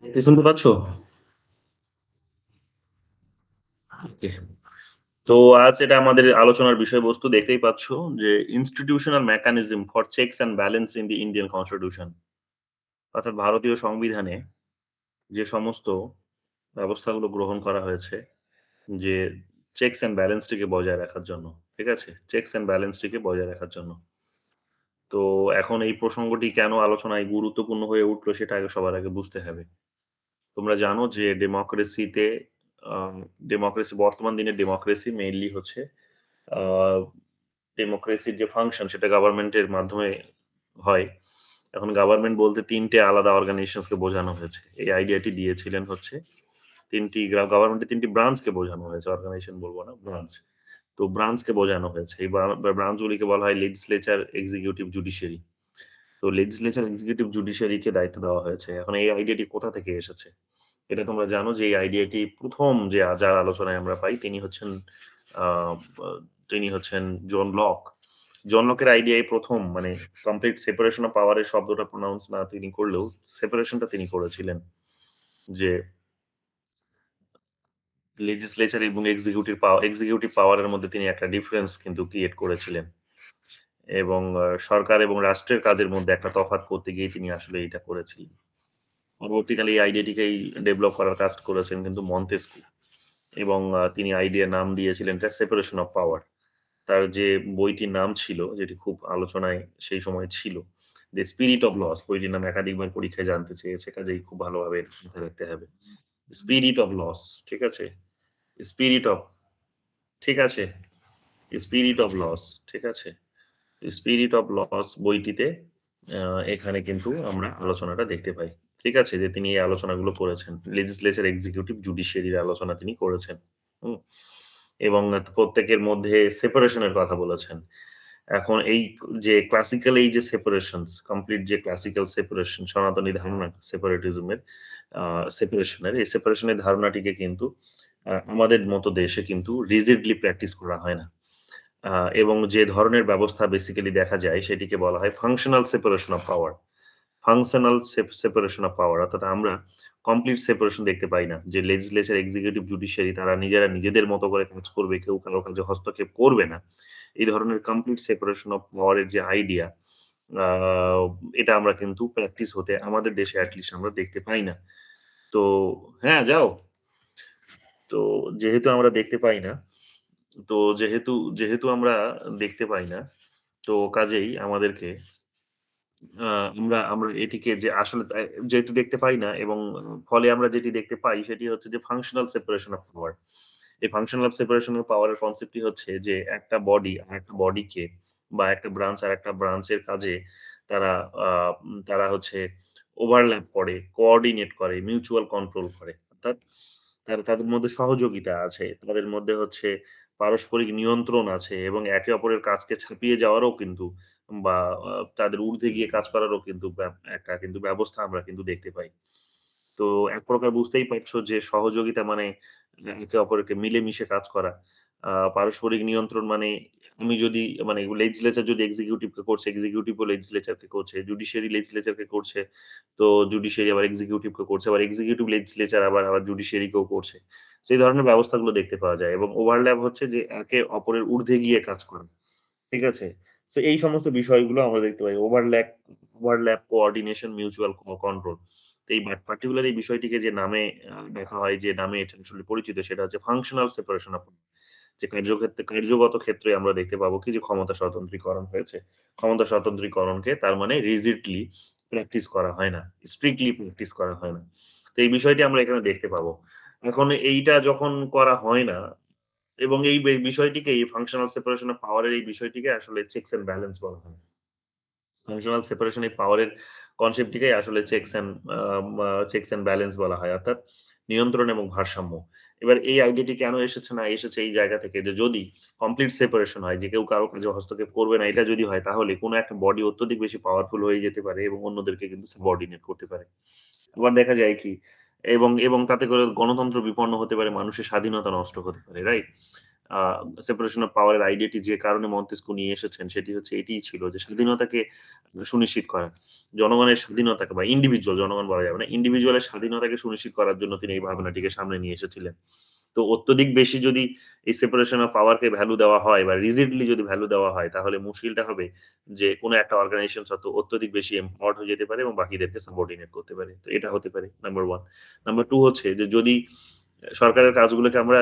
শুনতে পাচ্ছ? ওকে। তো আজ এটা আমাদের আলোচনার বিষয়বস্তু দেখতেই পাচ্ছ যে institutional mechanism for checks and balance in the Indian constitution. অর্থাৎ ভারতীয় সংবিধানে যে সমস্ত ব্যবস্থাগুলো গ্রহণ করা হয়েছে যে চেকস অ্যান্ড ব্যালেন্সটিকে বজায় রাখার জন্য। ঠিক আছে? চেকস অ্যান্ড ব্যালেন্সটিকে বজায় রাখার জন্য। তো এখন এই প্রসঙ্গটি কেন আলোচনায় গুরুত্বপূর্ণ হয়ে উঠলো সেটা আগে সবার আগে বুঝতে হবে। তোমরা জানো যে আ বর্তমান দিনের ডেমোক্রেসি মেইনলি হচ্ছে আ ডেমোক্রেসির যে ফাংশন সেটা গভর্নমেন্টের মাধ্যমে হয়। এখন গভর্নমেন্ট বলতে ৩ টে আলাদা অর্গানাইজেশনস কে বোঝানো হয়েছে। এই আইডিয়াটি দিয়েছিলেন হচ্ছে ৩ টি গভর্নমেন্টের ৩ টি ব্রাঞ্চ কে বোঝানো হয়েছে। অর্গানাইজেশন বলব না, ব্রাঞ্চ। তো ব্রাঞ্চ কে বোঝানো হয়েছে। এই ব্রাঞ্চ গুলিকে বলা হয় লেজিসলেচার, এক্সিকিউটিভ, জুডিশিয়ারি। তো লেজিসলেচার, এক্সিকিউটিভ, জুডিশিয়ারি কে দায়িত্ব দেওয়া হয়েছে। এখন এই আইডিয়াটি কোথা থেকে এসেছে? এটা তোমরা জানো যে এই আইডিয়াটি ১ম যার আলোচনায় আমরা পাই আ আ তিনি হচ্ছেন জন লক। জন লকের আইডিয়াই ১ম মানে কমপ্লিট সেপারেশন অফ পাওয়ার এর শব্দটা প্রনাউন্স না তিনি করলেও সেপারেশনটা তিনি করেছিলেন। যে লেজিসলেচার এবং এক্সিকিউটিভ পাওয়ার এর মধ্যে তিনি একটা ডিফারেন্স কিন্তু ক্রিয়েট করেছিলেন। এবং সরকার এবং রাষ্ট্রের কাজের মধ্যে একটা তফাৎ করতে গিয়ে তিনি আসলে এটা করেছিলেন। পরবর্তীকালে এই আইডিয়াটিকেই ডেভেলপ করার কাজ করেছেন কিন্তু মন্তেস্কু। এবং তিনি আইডিয়ার নাম দিয়েছিলেন এটা সেপারেশন অফ পাওয়ার। তার যে বইটির নাম ছিল, যেটি খুব আলোচনায় সেই সময় ছিল, 'দ্য স্পিরিট অফ লস' বইটির নাম একাধিকবার পরীক্ষায় জানতে চেয়েছে, কাজেই খুব ভালোভাবে মাথায় রাখতে হবে। 'স্পিরিট অফ লস' ঠিক আছে? স্পিরিট অফ ঠিক আছে? 'স্পিরিট অফ লস' ঠিক আছে? 'স্পিরিট অফ লস' বইটিতে আ এখানে কিন্তু আমরা আলোচনাটা দেখতে পাই। ঠিক আছে? যে তিনি এই আলোচনাগুলো করেছেন। লেজিসলেচার, এক্সিকিউটিভ, জুডিশিয়ারির আলোচনা তিনি করেছেন। হুম? এবং প্রত্যেকের মধ্যে সেপারেশন এর কথা বলেছেন। এখন এই যে ক্লাসিক্যাল এই যে সেপারেশনস, কমপ্লিট যে ক্লাসিক্যাল সেপারেশন, সনাতনী ধারণা সেপারেটিজম এর আ সেপারেশন এর, এই সেপারেশন এর ধারণাটিকে কিন্তু আমাদের মতো দেশে কিন্তু রিজিডলি প্র্যাকটিস করা হয় না। আ এবং যে ধরনের ব্যবস্থা বেসিক্যালি দেখা যায় সেটিকে বলা হয় functional separation of power. Functional separation of power অর্থাৎ আমরা কমপ্লিট সেপারেশন দেখতে পাই না। যে লেজিসলেচার, এক্সিকিউটিভ, জুডিশিয়ারি তারা নিজেরা নিজেদের মতো করে কাজ করবে। কেউ কারো কাজে হস্তক্ষেপ করবে না। এই ধরনের কমপ্লিট সেপারেশন অফ পাওয়ার এর যে আইডিয়া আ এটা আমরা কিন্তু প্র্যাকটিস হতে আমাদের দেশে এট লিস্ট আমরা দেখতে পাই না। তো হ্যাঁ, যাও। তো যেহেতু আমরা দেখতে পাই না, তো যেহেতু আমরা দেখতে পাই না, তো কাজেই আমাদেরকে আ আমরা এটিকে যে আসলে যেহেতু দেখতে পাই না এবং ফলে আমরা যেটি দেখতে পাই সেটি হচ্ছে যে ফাংশনাল সেপারেশন অফ পাওয়ার। এই ফাংশনাল সেপারেশন অফ পাওয়ার এর কনসেপ্টটি হচ্ছে যে একটা বডি আরেকটা বডিকে বা একটা ব্রাঞ্চ আরেকটা ব্রাঞ্চের কাজে তারা আ তারা হচ্ছে ওভারল্যাপ করে, কোঅর্ডিনেট করে, মিউচুয়াল কন্ট্রোল করে। অর্থাৎ তাদের মধ্যে সহযোগিতা আছে। তাদের মধ্যে হচ্ছে পারস্পরিক নিয়ন্ত্রণ আছে এবং একে অপরের কাজকে ছাপিয়ে যাওয়ারও কিন্তু বা তাদের ঊর্ধ্বে গিয়ে কাজ করারও কিন্তু একটা কিন্তু ব্যবস্থা আমরা কিন্তু দেখতে পাই। তো এক প্রকার বুঝতেই পারছো যে সহযোগিতা মানে একে অপরকে মিলেমিশে কাজ করা। পারস্পরিক নিয়ন্ত্রণ মানে আমি যদি মানে লেজিসলেচার যদি এক্সিকিউটিভ কে করছে, এক্সিকিউটিভ ও লেজিসলেচার কে করছে, জুডিশিয়ারি লেজিসলেচার কে করছে, তো জুডিশিয়ারি আবার এক্সিকিউটিভ কে করছে, আবার এক্সিকিউটিভ লেজিসলেচার আবার জুডিশিয়ারি কেও করছে। সেই ধরনের ব্যবস্থাগুলো দেখতে পাওয়া যায় এবং ওভারল্যাপ হচ্ছে যে একে অপরের ঊর্ধ্বে গিয়ে কাজ করা। ঠিক আছে? সো এই সমস্ত বিষয়গুলো আমরা দেখতে পাই। Overlap, coordination, mutual control. তো এই পার্টিকুলার এই বিষয়টিকে যে নামে দেখা হয়, যে নামে এটা আসলে পরিচিত সেটা হচ্ছে ফাংশনাল সেপারেশন অফ যে কার্যগত ক্ষেত্রে আমরা দেখতে পাবো কি যে ক্ষমতা স্বতন্ত্রীকরণ হয়েছে। ক্ষমতা স্বতন্ত্রীকরণকে তার মানে রিজিডলি প্র্যাকটিস করা হয় না। স্ট্রিক্টলি প্র্যাকটিস করা হয় না। তো এই বিষয়টি আমরা এখানে দেখতে পাবো। এখন এইটা যখন করা হয় না এবং এই বিষয়টিকে এই ফাংশনাল সেপারেশন অফ পাওয়ার এর এই বিষয়টিকে আসলে চেকস অ্যান্ড ব্যালেন্স বলা হয়। ফাংশনাল সেপারেশন এই পাওয়ার এর কনসেপ্টটিকেই আসলে চেকস অ্যান্ড ব্যালেন্স বলা হয়। অর্থাৎ নিয়ন্ত্রণ এবং ভারসাম্য। এবার এই আইডিয়াটি কেন এসেছে না এসেছে এই জায়গা থেকে যে যদি কমপ্লিট সেপারেশন হয় যে কেউ কারো কাজে হস্তক্ষেপ করবে না এটা যদি হয় তাহলে কোন একটা বডি অত্যধিক বেশি পাওয়ারফুল হয়ে যেতে পারে এবং অন্যদেরকে কিন্তু সাবঅর্ডিনেট করতে পারে। আবার দেখা যায় কি এবং তাতে করে গণতন্ত্র বিপন্ন হতে পারে, মানুষের স্বাধীনতা নষ্ট হতে পারে, right? A separation of power এর আইডিয়াটি যে কারণে মন্তেস্কু নিয়ে এসেছেন সেটি হচ্ছে এটিই ছিল যে স্বাধীনতাকে সুনিশ্চিত করা। জনগণের স্বাধীনতাকে বা ইন্ডিভিজুয়াল জনগণ বলা যাবে না। ইন্ডিভিজুয়াল এর স্বাধীনতাকে সুনিশ্চিত করার জন্য তিনি এই ভাবনাটিকে সামনে নিয়ে এসেছিলেন। তো অত্যধিক বেশি যদি এই separation of power K value দেওয়া হয় বা রিজিডলি যদি ভ্যালু দেওয়া হয় তাহলে মুশকিলটা হবে যে কোন একটা অর্গানাইজেশন হয়তো অত্যধিক বেশি এম্পাওয়ার্ড হয়ে যেতে পারে এবং বাকিদেরকে সাবঅর্ডিনেট করতে পারে। তো এটা হতে পারে নাম্বার 1। নাম্বার 2 হচ্ছে যে যদি সরকারের কাজগুলোকে আমরা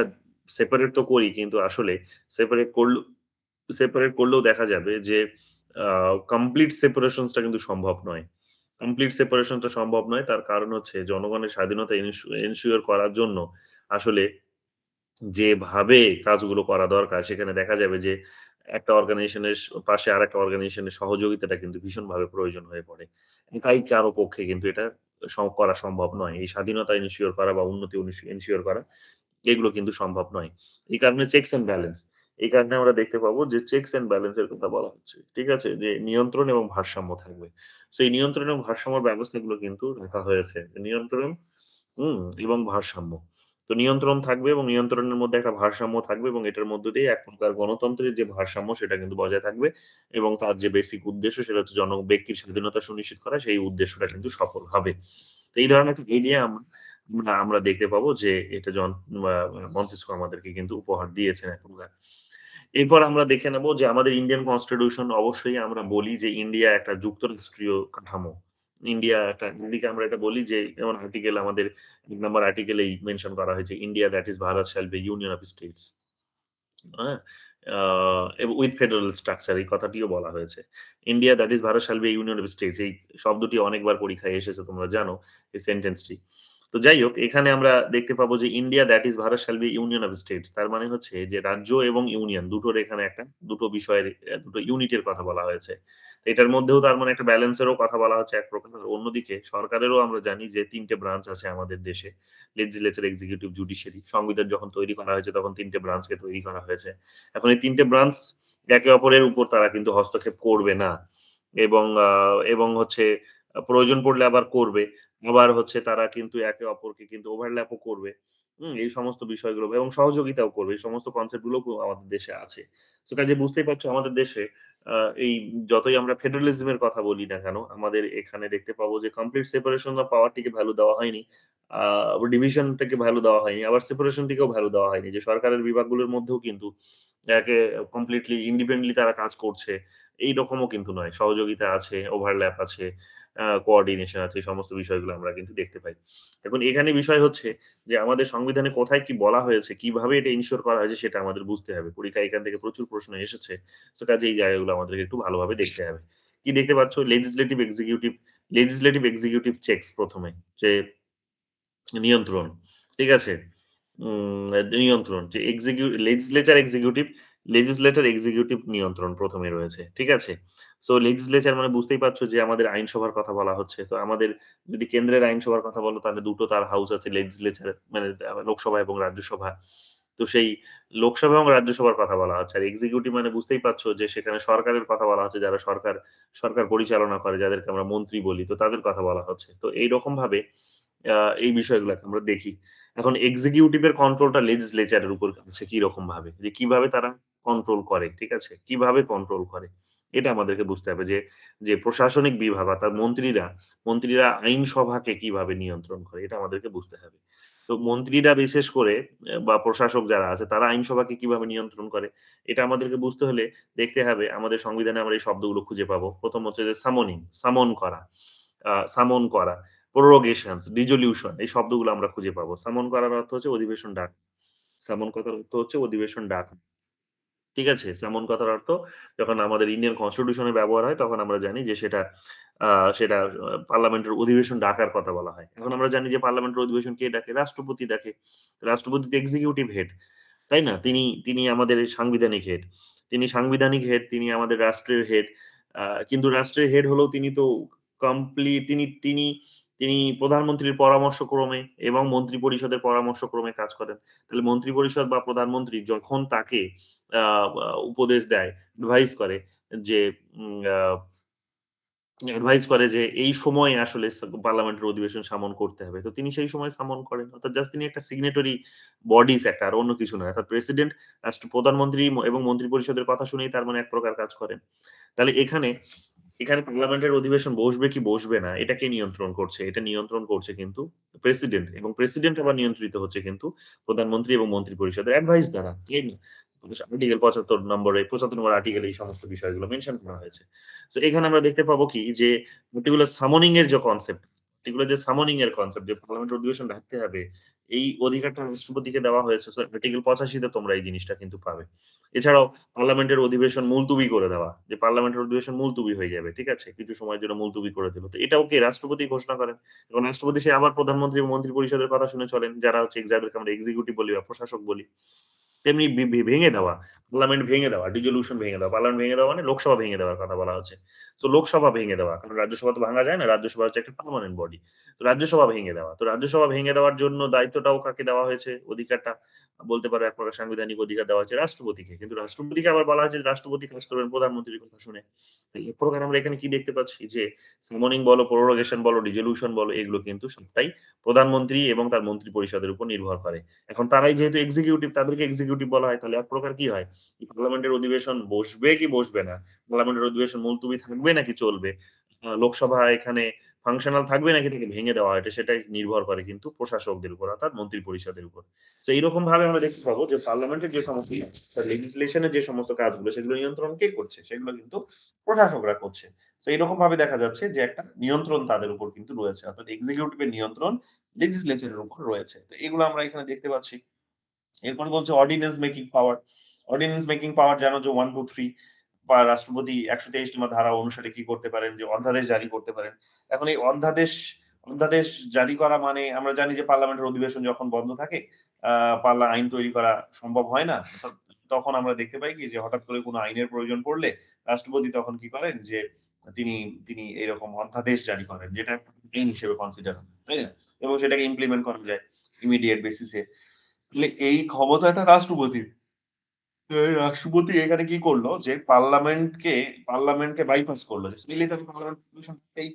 সেপারেট তো করি কিন্তু আসলে সেপারেট করল সেপারেট করলেও দেখা যাবে যে আ কমপ্লিট সেপারেশনস টা কিন্তু সম্ভব নয়। কমপ্লিট সেপারেশন টা সম্ভব নয়। তার কারণ হচ্ছে জনগণের স্বাধীনতা এনশিওর করার জন্য আসলে যেভাবে কাজগুলো করা দরকার সেখানে দেখা যাবে যে একটা অর্গানাইজেশনের পাশে আরেকটা অর্গানাইজেশনের সহযোগিতাটা কিন্তু ভীষণভাবে প্রয়োজন হয়ে পড়ে। একাই কারো পক্ষে কিন্তু এটা করা সম্ভব নয়। এই স্বাধীনতা এনশিওর করা বা উন্নতি এনশিওর করা এগুলো কিন্তু সম্ভব নয়। এই কারণে চেকস অ্যান্ড ব্যালেন্স। এই কারণে আমরা দেখতে পাবো যে চেকস অ্যান্ড ব্যালেন্স এর কথা বলা হচ্ছে। ঠিক আছে? যে নিয়ন্ত্রণ এবং ভারসাম্য থাকবে। সো এই নিয়ন্ত্রণ এবং ভারসাম্যের ব্যবস্থাগুলো কিন্তু রাখা হয়েছে। নিয়ন্ত্রণ এবং ভারসাম্য। তো নিয়ন্ত্রণ থাকবে এবং নিয়ন্ত্রণের মধ্যে একটা ভারসাম্য থাকবে এবং এটার মধ্য দিয়ে এক প্রকার গণতন্ত্রের যে ভারসাম্য সেটা কিন্তু বজায় থাকবে এবং তার যে বেসিক উদ্দেশ্য সেটা হচ্ছে ব্যক্তির স্বাধীনতা সুনিশ্চিত করা সেই উদ্দেশ্যটা কিন্তু সফল হবে। তো এই ধরনের একটা আইডিয়া আমরা আমরা দেখতে পাবো যে এটা আ মন্তেস্কু আমাদেরকে কিন্তু উপহার দিয়েছেন এখনকার। এরপর আমরা দেখে নেব যে আমাদের ইন্ডিয়ান কনস্টিটিউশন অবশ্যই আমরা বলি যে ইন্ডিয়া একটা যুক্তরাষ্ট্রীয় কাঠামো। ইন্ডিয়া একটা হিন্দিতে আমরা এটা বলি যে যেমন আর্টিকেল আমাদের ১ নাম্বার আর্টিকেলেই মেনশন করা হয়েছে India that is Bharat shall be union of states. হ্যাঁ? আ এবং উইথ ফেডারেল স্ট্রাকচার এই কথাটিও বলা হয়েছে। India that is Bharat shall be union of states এই শব্দটি অনেকবার পরীক্ষায় এসেছে তোমরা জানো এই সেন্টেন্সটি। তো যাই হোক এখানে আমরা দেখতে পাবো যে India that is Bharat shall be union of states তার মানে হচ্ছে যে রাজ্য এবং ইউনিয়ন দুটোর এখানে একটা দুটো বিষয়ের দুটো ইউনিটের কথা বলা হয়েছে। তো এটার মধ্যেও তার মানে একটা ব্যালেন্স এরও কথা বলা হচ্ছে এক প্রকার। আর অন্যদিকে সরকারেরও আমরা জানি যে ৩ টে ব্রাঞ্চ আছে আমাদের দেশে। Legislature, executive, judiciary. সংবিধান যখন তৈরি করা হয়েছে তখন ৩ টে ব্রাঞ্চকে তৈরি করা হয়েছে। এখন এই ৩ টে ব্রাঞ্চ একে অপরের উপর তারা কিন্তু হস্তক্ষেপ করবে না। এবং এবং হচ্ছে প্রয়োজন পড়লে আবার করবে। আবার হচ্ছে তারা কিন্তু একে অপরকে কিন্তু ওভারল্যাপ ও করবে। এই সমস্ত বিষয়গুলো এবং সহযোগিতাও করবে। এই সমস্ত কনসেপ্ট গুলো আমাদের দেশে আছে। সো কাজেই বুঝতেই পারছো আমাদের দেশে আ এই যতই আমরা ফেডারালিজম এর কথা বলি না কেন, আমাদের এখানে দেখতে পাবো যে কমপ্লিট সেপারেশন অফ পাওয়ার টিকে ভ্যালু দেওয়া হয়নি। আ ডিভিশন টাকে ভ্যালু দেওয়া হয়নি। আবার সেপারেশন টিকেও ভ্যালু দেওয়া হয়নি। যে সরকারের বিভাগগুলোর মধ্যেও কিন্তু একে কমপ্লিটলি ইন্ডিপেন্ডেন্টলি তারা কাজ করছে। এইরকমও কিন্তু নয়। সহযোগিতা আছে, ওভারল্যাপ আছে, কোঅর্ডিনেশন আছে। এই সমস্ত বিষয়গুলো আমরা কিন্তু দেখতে পাই। এখন এখানে বিষয় হচ্ছে যে আমাদের সংবিধানে কোথায় কি বলা হয়েছে, কিভাবে এটা এনশিওর করা হয়েছে সেটা আমাদের বুঝতে হবে। পরীক্ষায় এখান থেকে প্রচুর প্রশ্ন এসেছে। সো কাজেই এই জায়গাগুলো আমাদেরকে একটু ভালোভাবে দেখতে হবে। কি দেখতে পাচ্ছ? লেজিসলেটিভ এক্সিকিউটিভ চেকস ১ম এ যে নিয়ন্ত্রণ। ঠিক আছে? নিয়ন্ত্রণ যে লেজিসলেটর এক্সিকিউটিভ নিয়ন্ত্রণ ১ম এ রয়েছে। ঠিক আছে? সো লেজিসলেচার মানে বুঝতেই পারছো যে আমাদের আইনসভার কথা বলা হচ্ছে। তো আমাদের যদি কেন্দ্রের আইনসভার কথা বলো তাহলে ২ টো তার হাউস আছে লেজিসলেচার মানে লোকসভা এবং রাজ্যসভা। তো সেই লোকসভা এবং রাজ্যসভার কথা বলা হচ্ছে। আর এক্সিকিউটিভ মানে বুঝতেই পারছো যে সেখানে সরকারের কথা বলা হচ্ছে যারা সরকার পরিচালনা করে যাদেরকে আমরা মন্ত্রী বলি। তো তাদের কথা বলা হচ্ছে। তো এইরকমভাবে আ এই বিষয়গুলাকে আমরা দেখি। এখন এক্সিকিউটিভ এর কন্ট্রোলটা লেজিসলেচার এর উপর আছে কিরকম ভাবে? যে কিভাবে তারা কন্ট্রোল করে, ঠিক আছে? কিভাবে কন্ট্রোল করে? এটা আমাদেরকে বুঝতে হবে যে প্রশাসনিক বিভাগ অর্থাৎ মন্ত্রীরা আইনসভাকে কিভাবে নিয়ন্ত্রণ করে? এটা আমাদেরকে বুঝতে হবে। তো মন্ত্রীরা বিশেষ করে বা প্রশাসক যারা আছে তারা আইনসভাকে কিভাবে নিয়ন্ত্রণ করে? এটা আমাদেরকে বুঝতে হলে দেখতে হবে আমাদের সংবিধানে আমরা এই শব্দগুলো খুঁজে পাবো। ১ম হচ্ছে যে সামন করা, সামন করা। prorogations, resolution এই শব্দগুলো আমরা খুঁজে পাবো। সামন করার অর্থ হচ্ছে অধিবেশন ডাকা। সামন কথার অর্থ হচ্ছে অধিবেশন ডাকা। ঠিক আছে? সামন কথার অর্থ যখন আমাদের ইন্ডিয়ান কনস্টিটিউশন এ ব্যবহার হয় তখন আমরা জানি যে আ সেটা পার্লামেন্টের অধিবেশন ডাকার কথা বলা হয়। এখন আমরা জানি যে পার্লামেন্টের অধিবেশন কে ডাকে? রাষ্ট্রপতি ডাকে। রাষ্ট্রপতি তো এক্সিকিউটিভ হেড। তাই না? তিনি আমাদের সাংবিধানিক হেড। তিনি সাংবিধানিক হেড, তিনি আমাদের রাষ্ট্রের হেড। কিন্তু রাষ্ট্রের হেড হলেও তিনি তো কমপ্লি তিনি তিনি তিনি প্রধানমন্ত্রীর পরামর্শক্রমে এবং মন্ত্রিপরিষদের পরামর্শক্রমে কাজ করেন। তাহলে মন্ত্রিপরিষদ বা প্রধানমন্ত্রী যখন তাকে আ আ উপদেশ দেয়, এডভাইস করে যে উম আ অ্যাডভাইস করে যে এই সময়ে আসলে পার্লামেন্টের অধিবেশন সামন করতে হবে। তো তিনি সেই সময় সামন করেন। অর্থাৎ জাস্ট তিনি একটা সিগনেটরি বডিজ একটা আর অন্য কিছু নয়। অর্থাৎ প্রেসিডেন্ট প্রধানমন্ত্রী এবং মন্ত্রী পরিষদের কথা শুনেই তার মানে এক প্রকার কাজ করেন। তাহলে এখানে পার্লামেন্টের অধিবেশন বসবে কি বসবে না এটা কে নিয়ন্ত্রণ করছে? এটা নিয়ন্ত্রণ করছে কিন্তু প্রেসিডেন্ট এবং প্রেসিডেন্ট আবার নিয়ন্ত্রিত হচ্ছে কিন্তু প্রধানমন্ত্রী এবং মন্ত্রী পরিষদের অ্যাডভাইস দ্বারা। তাই না? আর্টিকেল ৭৫ নম্বর আর্টিকেলে এই সমস্ত বিষয়গুলো মেনশন করা হয়েছে। সো এখানে আমরা দেখতে পাবো কি যে পার্টিকুলার সামনিং এর যে কনসেপ্ট, পার্টিকুলার যে সামনিং এর কনসেপ্ট যে পার্লামেন্টের অধিবেশন ডাকতে হবে, এই অধিকারটা রাষ্ট্রপতিকে দেওয়া হয়েছে। সো আর্টিকেল ৮৫ তে তোমরা এই জিনিসটা কিন্তু পাবে। এছাড়াও পার্লামেন্টের অধিবেশন মুলতুবি করে দেওয়া। যে পার্লামেন্টের অধিবেশন মুলতুবি হয়ে যাবে। ঠিক আছে? কিছু সময়ের জন্য মুলতুবি করে দিল। তো এটাও কে রাষ্ট্রপতি ঘোষণা করেন। এবং রাষ্ট্রপতি সে আবার প্রধানমন্ত্রী এবং মন্ত্রী পরিষদের কথা শুনে চলেন। যারা হচ্ছে যাদেরকে আমরা এক্সিকিউটিভ বলি বা প্রশাসক বলি। তেমনি ভেঙে দেওয়া, পার্লামেন্ট ভেঙে দেওয়া, ডিসলিউশন ভেঙে দেওয়া। পার্লামেন্ট ভেঙে দেওয়া মানে লোকসভা ভেঙে দেওয়ার কথা বলা হচ্ছে। সো লোকসভা ভেঙে দেওয়া। কারণ রাজ্যসভা তো ভাঙা যায় না। রাজ্যসভা হচ্ছে একটা পার্মানেন্ট বডি। তো রাজ্যসভা ভেঙে দেওয়া। তো রাজ্যসভা ভেঙে দেওয়ার জন্য দায়িত্বটাও কাকে দেওয়া হয়েছে? অধিকারটা বলতে পারো এক প্রকার সাংবিধানিক অধিকার দেওয়া হয়েছে রাষ্ট্রপতিকে। কিন্তু রাষ্ট্রপতিকে আবার বলা হয়েছে যে রাষ্ট্রপতি কাজ করবেন প্রধানমন্ত্রীর কথা শুনে। তো এক প্রকার আমরা এখানে কি দেখতে পাচ্ছি? যে সামনিং বলো, প্রোরোগেশন বলো, রিজোলিউশন বলো এগুলো কিন্তু সবটাই প্রধানমন্ত্রী এবং তার মন্ত্রী পরিষদের উপর নির্ভর করে। এখন তারাই যেহেতু এক্সিকিউটিভ তাদেরকে এক্সিকিউটিভ বলা হয়। তাহলে এক প্রকার কি হয়? পার্লামেন্টের অধিবেশন বসবে কি বসবে না? পার্লামেন্টের অধিবেশন মুলতুবি থাকবে নাকি চলবে? লোকসভা এখানে ফাংশনাল থাকবে নাকি তাকে ভেঙে দেওয়া হয়? সেটাই নির্ভর করে কিন্তু প্রশাসকদের উপর অর্থাৎ মন্ত্রী পরিষদের উপর। তো এইরকম ভাবে আমরা দেখতে পাবো যে পার্লামেন্টের যে সমস্ত লেজিসলেশন এর যে সমস্ত কাজগুলো সেগুলো নিয়ন্ত্রণ কে করছে? সেগুলো কিন্তু প্রশাসকরা করছে। তো এরকম ভাবে দেখা যাচ্ছে যে একটা নিয়ন্ত্রণ তাদের উপর কিন্তু রয়েছে। অর্থাৎ এক্সিকিউটিভ এর নিয়ন্ত্রণ লেজিসলেচার এর উপর রয়েছে। তো এগুলো আমরা এখানে দেখতে পাচ্ছি। এরপরে বলছে ordinance making power. Ordinance making power জানো যে 1, 2, 3 বা রাষ্ট্রপতি ১২৩ নম্বর ধারা অনুসারে কি করতে পারেন যে অধ্যাদেশ জারি করতে পারেন। এখন এই অধ্যাদেশ জারি করা মানে আমরা জানি যে পার্লামেন্টের অধিবেশন যখন বন্ধ থাকে আ আইন তৈরি করা সম্ভব হয় না। তখন আমরা দেখতে পাই কি যে হঠাৎ করে কোনো আইনের প্রয়োজন পড়লে রাষ্ট্রপতি তখন কি করেন যে তিনি তিনি এরকম অধ্যাদেশ জারি করেন যেটা আইন হিসেবে কনসিডার হয়। তাই না? এবং সেটাকে ইমপ্লিমেন্ট করা যায় ইমিডিয়েট বেসিস এ। তাহলে এই ক্ষমতাটা রাষ্ট্রপতির। তো এই রাষ্ট্রপতি এখানে কি করল যে পার্লামেন্টকে বাইপাস করল। চাইলেই তাকে পার্লামেন্ট অধিবেশন এই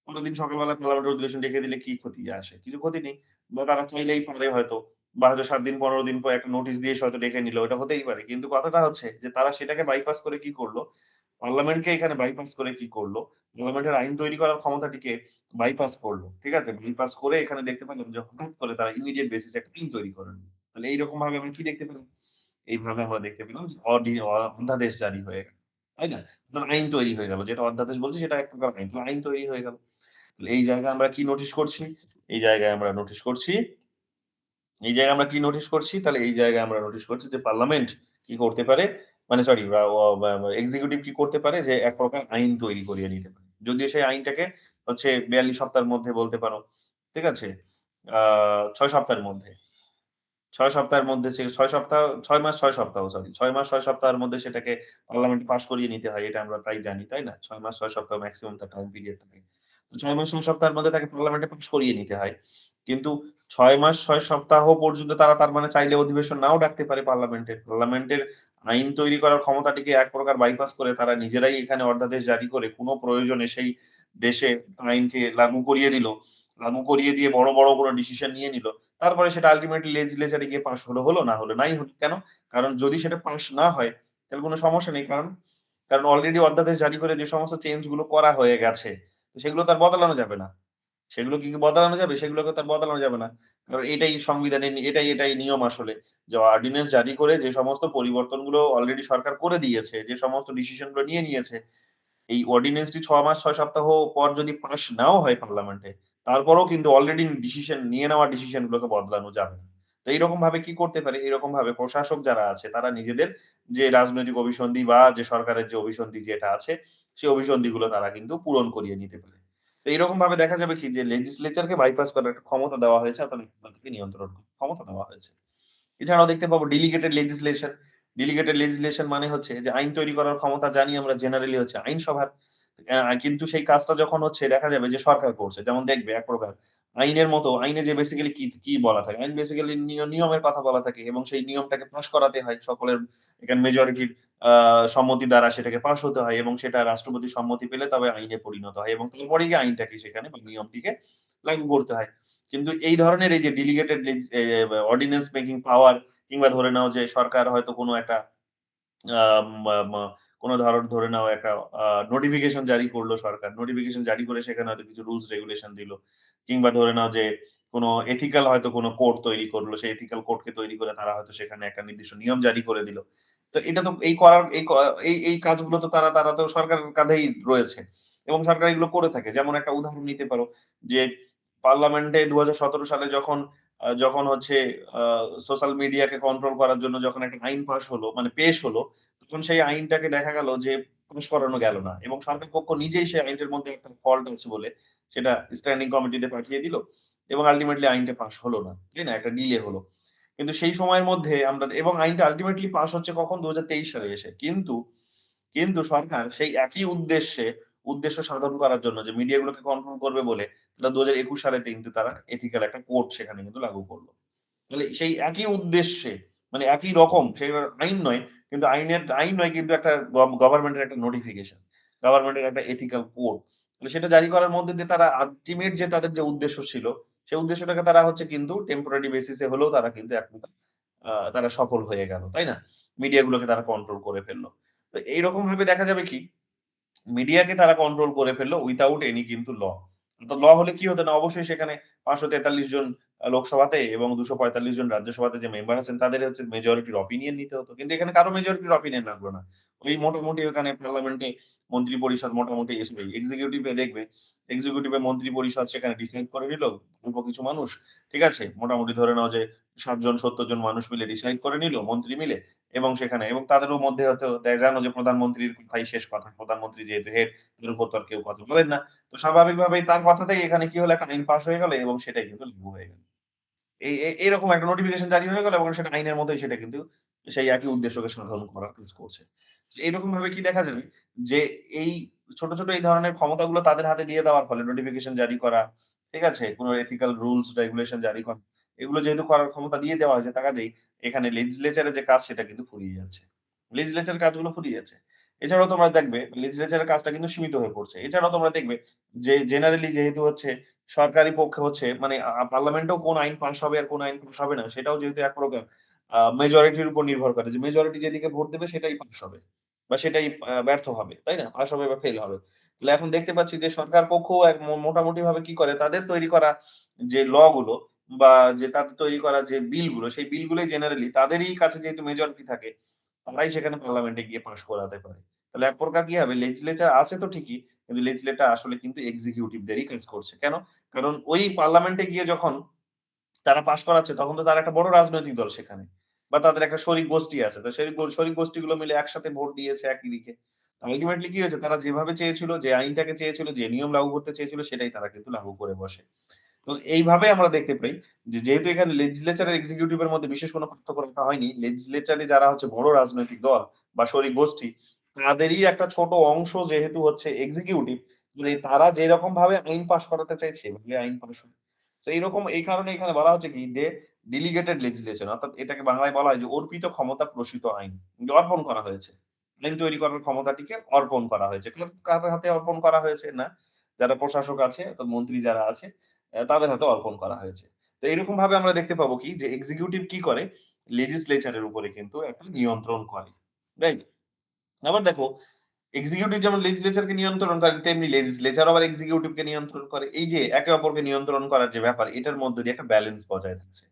পরেরদিন সকালবেলা পার্লামেন্টের অধিবেশন ডেকে দিলে কি ক্ষতি আসে? কিছু ক্ষতি নেই। বা তারা চাইলেই পারে হয়তো। বা হয়তো ৭ দিন ১৫ দিন পর একটা নোটিস দিয়ে হয়তো ডেকে নিল। এটা হতেই পারে। কিন্তু কথাটা হচ্ছে যে তারা সেটাকে বাইপাস করে কি করল? পার্লামেন্টকে এখানে বাইপাস করে কি করল? পার্লামেন্টের আইন তৈরি করার ক্ষমতাটিকে বাইপাস করল। ঠিক আছে? বাইপাস করে এখানে দেখতে পেলাম যে হঠাৎ করে তারা ইমিডিয়েট বেসিস এ একটা আইন তৈরি করে নিল। তাহলে এইরকম ভাবে আমরা কি দেখতে পেলাম? এইভাবে আমরা দেখতে পেলাম যে অধ্যাদেশ জারি হয়ে গেল। তাই না? আইন তৈরি হয়ে গেল। যেটা অধ্যাদেশ বলছি সেটা এক প্রকার আইন। আইন তৈরি হয়ে গেল। এই জায়গায় আমরা কি নোটিস করছি? এই জায়গায় আমরা নোটিস করছি এই জায়গায় আমরা কি নোটিস করছি? তাহলে এই জায়গায় আমরা নোটিস করছি যে পার্লামেন্ট কি করতে পারে? মানে সরি আ অ বা এক্সিকিউটিভ কি করতে পারে? যে এক প্রকার আইন তৈরি করিয়ে নিতে পারে। যদিও সেই আইনটাকে হচ্ছে ৪২ সপ্তাহের মধ্যে বলতে পারো। ঠিক আছে? আ ৬ সপ্তাহের মধ্যে। ৬ সপ্তাহের মধ্যে ৬ সপ্তাহ ৬ মাস ৬ সপ্তাহ সরি। ৬ মাস ৬ সপ্তাহের মধ্যে সেটাকে পার্লামেন্টে পাস করিয়ে নিতে হয়। এটা আমরা তাই জানি, তাই না? ৬ মাস ৬ সপ্তাহ মেক্সিমাম তার টাইম পিরিয়ড থাকে। তো ৬ মাস ৬ সপ্তাহের মধ্যে তাকে পার্লামেন্টে পাস করিয়ে নিতে হয়। কিন্তু ৬ মাস ৬ সপ্তাহ পর্যন্ত তারা তার মানে চাইলে অধিবেশন নাও ডাকতে পারে পার্লামেন্টের। পার্লামেন্টের আইন তৈরি করার ক্ষমতাটিকে এক প্রকার বাইপাস করে তারা নিজেরাই এখানে অধ্যাদেশ জারি করে কোন প্রয়োজনে সেই দেশে আইনকে লাগু করিয়ে দিল। লাগু করিয়ে দিয়ে বড় কোন ডিসিশন নিয়ে নিল। তারপরে সেটা আল্টিমেটলি লেজিসলেচার এ গিয়ে পাস হলো, হলো না হলো, নাই হলো। কেন? কারণ যদি সেটা পাস না হয় তাহলে কোন সমস্যা নেই। কারণ অলরেডি অধ্যাদেশ জারি করে যে সমস্ত চেঞ্জ গুলো করা হয়ে গেছে, সেগুলো তো আর বদলানো যাবে না। সেগুলো কি বদলানো যাবে? সেগুলোকে তো আর বদলানো যাবে না। কারণ এটাই সংবিধানের এটাই নিয়ম আসলে। যে অর্ডিন্যান্স জারি করে যে সমস্ত পরিবর্তনগুলো অলরেডি সরকার করে দিয়েছে, যে সমস্ত ডিসিশন গুলো নিয়ে নিয়েছে, এই অর্ডিন্যান্সটি ৬ মাস ৬ সপ্তাহ পর যদি পাস নাও হয় পার্লামেন্টে, তারপরেও কিন্তু অলরেডি নিয়ে নেওয়া ডিসিশন গুলোকে বদলানো যাবে না। তো এইরকম ভাবে কি করতে পারে? এরকম ভাবে প্রশাসক যারা আছে তারা নিজেদের যে রাজনৈতিক অভিসন্ধি বা যে সরকারের যে অভিসন্ধি যেটা আছে, সেই অভিসন্ধিগুলো তারা কিন্তু পূরণ করিয়ে নিতে পারে। তো এরকম ভাবে দেখা যাবে কি যে লেজিসলেচারকে বাইপাস করার একটা ক্ষমতা দেওয়া হয়েছে অর্থাৎ তাদেরকে নিয়ন্ত্রণ করার ক্ষমতা দেওয়া হয়েছে। এছাড়াও দেখতে পাবো ডেলিগেটেড লেজিসলেশন। ডেলিগেটেড লেজিসলেশন মানে হচ্ছে যে আইন তৈরি করার ক্ষমতা জানি আমরা জেনারেলি হচ্ছে আইনসভার। কিন্তু সেই কাজটা যখন হচ্ছে দেখা যাবে যে সরকার করছে। যেমন দেখবে এক প্রকার আইনের মতো আইনে যে বেসিক্যালি কি কি বলা থাকে, আইন বেসিক্যালি নিয়মের কথা বলা থাকে এবং সেই নিয়মটাকে পাশ করাতে হয় সকলের এখানে মেজরিটির সম্মতি দ্বারা সেটাকে পাশ হতে হয় এবং সেটা রাষ্ট্রপতির সম্মতি পেলে তবে আইনে পরিণত হয় এবং তারপরে গিয়ে আইনটাকে সেখানে বা নিয়মটিকে লাগু করতে হয়। কিন্তু এই ধরনের এই যে ডেলিগেটেড অর্ডিন্যান্স মেকিং পাওয়ার কিংবা ধরে নাও যে সরকার হয়তো কোনো একটা আম মা মা কোন ধরে নাও একটা নোটিফিকেশন জারি করলো সরকার। নোটিফিকেশন জারি করে সেখানে হয়তো কিছু রুলস রেগুলেশন দিল। কিংবা ধরে নাও যে কোন এথিক্যাল হয়তো কোন কোড তৈরি করলো। সেই এথিক্যাল কোডকে তৈরি করে তারা হয়তো সেখানে একটা নির্দিষ্ট নিয়ম জারি করে দিল। তো এটা তো এই করার এই কাজগুলো তো তারা তো সরকারের কাঁধেই রয়েছে। এবং সরকার এগুলো করে থাকে। যেমন একটা উদাহরণ নিতে পারো যে পার্লামেন্টে ২০১৭ সালে যখন হচ্ছে আ সোশ্যাল মিডিয়াকে কন্ট্রোল করার জন্য যখন একটা আইন পাস হলো মানে পেশ হলো, তখন সেই আইনটাকে দেখা গেল যে পাস করানো গেল না। এবং সরকার পক্ষ নিজেই সেই আইনটার মধ্যে একটা ফল্ট আছে বলে সেটা স্ট্যান্ডিং কমিটিতে পাঠিয়ে দিল এবং আল্টিমেটলি আইনটা পাস হলো না। তাই না? একটা ডিলে হলো। কিন্তু সেই সময়ের মধ্যে আমরা এবং আইনটা আল্টিমেটলি পাস হচ্ছে কখন? ২০২৩ সালে এসে। কিন্তু সরকার সেই একই উদ্দেশ্য সাধন করার জন্য যে মিডিয়াগুলোকে কন্ট্রোল করবে বলে তারা ২০২১ সালেতে কিন্তু তারা এথিক্যাল একটা কোড সেখানে কিন্তু লাগু করল। তাহলে সেই একই উদ্দেশ্যে মানে একই রকম সেই আইন নয়, কিন্তু আইন নয় কিন্তু একটা গভর্নমেন্টের একটা নোটিফিকেশন। গভর্নমেন্টের একটা এথিক্যাল কোড। তাহলে সেটা জারি করার মধ্যে দিয়ে তারা আল্টিমেট যে তাদের যে উদ্দেশ্য ছিল, সেই উদ্দেশ্যটাকে তারা হচ্ছে কিন্তু টেম্পোরারি বেসিস এ হলেও তারা কিন্তু এক প্রকার তারা সফল হয়ে গেল। তাই না? মিডিয়া গুলোকে তারা কন্ট্রোল করে ফেলল। তো এইরকম ভাবে দেখা যাবে কি মিডিয়াকে তারা কন্ট্রোল করে ফেলল উইথআউট এনি কিন্তু ল। তো ল হলে কি হতো না অবশ্যই সেখানে ৫৪৩ জন লোকসভাতে এবং ২৪৫ জন রাজ্যসভাতে যে মেম্বার আছেন তাদের হচ্ছে মেজরিটির অপিনিয়ন নিতে হতো। কিন্তু এখানে কারো মেজরিটির অপিনিয়ন লাগলো না। ওই মোটামুটি ওখানে পার্লামেন্টে মন্ত্রী পরিষদ মোটামুটি সরি এক্সিকিউটিভ এ দেখবে, এক্সিকিউটিভ এ মন্ত্রী পরিষদ সেখানে ডিসাইড করে নিল অল্প কিছু মানুষ। ঠিক আছে? মোটামুটি ধরে নাও যে ৬০ জন ৭০ জন মানুষ মিলে ডিসাইড করে নিল মন্ত্রী মিলে এবং সেখানে এবং তাদেরও মধ্যে হয়তো জানো যে প্রধানমন্ত্রীর কথাই শেষ কথা। প্রধানমন্ত্রী যেহেতু হেড এর উপর তো আর কেউ কথা বলেন না। তো স্বাভাবিকভাবেই তার কথাতেই এখানে কি হলো একটা আইন পাস হয়ে গেল এবং সেটাই কিন্তু লাগু হয়ে গেল। এরকম একটা নোটিফিকেশন জারি হয়ে গেল এবং সেটা আইনের মতোই সেটা কিন্তু সেই একই উদ্দেশ্যকে সাধন করার কাজ করছে। তো এরকম ভাবে কি দেখা যাবে যে এই ছোট এই ধরনের ক্ষমতাগুলো তাদের হাতে দিয়ে দেওয়ার ফলে নোটিফিকেশন জারি করা, ঠিক আছে? কোন এথিক্যাল রুলস রেগুলেশন জারি করা। এগুলো যেহেতু করার ক্ষমতা দিয়ে দেওয়া হয়েছে তা কাজেই এখানে লেজিসলেচার এর যে কাজ সেটা কিন্তু ফুরিয়ে যাচ্ছে। লেজিসলেচার এর কাজগুলো ফুরিয়ে যাচ্ছে। এছাড়াও তোমরা দেখবে লেজিসলেচার এর কাজটা কিন্তু সীমিত হয়ে পড়ছে। এছাড়াও তোমরা দেখবে যে জেনারেলি যেহেতু হচ্ছে সরকারি পক্ষে হচ্ছে মানে পার্লামেন্টেও কোন আইন পাস হবে আর কোন আইন পাস হবে না সেটাও যেহেতু এক প্রকার মেজরিটির উপর নির্ভর করে যে মেজরিটি যেদিকে ভোট দেবে সেটাই পাস হবে বা সেটাই ব্যর্থ হবে। তাই না? পাস হবে বা ফেল হবে। তাহলে এখন দেখতে পাচ্ছি যে সরকার পক্ষও এক মোটামুটি ভাবে কি করে তাদের তৈরি করা যে ল গুলো বা যে তাদের তৈরি করা যে বিল গুলো সেই বিল গুলোই জেনারেলি তাদেরই কাছে যেহেতু মেজরিটি থাকে তারাই সেখানে পার্লামেন্টে গিয়ে পাস করাতে পারে। তাহলে এক প্রকার কি হবে লেজিসলেচার আছে তো ঠিকই কিন্তু লেজিসলেটর আসলে কিন্তু এক্সিকিউটিভ দেরই কাজ করছে। কেন? কারণ ওই পার্লামেন্টে গিয়ে যখন তারা পাস করাচ্ছে তখন তো তারা একটা বড় রাজনৈতিক দল সেখানে। বা তাদের একটা শরিক গোষ্ঠী আছে। তো সেই শরিক গোষ্ঠীগুলো মিলে একসাথে ভোট দিয়েছে একই দিকে। আল্টিমেটলি কি হয়েছে? তারা যেভাবে চেয়েছিল, যে আইনটাকে চেয়েছিল, যে নিয়ম লাগু করতে চেয়েছিল সেটাই তারা কিন্তু লাগু করে বসে। তো এইভাবে আমরা দেখতে পাই যে যেহেতু এখানে লেজিসলেচার আর এক্সিকিউটিভ এর মধ্যে বিশেষ কোনো পার্থক্য রাখা হয়নি। লেজিসলেচারে যারা হচ্ছে বড় রাজনৈতিক দল বা শরিক গোষ্ঠী তাদেরই একটা ছোট অংশ যেহেতু হচ্ছে এক্সিকিউটিভ মানে তারা যেরকম ভাবে আইন পাস করাতে চায় সেভাবে আইন পাস হয়। তো এইরকম এই কারণে এখানে বলা হচ্ছে কি যে ডেলিগেটেড লেজিসলেশন অর্থাৎ এটাকে বাংলায় বলা হয় যে অর্পিত ক্ষমতা প্রসূত আইন। যে অর্পণ করা হয়েছে। আইন তৈরি করার ক্ষমতাটিকে অর্পণ করা হয়েছে। কার হাতে অর্পণ করা হয়েছে? না যারা প্রশাসক আছে অর্থাৎ মন্ত্রী যারা আছে তাদের হাতে অর্পণ করা হয়েছে। তো এরকম ভাবে আমরা দেখতে পাবো কি যে এক্সিকিউটিভ কি করে? লেজিসলেচার এর উপরে কিন্তু একটা নিয়ন্ত্রণ করে। রাইট? আবার দেখো এক্সিকিউটিভ যেমন লেজিসলেচারকে নিয়ন্ত্রণ করে তেমনি লেজিসলেচার আবার এক্সিকিউটিভকে নিয়ন্ত্রণ করে। এই যে একে অপরকে নিয়ন্ত্রণ করার যে ব্যাপার এটার মধ্যে দিয়ে একটা ব্যালেন্স বজায় থাকছে।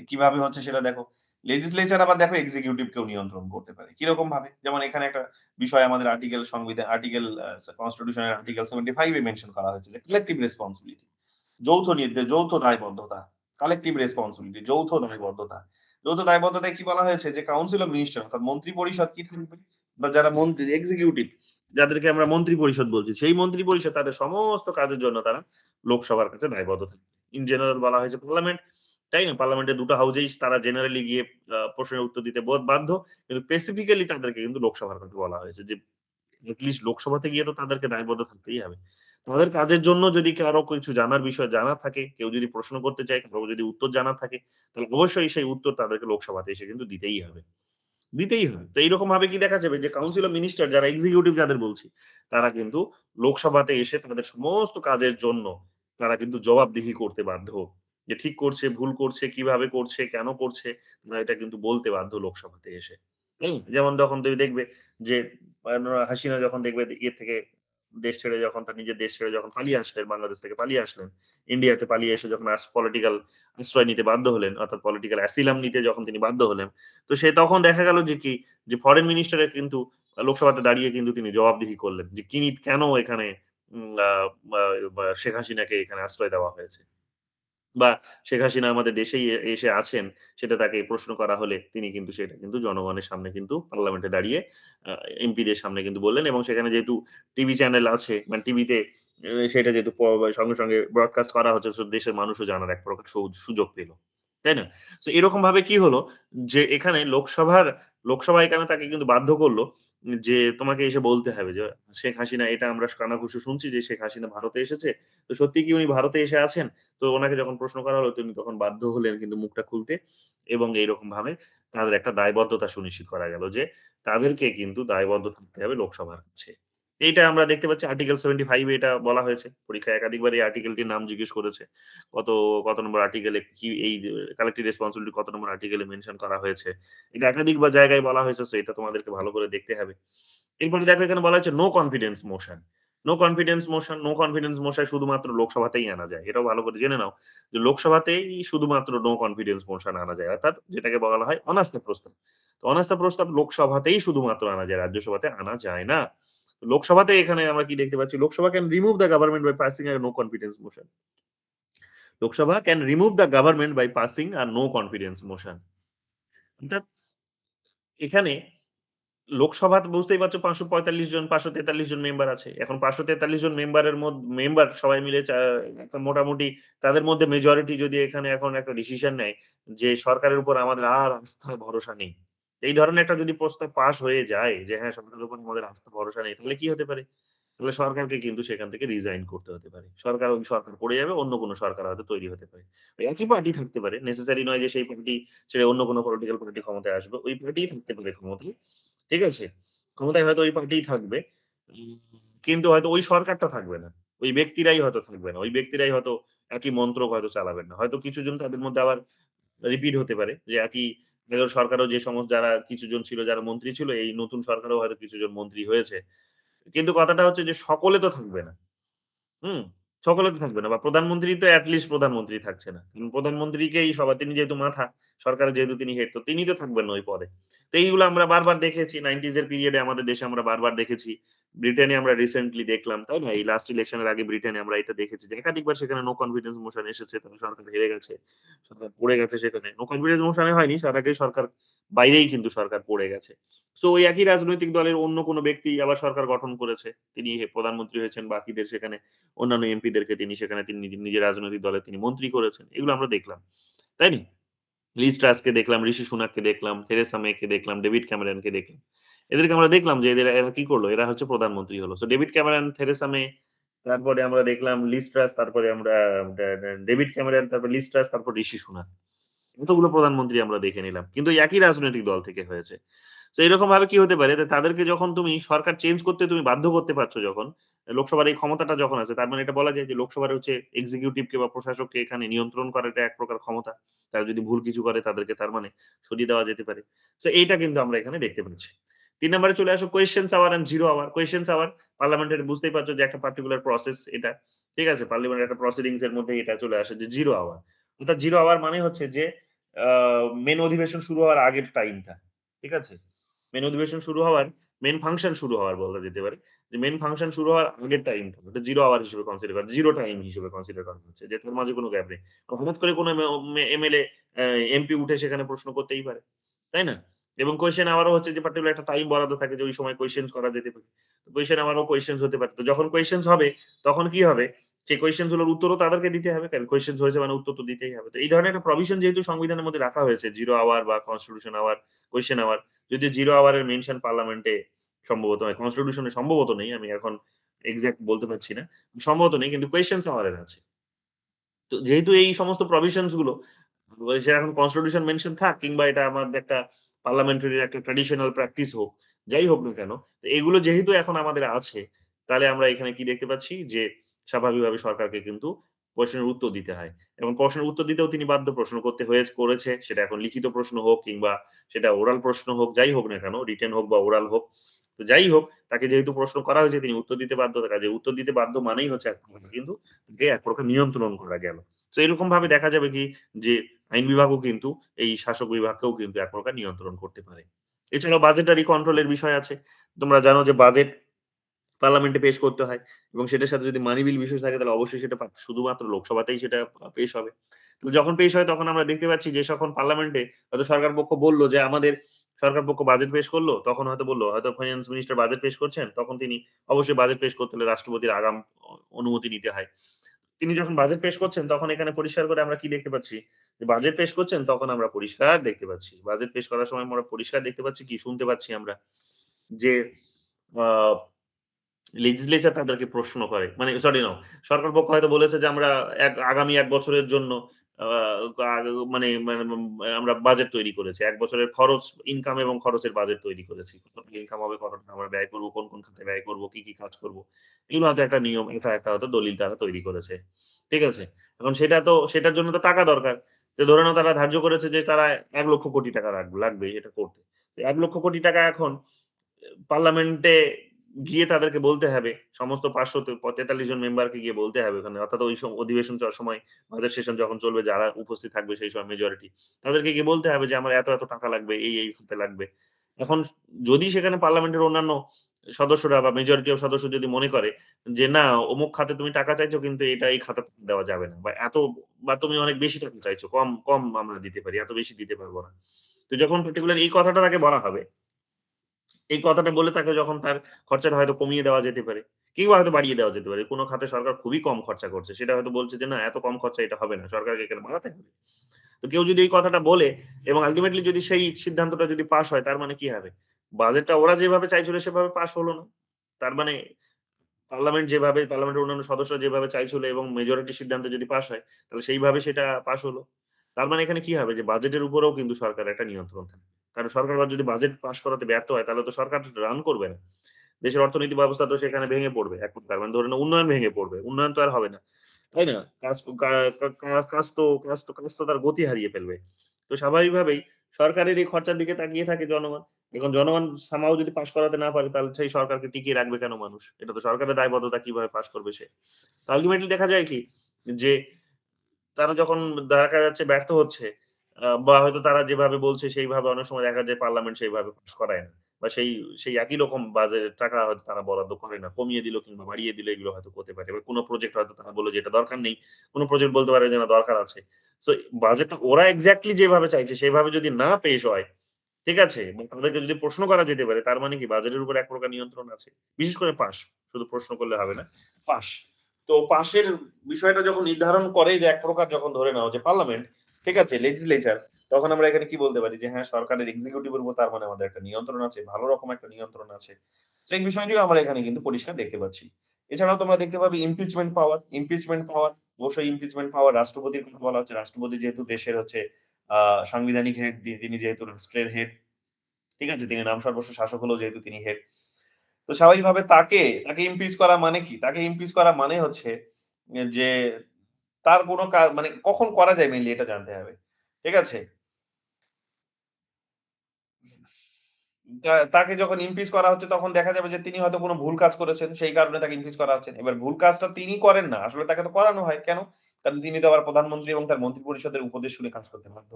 কিভাবে হচ্ছে সেটা দেখো। লেজিসলেচার আবার দেখো এক্সিকিউটিভকেও নিয়ন্ত্রণ করতে পারে। কিরকম ভাবে? যেমন এখানে একটা বিষয় আমাদের আর্টিকেল কনস্টিটিউশন এর আর্টিকেল 75 এ মেনশন করা হয়েছে যে কালেক্টিভ রেসপনসিবিলিটি। যৌথ দায়বদ্ধতা, কালেক্টিভ রেসপনসিবিলিটি, যৌথ দায়বদ্ধতা। যৌথ দায়বদ্ধতায় কি বলা হয়েছে যে কাউন্সিল অফ মিনিস্টার অর্থাৎ মন্ত্রী পরিষদ কি থাকবে? বা যারা মন্ত্রী এক্সিকিউটিভ যাদেরকে আমরা মন্ত্রী পরিষদ বলছি, সেই মন্ত্রী পরিষদ তাদের সমস্ত কাজের জন্য তারা লোকসভার কাছে দায়বদ্ধ থাকবে। ইন জেনারেল বলা হয়েছে পার্লামেন্ট, তাই না? পার্লামেন্টের ২ টা হাউজেই তারা জেনারেলি গিয়ে প্রশ্নের উত্তর দিতে বাধ্য। কিন্তু স্পেসিফিক্যালি তাদেরকে কিন্তু লোকসভার কথা বলা হয়েছে যে এট লিস্ট লোকসভাতে গিয়ে তো তাদেরকে দায়বদ্ধ থাকতেই হবে। তাদের কাজের জন্য যদি কারো কিছু জানার বিষয় জানা থাকে, কেউ যদি প্রশ্ন করতে চায়, কারো যদি উত্তর জানা থাকে, তাহলে অবশ্যই সেই উত্তর তাদেরকে লোকসভাতে এসে কিন্তু দিতেই হবে। দিতেই হবে। তো এইরকম ভাবে কি দেখা যাবে যে কাউন্সিল অফ মিনিস্টার যারা এক্সিকিউটিভ যাদের বলছি, তারা কিন্তু লোকসভাতে এসে তাদের সমস্ত কাজের জন্য তারা কিন্তু জবাবদিহি করতে বাধ্য। যে ঠিক করছে, ভুল করছে, কিভাবে করছে, কেন করছে, তারা এটা কিন্তু বলতে বাধ্য লোকসভাতে এসে। যেমন যখন তুমি দেখবে যে হাসিনা যখন দেখবে ইয়ে থেকে দেশ ছেড়ে যখন তার নিজের দেশ ছেড়ে যখন পালিয়ে আসলেন, বাংলাদেশ থেকে পালিয়ে আসলেন, ইন্ডিয়াতে পালিয়ে এসে যখন পলিটিক্যাল আশ্রয় নিতে বাধ্য হলেন, অর্থাৎ পলিটিক্যাল অ্যাসিলাম নিতে যখন তিনি বাধ্য হলেন, তো সে তখন দেখা গেল যে কি যে ফরেন মিনিস্টারের কিন্তু লোকসভাতে দাঁড়িয়ে কিন্তু তিনি জবাবদিহি করলেন যে কেন এখানে উম আ বা বা শেখ হাসিনাকে এখানে আশ্রয় দেওয়া হয়েছে। বা শেখ হাসিনা আমাদের দেশেই এসে আছেন, সেটা তাকে প্রশ্ন করা হলে তিনি কিন্তু সেটা কিন্তু জনগণের সামনে কিন্তু পার্লামেন্টে দাঁড়িয়ে আ এমপিদের সামনে কিন্তু বললেন এবং সেখানে যেহেতু টিভি চ্যানেল আছে, মানে টিভিতে সেটা যেহেতু সঙ্গে, সঙ্গে ব্রডকাস্ট করা হচ্ছে, সো দেশের মানুষও জানার এক প্রকার সুযোগ পেল। তাই না? সো এরকমভাবে কি হলো যে এখানে লোকসভা এখানে তাকে কিন্তু বাধ্য করল যে তোমাকে এসে বলতে হবে যে শেখ হাসিনা, এটা আমরা কানাঘুষো শুনছি যে শেখ হাসিনা ভারতে এসেছে। তো সত্যিই কি উনি ভারতে এসে আছেন? তো উনাকে যখন প্রশ্ন করা হলো তিনি তখন বাধ্য হলেন কিন্তু মুখটা খুলতে এবং এইরকমভাবে তাদের একটা দায়বদ্ধতা সুনিশ্চিত করা গেল যে তাদেরকে কিন্তু দায়বদ্ধ থাকতে হবে লোকসভার কাছে। এইটা আমরা দেখতে পাচ্ছি আর্টিকেল 75 এ এটা বলা হয়েছে। পরীক্ষায় একাধিকবার এই আর্টিকেলটির নাম জিজ্ঞেস করেছে। কত, কত নম্বর আর্টিকেলে কি এই কালেক্টিভ রেসপনসিবিলিটি কত নম্বর আর্টিকেলে মেনশন করা হয়েছে। এটা একাধিকবার জায়গায় বলা হয়েছে, সো এটা তোমাদেরকে ভালো করে দেখতে হবে। এরপরে দেখো এখানে বলা হচ্ছে no confidence motion. No confidence motion শুধুমাত্র লোকসভাতেই আনা যায়। এটাও ভালো করে জেনে নাও যে লোকসভাতেই শুধুমাত্র নো কনফিডেন্স মোশন আনা যায়। অর্থাৎ যেটাকে বলা হয় অনাস্থা প্রস্তাব। তো অনাস্থা প্রস্তাব লোকসভাতেই শুধুমাত্র আনা যায়। রাজ্যসভাতে আনা যায় না। লোকসভাতে এখানে আমরা কি দেখতে পাচ্ছি? Lok Sabha can remove the government by passing a no confidence motion. Lok Sabha can remove the government by passing a no confidence motion. অর্থাৎ এখানে লোকসভাতে বুঝতেই পারছো ৫৪৫ জন ৫৪৩ জন মেম্বার আছে। এখন ৫৪৩ জন মেম্বারের মেম্বার সবাই মিলে একটা মোটামুটি তাদের মধ্যে মেজরিটি যদি এখানে এখন একটা ডিসিশন নেয় যে সরকারের উপর আমাদের আর আস্থা ভরসা নেই। এই ধরনের একটা যদি প্রস্তাব পাস হয়ে যায় যে হ্যাঁ, সরকারের উপর আমাদের আস্থা ভরসা নেই, তাহলে কি হতে পারে? তাহলে সরকারকে কিন্তু সেখান থেকে রিজাইন করতে হতে পারে। ওই সরকার পড়ে যাবে, অন্য কোন সরকার হয়তো তৈরি হতে পারে। ওই একই পার্টি থাকতে পারে। নেসেসারি নয় যে সেই পার্টি ছেড়ে অন্য কোন পলিটিক্যাল পার্টি ক্ষমতায় আসবে। ওই পার্টিই থাকতে পারে ক্ষমতায়। ঠিক আছে? ক্ষমতায় হয়তো ওই পার্টিই থাকবে। উম কিন্তু হয়তো ওই সরকারটা থাকবে না। ওই ব্যক্তিরাই হয়তো থাকবে না। ওই ব্যক্তিরাই হয়তো একই মন্ত্রক হয়তো চালাবেন না। হয়তো কিছুজন তাদের মধ্যে আবার রিপিট হতে পারে যে একই আগের সরকারেও যে যারা কিছুজন ছিল যারা মন্ত্রী ছিল, এই নতুন সরকারেও হয়তো কিছুজন মন্ত্রী হয়েছে। কিন্তু কথাটা হচ্ছে যে সকলে তো থাকবে না। হুম? সকলে তো থাকবে না বা প্রধানমন্ত্রী তো এট লিস্ট প্রধানমন্ত্রী থাকছে না। প্রধানমন্ত্রীকেই সবার তিনি যেহেতু মাথা, সরকারের যেহেতু তিনি হেড, তো তিনি তো থাকবেন না ওই পদে। তো এইগুলো আমরা বারবার দেখেছি 90s এর পিরিয়ডে আমাদের দেশে আমরা বারবার দেখেছি। ব্রিটেনে আমরা রিসেন্টলি দেখলাম, তাই না? এই লাস্ট ইলেকশন এর আগে ব্রিটেনে আমরা এটা দেখেছি যে একাধিকবার সেখানে নো কনফিডেন্স মোশন এসেছে। তখন সরকার হেরে গেছে। সরকার পড়ে গেছে সেখানে। নো কনফিডেন্স মোশন এ হয়নি। তার আগে সরকার বাইরেই কিন্তু সরকার পড়ে গেছে। সো ওই একই রাজনৈতিক দলের অন্য কোন ব্যক্তি আবার সরকার গঠন করেছে। তিনি প্রধানমন্ত্রী হয়েছেন, বাকিদের সেখানে অন্যান্য এমপিদেরকে তিনি নিজের রাজনৈতিক দলে তিনি মন্ত্রী করেছেন। এগুলো আমরা দেখলাম। তাই না? লিজ ট্রাসকে দেখলাম, ঋষি সুনাককে দেখলাম, থেরেসা মেকে দেখলাম, ডেভিড ক্যামেরনকে দেখলাম। এদেরকে আমরা দেখলাম যে এরা কি করল? এরা হচ্ছে প্রধানমন্ত্রী হলো। So David Cameron, Theresa May, তারপরে আমরা দেখলাম লিজ ট্রাস, তারপরে আমরা ডে ডে ডেভিড ক্যামেরন, তারপর লিজ ট্রাস, তারপর ঋষি সুনাক। এতগুলো প্রধানমন্ত্রী আমরা দেখে নিলাম। কিন্তু একই রাজনৈতিক দল থেকে হয়েছে। তো এরকমভাবে কি হতে পারে? তাদেরকে যখন তুমি সরকার চেঞ্জ করতে তুমি বাধ্য করতে পারছো যখন, লোকসভার এই ক্ষমতাটা যখন আছে, তার মানে এটা বলা যায় যে লোকসভার হচ্ছে এক্সিকিউটিভকে বা প্রশাসককে এখানে নিয়ন্ত্রণ করাটা এক প্রকার ক্ষমতা। তারা যদি ভুল কিছু করে তাদেরকে তার মানে সরিয়ে দেওয়া যেতে পারে। সো এইটা কিন্তু আমরা এখানে দেখতে পাচ্ছি। ৩ নম্বরে চলে আসো questions hour and zero hour. Questions hour পার্লামেন্টের বুঝতেই পারছো যে একটা পার্টিকুলার প্রসেস এটা। ঠিক আছে? পার্লামেন্টের একটা প্রসিডিংস এর মধ্যে এটা চলে আসে যে জিরো আওয়ার। অর্থাৎ জিরো আওয়ার মানে হচ্ছে যে আ মেইন অধিবেশন শুরু হওয়ার আগের টাইমটা। ঠিক আছে? মেইন অধিবেশন শুরু হওয়ার, মেইন ফাংশন শুরু হওয়ার বলা যেতে পারে। যে মেইন ফাংশন শুরু হওয়ার আগের টাইমটা ওটা 0 আওয়ার হিসেবে কনসিডার করা, 0 টাইম হিসেবে কনসিডার করা হচ্ছে। যে তার মাঝে কোন গ্যাপ নেই। হঠাৎ করে কোন এমএলএ এমপি উঠে সেখানে প্রশ্ন করতেই পারে। তাই না? এবং কোয়েশ্চেন আওয়ারও হচ্ছে যে পার্টিকুলার একটা টাইম বরাদ্দ থাকে যে ওই সময় কোয়েশ্চেনস করা যেতে পারে। কোয়েশ্চেন আওয়ারও কোয়েশ্চেনস হতে পারে। তো যখন কোয়েশ্চেনস হবে তখন কি হবে? সেই কোয়েশ্চেনস গুলোর উত্তরও তাদেরকে দিতে হবে। কারণ কোয়েশ্চেনস হয়েছে মানে উত্তর তো দিতেই হবে। তো এই ধরনের একটা প্রভিশন যেহেতু সংবিধানের মধ্যে রাখা হয়েছে 0 আওয়ার বা কনস্টিটিউশন আওয়ার, কোয়েশ্চেন আওয়ার, যদিও 0 আওয়ার এর মেনশন পার্লামেন্টে সম্ভবত কনস্টিটিউশন এ সম্ভবত নেই। আমি এখন এক্সাক্ট বলতে পারছি না। সম্ভবত নেই কিন্তু কোয়েশ্চেনস আমাদের আছে। তো যেহেতু এই সমস্ত প্রভিশনস গুলো সেটা এখন কনস্টিটিউশন মেনশন থাক কিংবা এটা আমাদের একটা পার্লামেন্টারি একটা ট্র্যাডিশনাল প্র্যাকটিস হোক, যাই হোক না কেন, তো এগুলো যেহেতু এখন আমাদের আছে, তাহলে আমরা এখানে কি দেখতে পাচ্ছি যে স্বাভাবিকভাবে সরকারকে কিন্তু প্রশ্নের উত্তর দিতে হয়। এবং প্রশ্নের উত্তর দিতেও তিনি বাধ্য প্রশ্ন করতে করেছে। সেটা এখন লিখিত প্রশ্ন হোক কিংবা সেটা ওরাল প্রশ্ন হোক, যাই হোক না কেন, রিটেন হোক বা ওরাল হোক। তো যাই হোক, তাকে যেহেতু প্রশ্ন করা হয়েছে তিনি উত্তর দিতে বাধ্য। কাজেই উত্তর দিতে বাধ্য মানেই হচ্ছে এক প্রকার কিন্তু তাকে এক প্রকার নিয়ন্ত্রণ করা গেল। তো এরকমভাবে দেখা যাবে কি যে আইন বিভাগও কিন্তু এই শাসক বিভাগকেও কিন্তু এক প্রকার নিয়ন্ত্রণ করতে পারে। এছাড়াও বাজেটারি কন্ট্রোল এর বিষয় আছে। তোমরা জানো যে বাজেট পার্লামেন্টে পেশ করতে হয় এবং সেটার সাথে যদি মানি বিল বিষয় থাকে তাহলে অবশ্যই সেটা শুধুমাত্র লোকসভাতেই সেটা পেশ হবে। তো যখন পেশ হয় তখন আমরা দেখতে পাচ্ছি যে যখন পার্লামেন্টে হয়তো সরকার পক্ষ বলল যে আমাদের সরকার পক্ষ বাজেট পেশ করল, তখন হয়তো বলল হয়তো ফাইনান্স মিনিস্টার বাজেট পেশ করছেন, তখন তিনি অবশ্যই বাজেট পেশ করতে হলে রাষ্ট্রপতির আগাম অনুমতি নিতে হয়। তিনি যখন বাজেট পেশ করছেন তখন এখানে পরিষ্কার করে আমরা কি দেখতে পাচ্ছি? যে বাজেট পেশ করছেন তখন আমরা পরিষ্কার দেখতে পাচ্ছি। বাজেট পেশ করার সময় আমরা পরিষ্কার দেখতে পাচ্ছি কি শুনতে পাচ্ছি আমরা যে আ লেজিসলেচার তাদেরকে প্রশ্ন করে। মানে সরি নো, সরকার পক্ষ হয়তো বলেছে যে আমরা আগামী ১ বছরের জন্য আ আ মানে মানে আমরা বাজেট তৈরি করেছি। ১ বছরের খরচ, ইনকাম এবং খরচের বাজেট তৈরি করেছি। কত টাকা ইনকাম হবে, কত টাকা আমরা ব্যয় করব, কোন খাতে ব্যয় করব, কি কাজ করব। এগুলো হয়তো একটা নিয়ম, এটা একটা হয়তো দলিল তারা তৈরি করেছে। ঠিক আছে? এখন সেটার জন্য তো টাকা দরকার। তো ধরে নাও তারা ধার্য করেছে যে তারা ৳১,০০,০০,০০,০০০ টাকা লাগবে এটা করতে। ৳১,০০,০০,০০,০০০ টাকা এখন পার্লামেন্টে গিয়ে তাদেরকে বলতে হবে। সমস্ত ৫৪৩ জন মেম্বারকে গিয়ে বলতে হবে ওখানে। অর্থাৎ ওই অধিবেশন চলার সময় বাজেট সেশন যখন চলবে যারা উপস্থিত থাকবে সেই সময় মেজরিটি। তাদেরকে গিয়ে বলতে হবে যে আমার এত টাকা লাগবে, এই খাতে লাগবে। এখন যদি সেখানে পার্লামেন্টের অন্যান্য সদস্যরা বা মেজরিটি অফ সদস্য যদি মনে করে যে না অমুক খাতে তুমি টাকা চাইছো কিন্তু এটা এই খাতে দেওয়া যাবে না। বা তুমি অনেক বেশি টাকা চাইছো। কম আমরা দিতে পারি। এত বেশি দিতে পারব না। তো যখন পার্টিকুলার এই কথাটা তাকে বলা হবে এই কথাটা বলে তাকে যখন তার খরচাটা হয়তো কমিয়ে দেওয়া যেতে পারে। কিংবা হয়তো বাড়িয়ে দেওয়া যেতে পারে। কোন খাতে সরকার খুবই কম খরচা করছে। সেটা হয়তো বলছে যে, "না, এত কম খরচা এটা হবে না। সরকারকে এখানে বাড়াতে হবে।" তো কেউ যদি এই কথাটা বলে এবং আল্টিমেটলি যদি সেই সিদ্ধান্তটা যদি পাস হয় তার মানে কি হবে? বাজেটটা ওরা যেভাবে চাইছিল সেভাবে পাস হলো না। তার মানে পার্লামেন্টের অন্যান্য সদস্যরা যেভাবে চাইছিল এবং মেজরিটি সিদ্ধান্তে যদি পাস হয়, তাহলে সেইভাবে সেটা পাস হলো। তার মানে এখানে কি হবে? যে বাজেটের উপরেও কিন্তু সরকারের একটা নিয়ন্ত্রণ থাকবে। কারণ সরকার আবার যদি বাজেট পাস করাতে ব্যর্থ হয়, তাহলে তো সরকার রান করবে না। দেশের অর্থনৈতিক ব্যবস্থা তো সেখানে ভেঙে পড়বে এক প্রকার। মানে ধরে নাও উন্নয়ন ভেঙে পড়বে। উন্নয়ন তো আর হবে না। তাই না? কাজ তো কা কা কা কাজ তো তার গতি হারিয়ে ফেলবে। তো স্বাভাবিকভাবেই সরকারের এই খরচার দিকে তাকিয়ে থাকে জনগণ। এখন জনগণ somehow যদি পাস করাতে না পারে তাহলে সেই সরকারকে টিকিয়ে রাখবে কেন মানুষ? এটা তো সরকারের দায়বদ্ধতা কিভাবে পাস করবে সে? তো আল্টিমেটলি দেখা যায় কি? যে তারা যখন দেখা যাচ্ছে ব্যর্থ হচ্ছে বা হয়তো তারা যেভাবে বলছে সেইভাবে অনেক সময় দেখা যায় পার্লামেন্ট সেইভাবে পাস করায় না। বা সেই একই রকম বাজেটের টাকা হয়তো তারা বরাদ্দ করে না। কমিয়ে দিল কিংবা বাড়িয়ে দিল এগুলো হয়তো হতে পারে। এবার কোন প্রজেক্ট হয়তো তারা বলল যে এটা দরকার নেই। কোন প্রজেক্ট বলতে পারে যে না দরকার আছে। সো বাজেটটা ওরা এক্সাক্টলি যেভাবে চাইছে সেভাবে যদি না পেশ হয়, ঠিক আছে? এবং তাদেরকে যদি প্রশ্ন করা যেতে পারে তার মানে কি বাজেটের উপর এক প্রকার নিয়ন্ত্রণ আছে। বিশেষ করে পাস। শুধু প্রশ্ন করলে হবে না। পাস। তো পাশের বিষয়টা যখন নির্ধারণ করে যে এক প্রকার যখন ধরে নাও যে পার্লামেন্ট, ঠিক আছে? লেজিসলেচার তখন আমরা এখানে কি বলতে পারি যে হ্যাঁ, সরকারের এক্সিকিউটিভ এর উপর তার মানে আমাদের একটা নিয়ন্ত্রণ আছে। ভালো রকম একটা নিয়ন্ত্রণ আছে। তো এই বিষয়টিও আমরা এখানে কিন্তু পরিষ্কার দেখতে পাচ্ছি। এছাড়াও তোমরা দেখতে পাবে ইমপিচমেন্ট পাওয়ার। ইমপিচমেন্ট পাওয়ার অবশ্যই ইমপিচমেন্ট পাওয়ার রাষ্ট্রপতির কথা বলা হচ্ছে। রাষ্ট্রপতি যেহেতু দেশের হচ্ছে আ সাংবিধানিক হেড তিনি যেহেতু রাষ্ট্রের হেড, ঠিক আছে? তিনি নাম সর্বস্ব শাসক হলেও যেহেতু তিনি হেড। তো স্বাভাবিকভাবে তাকে ইমপিচ করা মানে কি? তাকে ইমপিচ করা মানে হচ্ছে যে তার কোন মানে কখন করা যায় মেইনলি এটা জানতে হবে। ঠিক আছে? তাকে যখন ইমপিচ করা হচ্ছে তখন দেখা যাবে যে তিনি হয়তো কোন ভুল কাজ করেছেন। সেই কারণে তাকে ইমপিচ করা হচ্ছে। এবার ভুল কাজটা তিনি করেন না। আসলে তাকে তো করানো হয়। কেন? কারণ তিনি তো আবার প্রধানমন্ত্রী এবং তার মন্ত্রী পরিষদের উপদেশ শুনে কাজ করতে বাধ্য।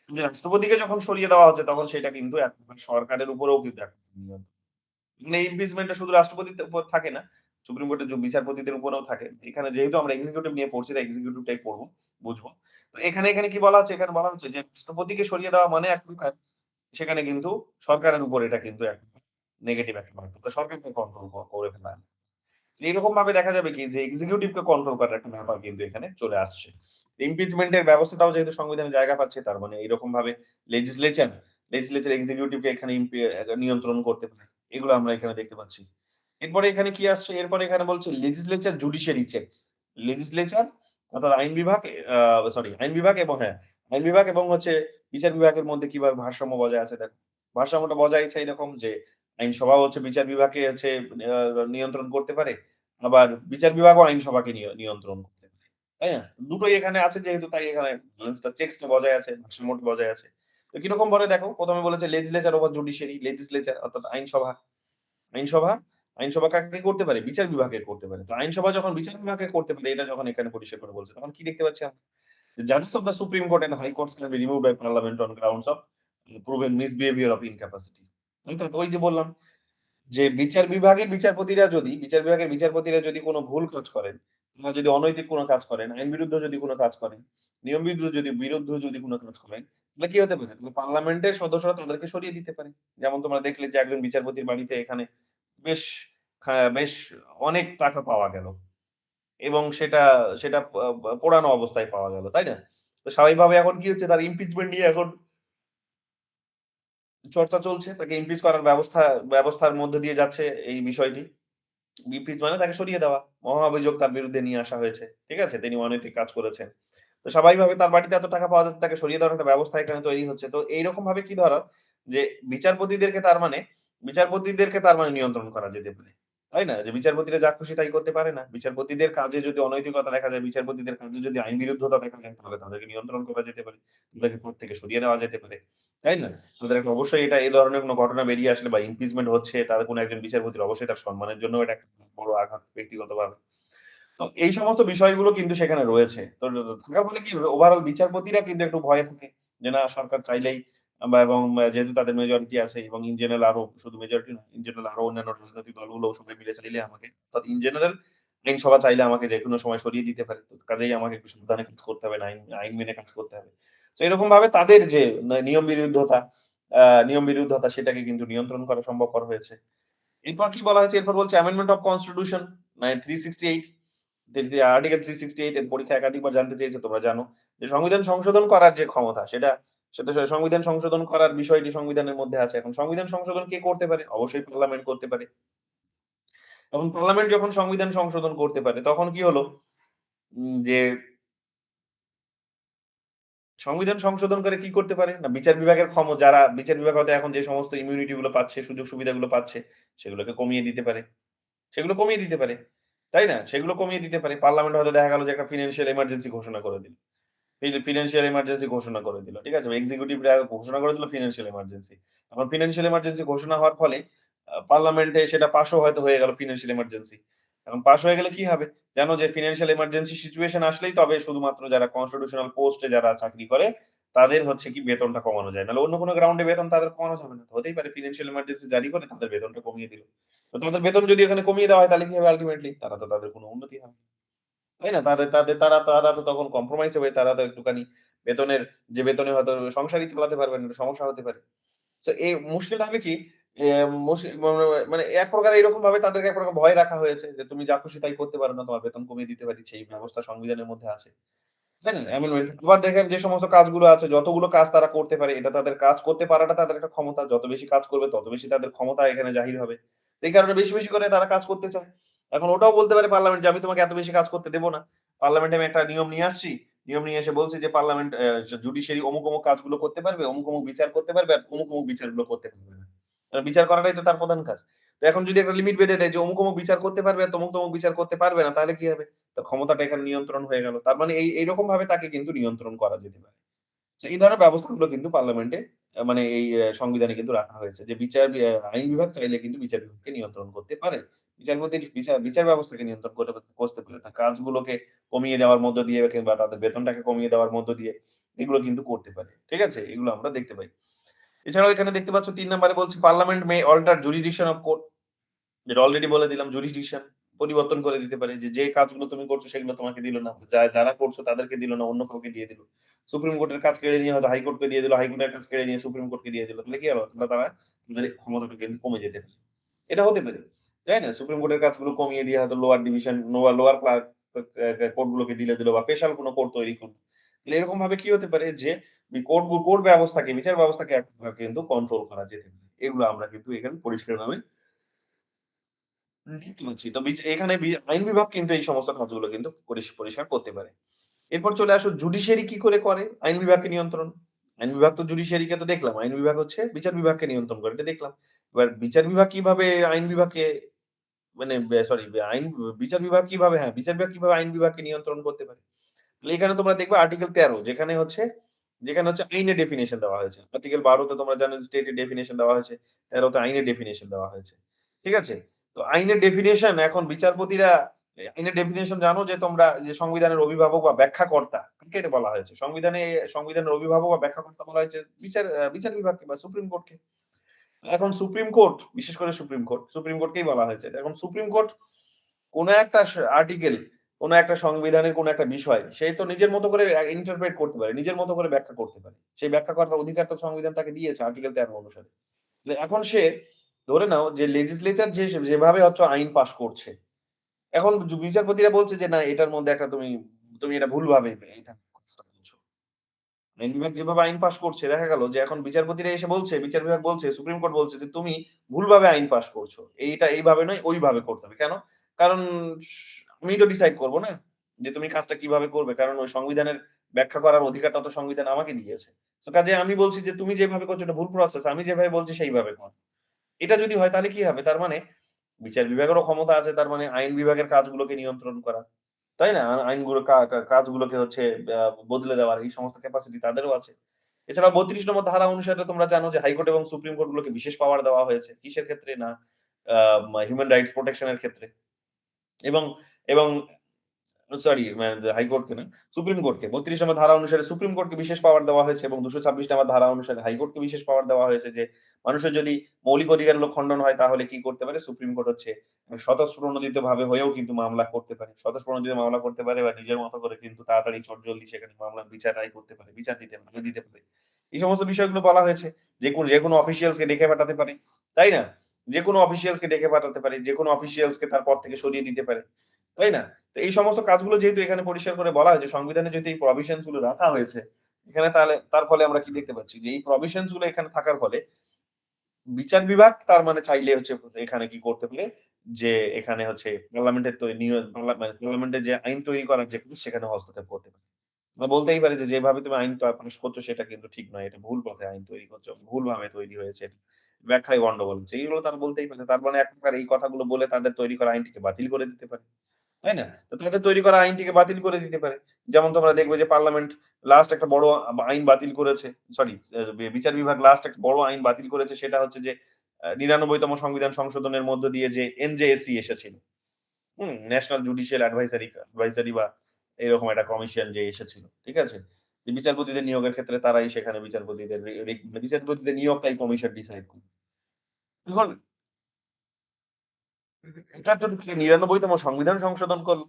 কিন্তু রাষ্ট্রপতিকে যখন সরিয়ে দেওয়া হচ্ছে তখন সেটা কিন্তু এক প্রকার সরকারের উপরেও কিন্তু একটা নিয়ন্ত্রণ। মানে ইমপিচমেন্ট টা শুধু রাষ্ট্রপতির উপর থাকে না। সুপ্রিম কোর্টের বিচারপতিদের উপরেও থাকে। এখানে যেহেতু আমরা এক্সিকিউটিভ নিয়ে পড়ছি তাই এক্সিকিউটিভ টাই পড়ব, বুঝবো। তো এখানে কি বলা হচ্ছে? এখানে বলা হচ্ছে যে রাষ্ট্রপতিকে সরিয়ে দেওয়া মানে এক প্রকার সেখানে কিন্তু সরকারের উপর এটা কিন্তু এক নেগেটিভ একটা মার্ক। তো সরকারকে কন্ট্রোল করে ফেলা। এরকম ভাবে দেখা যাবে কি যে এক্সিকিউটিভ কে কন্ট্রোল করার একটা ব্যাপার কিন্তু এখানে চলে আসছে। ইমপিচমেন্ট এর ব্যবস্থাটাও যেহেতু সংবিধানে জায়গা পাচ্ছে তার মানে এরকম ভাবে লেজিসলেচার এক্সিকিউটিভ কে এখানে নিয়ন্ত্রণ করতে পারে। এগুলো আমরা এখানে দেখতে পাচ্ছি। এরপরে এখানে কি আসছে? এরপরে এখানে বলছে লেজিসলেচার জুডিশিয়ারি চেকস। লেজিসলেচার অর্থাৎ আইন বিভাগ আইন বিভাগ এবং আইন বিভাগ এবং হচ্ছে বিচার বিভাগের মধ্যে কিভাবে ভারসাম্য বজায় আছে দেখো। ভারসাম্যটা বজায় আছে এরকম যে আইনসভা হচ্ছে বিচার বিভাগকে হচ্ছে আ নিয়ন্ত্রণ করতে পারে। আবার বিচার বিভাগও আইনসভাকে নিয়ন্ত্রণ করতে পারে। তাই না? দুটোই এখানে আছে যেহেতু তাই এখানে চেকস টা বজায় আছে, ভারসাম্যটা বজায় আছে। তো কিরকম ভাবে দেখো? ১ম এ বলেছে লেজিসলেচার ওভার জুডিশিয়ারি, লেজিসলেচার অর্থাৎ আইনসভা। আইনসভা, আইনসভা কাকে করতে পারে? বিচার বিভাগকে করতে পারে। তো আইনসভা যখন বিচার বিভাগকে করতে পারে এটা যখন এখানে পরিষ্কার করে বলছে, তখন কি দেখতে পাচ্ছি আমরা? The judges of the Supreme Court and High Courts can be removed by Parliament on grounds of proven misbehavior of incapacity. অর্থাৎ ওই যে বললাম যে বিচার বিভাগের বিচারপতিরা যদি কোন ভুল কাজ করেন, কিংবা যদি অনৈতিক কোন কাজ করেন, আইন বিরুদ্ধ যদি কোন কাজ করেন, নিয়ম বিরুদ্ধ যদি কোন কাজ করেন, তাহলে কি হতে পারে? তাহলে পার্লামেন্টের সদস্যরা তাদেরকে সরিয়ে দিতে পারে। যেমন তোমরা দেখলে যে একজন বিচারপতির বাড়িতে এখানে বেশ বেশ অনেক টাকা পাওয়া গেল এবং সেটা সেটা প প পোড়ানো অবস্থায় পাওয়া গেল, তাই না? তো স্বাভাবিকভাবে এখন কি হচ্ছে তার ইমপিচমেন্ট নিয়ে এখন চর্চা চলছে। তাকে ইমপিচ করার ব্যবস্থার মধ্যে দিয়ে যাচ্ছে এই বিষয়টি। ইমপিচ মানে তাকে সরিয়ে দেওয়া। মহা অভিযোগ তার বিরুদ্ধে নিয়ে আসা হয়েছে। ঠিক আছে? তিনি অনৈতিক কাজ করেছেন। তো স্বাভাবিকভাবে তার বাড়িতে এত টাকা পাওয়া যাচ্ছে তাকে সরিয়ে দেওয়ার একটা ব্যবস্থা এখানে তৈরি হচ্ছে। তো এইরকম ভাবে কি ধরা যে বিচারপতিদেরকে তার মানে নিয়ন্ত্রণ করা যেতে পারে। তাই না? যে বিচারপতিরা যা খুশি তাই করতে পারে না। বিচারপতিদের কাজে যদি অনৈতিকতা দেখা যায়, বিচারপতিদের কাজে যদি আইন বিরুদ্ধতা দেখা যায় তাহলে তাদেরকে নিয়ন্ত্রণ করা যেতে পারে। তাদেরকে পদ থেকে সরিয়ে দেওয়া যেতে পারে। তাই না? তাদের একটা অবশ্যই এটা এই ধরনের কোন ঘটনা বেরিয়ে আসলে বা ইমপিচমেন্ট হচ্ছে তাদের কোন একজন বিচারপতির অবশ্যই তার সম্মানের জন্যও এটা একটা বড় আঘাত ব্যক্তিগতভাবে। তো এই সমস্ত বিষয়গুলো কিন্তু সেখানে রয়েছে। তো থাকার ফলে কি হবে? ওভারঅল বিচারপতিরা কিন্তু একটু ভয়ে থাকে। যে না সরকার চাইলেই এবং যেহেতু তাদের মেজরিটি আছে এবং ইন জেনারেল আরো শুধু মেজরিটি না, ইন জেনারেল আরো অন্যান্য রাজনৈতিক দলগুলো সবাই মিলে চাইলে আমাকে অর্থাৎ ইন জেনারেল আইনসভা চাইলে আমাকে যেকোনো সময় সরিয়ে দিতে পারে। তো কাজেই আমাকে একটু সাবধানে কাজ করতে হবে না। আইন মেনে কাজ করতে হবে। তো এরকম ভাবে তাদের যে নিয়ম বিরুদ্ধতা সেটাকে কিন্তু নিয়ন্ত্রণ করা সম্ভবপর হয়েছে। এরপর কি বলা হয়েছে? এরপর বলছে অ্যামেন্ডমেন্ট অফ কনস্টিটিউশন 368 আর্টিকেল 368 এর পরীক্ষায় একাধিকবার জানতে চেয়েছে তোমরা জানো। যে সংবিধান সংশোধন করার যে ক্ষমতা সেটা সংবিধান সংশোধন করার বিষয়টি সংবিধানের মধ্যে আছে। এখন সংবিধান সংশোধন কে করতে পারে? অবশ্যই পার্লামেন্ট করতে পারে। এখন পার্লামেন্ট যখন সংবিধান সংশোধন করতে পারে তখন কি হলো? যে সংবিধান সংশোধন করে কি করতে পারে? না বিচার বিভাগের যারা বিচার বিভাগ হয়তো এখন যে সমস্ত ইমিউনিটি গুলো পাচ্ছে, সুযোগ সুবিধাগুলো পাচ্ছে সেগুলোকে কমিয়ে দিতে পারে। সেগুলো কমিয়ে দিতে পারে। তাই না? সেগুলো কমিয়ে দিতে পারে। পার্লামেন্ট হয়তো দেখা গেল যে একটা ফিন্যান্সিয়াল এমার্জেন্সি ঘোষণা করে দিল। ফিন্যান্সিয়াল এমার্জেন্সি ঘোষণা করে দিল। ঠিক আছে? এক্সিকিউটিভরা ঘোষণা করে দিল ফিন্যান্সিয়াল এমার্জেন্সি। এখন ফিন্যান্সিয়াল এমার্জেন্সি ঘোষণা হওয়ার ফলে পার্লামেন্টে সেটা পাসও হয়তো হয়ে গেল ফিন্যান্সিয়াল এমার্জেন্সি। এখন পাস হয়ে গেলে কি হবে? জানো যে ফিন্যান্সিয়াল এমার্জেন্সি সিচুয়েশন আসলেই তবে শুধুমাত্র যারা কনস্টিটিউশনাল পোস্টে যারা চাকরি করে তাদের হচ্ছে কি বেতনটা কমানো যায়। নাহলে অন্য কোন গ্রাউন্ডে বেতন তাদের কমানো যাবে না। হতেই পারে ফিন্যান্সিয়াল এমার্জেন্সি জারি করে তাদের বেতনটা কমিয়ে দিল। তো তাদের বেতন যদি এখানে কমিয়ে দেওয়া হয় তাহলে কি হবে আল্টিমেটলি? তারা তো তাদের কোন উন্নতি হবে না। তাই না? তাদের তাদের তারা তারা তো তখন কম্প্রোমাইজ হবে। তারা তো একটুখানি বেতনের বেতনে হয়তো সংসারই চালাতে পারবে না। একটা সমস্যা হতে পারে। সো এই মুশকিলটা হবে কি? এ মুশ মানে মানে এক প্রকার এরকম ভাবে তাদেরকে এক প্রকার ভয় রাখা হয়েছে যে তুমি যা খুশি তাই করতে পারো না। তোমার বেতন কমিয়ে দিতে পারি। সেই ব্যবস্থা সংবিধানের মধ্যে আছে। তাই না? অ্যামেন্ডমেন্ট। আবার দেখেন যে সমস্ত কাজগুলো আছে, যতগুলো কাজ তারা করতে পারে, এটা তাদের কাজ করতে পারাটা তাদের একটা ক্ষমতা। যত বেশি কাজ করবে তত বেশি তাদের ক্ষমতা এখানে জাহির হবে। এই কারণে বেশি, বেশি করে তারা কাজ করতে চায়। এখন ওটাও বলতে পারে পার্লামেন্ট যে আমি তোমাকে এত বেশি কাজ করতে দেব না। পার্লামেন্টে আমি একটা নিয়ম নিয়ে আসছি। নিয়ম নিয়ে এসে বলছি যে পার্লামেন্ট জুডিশিয়ারি অমুক কাজগুলো করতে পারবে, অমুক বিচার করতে পারবে আর অমুক বিচারগুলো করতে পারবে না। বিচার করাটাই তো তার প্রধান কাজ। তো এখন যদি একটা লিমিট বেঁধে দেয় যে অমুক বিচার করতে পারবে আর তমুক বিচার করতে পারবে না, তাহলে কি হবে? তার ক্ষমতাটা এখানে নিয়ন্ত্রণ হয়ে গেল। তার মানে এইরকম ভাবে তাকে কিন্তু নিয়ন্ত্রণ করা যেতে পারে। তো এই ধরনের ব্যবস্থাগুলো কিন্তু পার্লামেন্টে মানে এই সংবিধানে কিন্তু রাখা হয়েছে। যে আইন বিভাগ চাইলে কিন্তু বিচার বিভাগকে নিয়ন্ত্রণ করতে পারে। বিচারপতির বিচার ব্যবস্থাকে নিয়ন্ত্রণ করতে পারে। তার কাজগুলোকে কমিয়ে দেওয়ার মধ্য দিয়ে কিংবা তাদের বেতনটাকে কমিয়ে দেওয়ার মধ্য দিয়ে এগুলো কিন্তু করতে পারে। ঠিক আছে? এগুলো আমরা দেখতে পাই। এছাড়াও এখানে দেখতে পাচ্ছ ৩ নাম্বারে বলছে parliament may alter jurisdiction of court যেটা অলরেডি বলে দিলাম জুরিসডিকশন পরিবর্তন করে দিতে পারে যে কাজগুলো তুমি করছো সেগুলো তোমাকে দিল না। যারা করছো তাদেরকে দিল না, অন্য কাউকে দিয়ে দিল। সুপ্রিম কোর্টের কাজ কেড়ে নিয়ে হয়তো হাইকোর্টকে দিয়ে দিল, হাইকোর্টের কাজ কেড়ে নিয়ে সুপ্রিম কোর্টকে দিয়ে দিল। তাহলে কি হলো? তারা তাদের ক্ষমতাটা কিন্তু কমে যেতে পারে। এটা হতে পারে। তাই না? সুপ্রিম কোর্টের কাজগুলো কমিয়ে দিয়ে হয়তো lower division, lower clerk court গুলোকে দিল বা স্পেশাল কোন কোর্ট তৈরি করল। তাহলে এরকম ভাবে কি হতে পারে যে কোর্ট ব্যবস্থাকে বিচার ব্যবস্থাকে এক প্রকার কিন্তু কন্ট্রোল করা যেতে পারে। এগুলো আমরা কিন্তু এখানে পরিষ্কারভাবে দেখতে পাচ্ছি। তো এখানে আইন বিভাগ কিন্তু এই সমস্ত কাজগুলো কিন্তু পরিষ্কার করতে পারে। এরপর চলে আসো জুডিশিয়ারি কি করে? আইন বিভাগকে নিয়ন্ত্রণ। আইন বিভাগ তো জুডিশিয়ারিকে তো দেখলাম। আইন বিভাগ হচ্ছে বিচার বিভাগকে নিয়ন্ত্রণ করে। এটা দেখলাম। এবার বিচার বিভাগ কিভাবে আইন বিভাগকে মানে সরি আইন বিচার বিভাগ কিভাবে হ্যাঁ, বিচার বিভাগ কিভাবে আইন বিভাগকে নিয়ন্ত্রণ করতে পারে? তাহলে এখানে তোমরা দেখবে আর্টিকেল ১৩ যেখানে হচ্ছে আইনের ডেফিনিশন দেওয়া হয়েছে। আর্টিকেল ১২ তে তোমরা জানো স্টেটের ডেফিনিশন দেওয়া হয়েছে। ১৩ তে আইনের ডেফিনিশন দেওয়া হয়েছে। ঠিক আছে? তো আইনের ডেফিনিশন এখন বিচারপতিরা আইনের ডেফিনিশন জানো যে তোমরা যে সংবিধানের অভিভাবক বা ব্যাখ্যাকর্তা কাকে এটা বলা হয়েছে? সংবিধানের অভিভাবক বা ব্যাখ্যাকর্তা বলা হয়েছে বিচার বিভাগকে বা সুপ্রিম কোর্টকে। এখন সুপ্রিম কোর্ট বিশেষ করে সুপ্রিম কোর্টকেই বলা হয়েছে। এখন সুপ্রিম কোর্ট কোন একটা আর্টিকেল, কোন একটা সংবিধানের কোন একটা বিষয়, সে তো নিজের মতো করে ইন্টারপ্রেট করতে পারে, নিজের মতো করে ব্যাখ্যা করতে পারে। সেই ব্যাখ্যা করার অধিকার তো সংবিধান তাকে দিয়েছে আর্টিকেল ১৩ অনুসারে। এখন সে ধরে নাও যে লেজিসলেচার যেভাবে হচ্ছে আইন পাস করছে। এখন বিচারপতিরা বলছে যে না এটার মধ্যে একটা তুমি এটা ভুলভাবে এটা করছো। আইন বিভাগ যেভাবে আইন পাস করছে দেখা গেল যে এখন বিচারপতিরা এসে বলছে, বিচার বিভাগ বলছে, সুপ্রিম কোর্ট বলছে যে তুমি ভুলভাবে আইন পাস করছো। এইটা এইভাবে নয় ওইভাবে করতে হবে। কেন? কারণ আমিই তো ডিসাইড করব না যে তুমি কাজটা কিভাবে করবে। কারণ ওই সংবিধানের ব্যাখ্যা করার অধিকারটা তো সংবিধান আমাকে দিয়েছে। সো কাজেই আমি বলছি যে তুমি যেভাবে করছো এটা ভুল প্রসেস। আমি যেভাবে বলছি সেইভাবে কর। এটা যদি হয় তাহলে কি হবে? তার মানে বিচার বিভাগেরও ক্ষমতা আছে তার মানে আইন বিভাগের কাজগুলোকে নিয়ন্ত্রণ করা। তাই না? আইনগুলো কাজগুলোকে হচ্ছে আ বদলে দেওয়ার এই সমস্ত ক্যাপাসিটি তাদেরও আছে। এছাড়া ৩২ নম্বর ধারা অনুসারে তোমরা জানো যে হাইকোর্ট এবং সুপ্রিম কোর্ট গুলোকে বিশেষ পাওয়ার দেওয়া হয়েছে। কিসের ক্ষেত্রে? না আ হিউমেন রাইটস প্রোটেকশন এর ক্ষেত্রে। এবং এবং সরি হাইকোর্টকে না, সুপ্রিম কোর্টকে ৩২ নম্বর ধারা অনুসারে সুপ্রিম কোর্টকে বিশেষ পাওয়ার দেওয়া হয়েছে এবং ২২৬ নম্বর ধারা অনুসারে হাইকোর্টকে বিশেষ পাওয়ার দেওয়া হয়েছে যে মানুষের যদি মৌলিক অধিকারগুলো খন্ডন হয় তাহলে কি করতে পারে? সুপ্রিম কোর্ট হচ্ছে স্বতঃস্ফূর্ণোদিতভাবে হয়েও কিন্তু মামলা করতে পারে। স্বতঃস্ফূর্ণোদিত মামলা করতে পারে বা নিজের মতো করে কিন্তু তাড়াতাড়ি চটজলদি সেখানে মামলার বিচার রায় করতে পারে। দিতে পারে। এই সমস্ত বিষয়গুলো বলা হয়েছে। যেকোনো অফিসিয়ালস কে ডেকে পাঠাতে পারে। তাই না? যেকোনো অফিসিয়ালস কে ডেকে পাঠাতে পারে। যেকোনো অফিসিয়ালস কে তার পদ থেকে সরিয়ে দিতে পারে। তাই না? তো এই সমস্ত কাজগুলো যেহেতু এখানে পরিষ্কার করে বলা হয়েছে, সংবিধানে যেহেতু এই প্রভিশনস গুলো রাখা হয়েছে, এখানে তাহলে তার ফলে আমরা কি দেখতে পাচ্ছি? যে এই প্রভিশনস গুলো এখানে থাকার ফলে বিচার বিভাগ তার মানে চাইলে হচ্ছে এখানে কি করতে পারে? যে এখানে হচ্ছে পার্লামেন্টের তৈ নিয় পার্লা মানে পার্লামেন্টের যে আইন তৈরি করার যে কাজ সেখানে হস্তক্ষেপ করতে পারে। আমরা বলতেই পারি যে যেভাবে তুমি আইন পাস করছো সেটা কিন্তু ঠিক নয়। এটা ভুল পথে আইন তৈরি করছো। ভুলভাবে তৈরি হয়েছে। ব্যাখ্যায় গন্ডগোল হচ্ছে। এগুলো তারা বলতেই পারে। তার মানে এক প্রকার এই কথাগুলো বলে তাদের তৈরি করা আইনটিকে বাতিল করে দিতে পারে। তাই না? তো তাদের তৈরি করা আইনটিকে বাতিল করে দিতে পারে। যেমন তোমরা দেখবে যে পার্লামেন্ট লাস্ট একটা বড় আইন বাতিল করেছে। সরি বিচার বিভাগ লাস্ট একটা বড় আইন বাতিল করেছে সেটা হচ্ছে যে ৯৯ তম সংবিধান সংশোধনের মধ্য দিয়ে যে এনজেএসি এসেছিল। ন্যাশনাল জুডিশিয়াল অ্যাডভাইজারি বা এরকম একটা কমিশন যে এসেছিল। ঠিক আছে? যে বিচারপতিদের নিয়োগের ক্ষেত্রে তারাই সেখানে বিচারপতিদের নিয়োগটাই কমিশন ডিসাইড করবে। এখন এটা তো ৯৯ তম সংবিধান সংশোধন করল।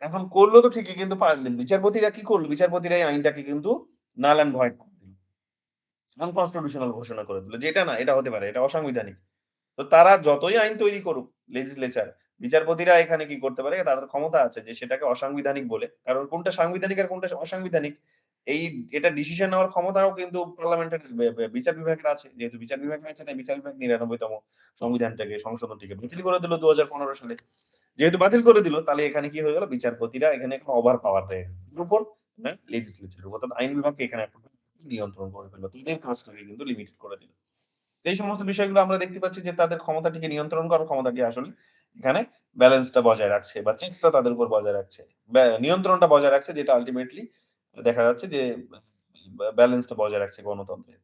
এখন করল তো ঠিকই কিন্তু বিচারপতিরা কি করল? বিচারপতিরা এই আইনটাকে কিন্তু নাল অ্যান্ড ভয়েড করে দিল। আনকনস্টিটিউশনাল ঘোষণা করে দিল যে এটা না, এটা হতে পারে, এটা অসাংবিধানিক। তো তারা যতই আইন তৈরি করুক লেজিসলেচার, বিচারপতিরা এখানে কি করতে পারে? তাদের ক্ষমতা আছে যে সেটাকে অসাংবিধানিক বলে। কারণ কোনটা সাংবিধানিক আর কোনটা অসাংবিধানিক এই এটা ডিসিশন নেওয়ার ক্ষমতাও কিন্তু পার্লামেন্টের বিচার বিভাগের আছে। যেহেতু বিচার বিভাগের আছে তাই বিচার বিভাগ ৯৯ তম সংবিধানটাকে সংশোধনটিকে বাতিল করে দিল ২০১৫ সালে। যেহেতু বাতিল করে দিল তাহলে এখানে কি হয়ে গেল? বিচারপতিরা এখানে একটা ওভার পাওয়ার পেয়ে গেল। কার উপর? না লেজিসলেচার উপর। অর্থাৎ আইন বিভাগকে এখানে একটা নিয়ন্ত্রণ করে ফেলল। তাদের কাজটাকে কিন্তু লিমিটেড করে দিল। এই সমস্ত বিষয়গুলো আমরা দেখতে পাচ্ছি যে তাদের ক্ষমতাটিকে নিয়ন্ত্রণ করার ক্ষমতাটি আসলে এখানে ব্যালেন্সটা বজায় রাখছে বা চেকসটা তাদের উপর বজায় রাখছে। নিয়ন্ত্রণটা বজায় রাখছে যেটা আল্টিমেটলি দেখা যাচ্ছে যে ব্যালেন্সটা বজায় রাখছে গণতন্ত্রের।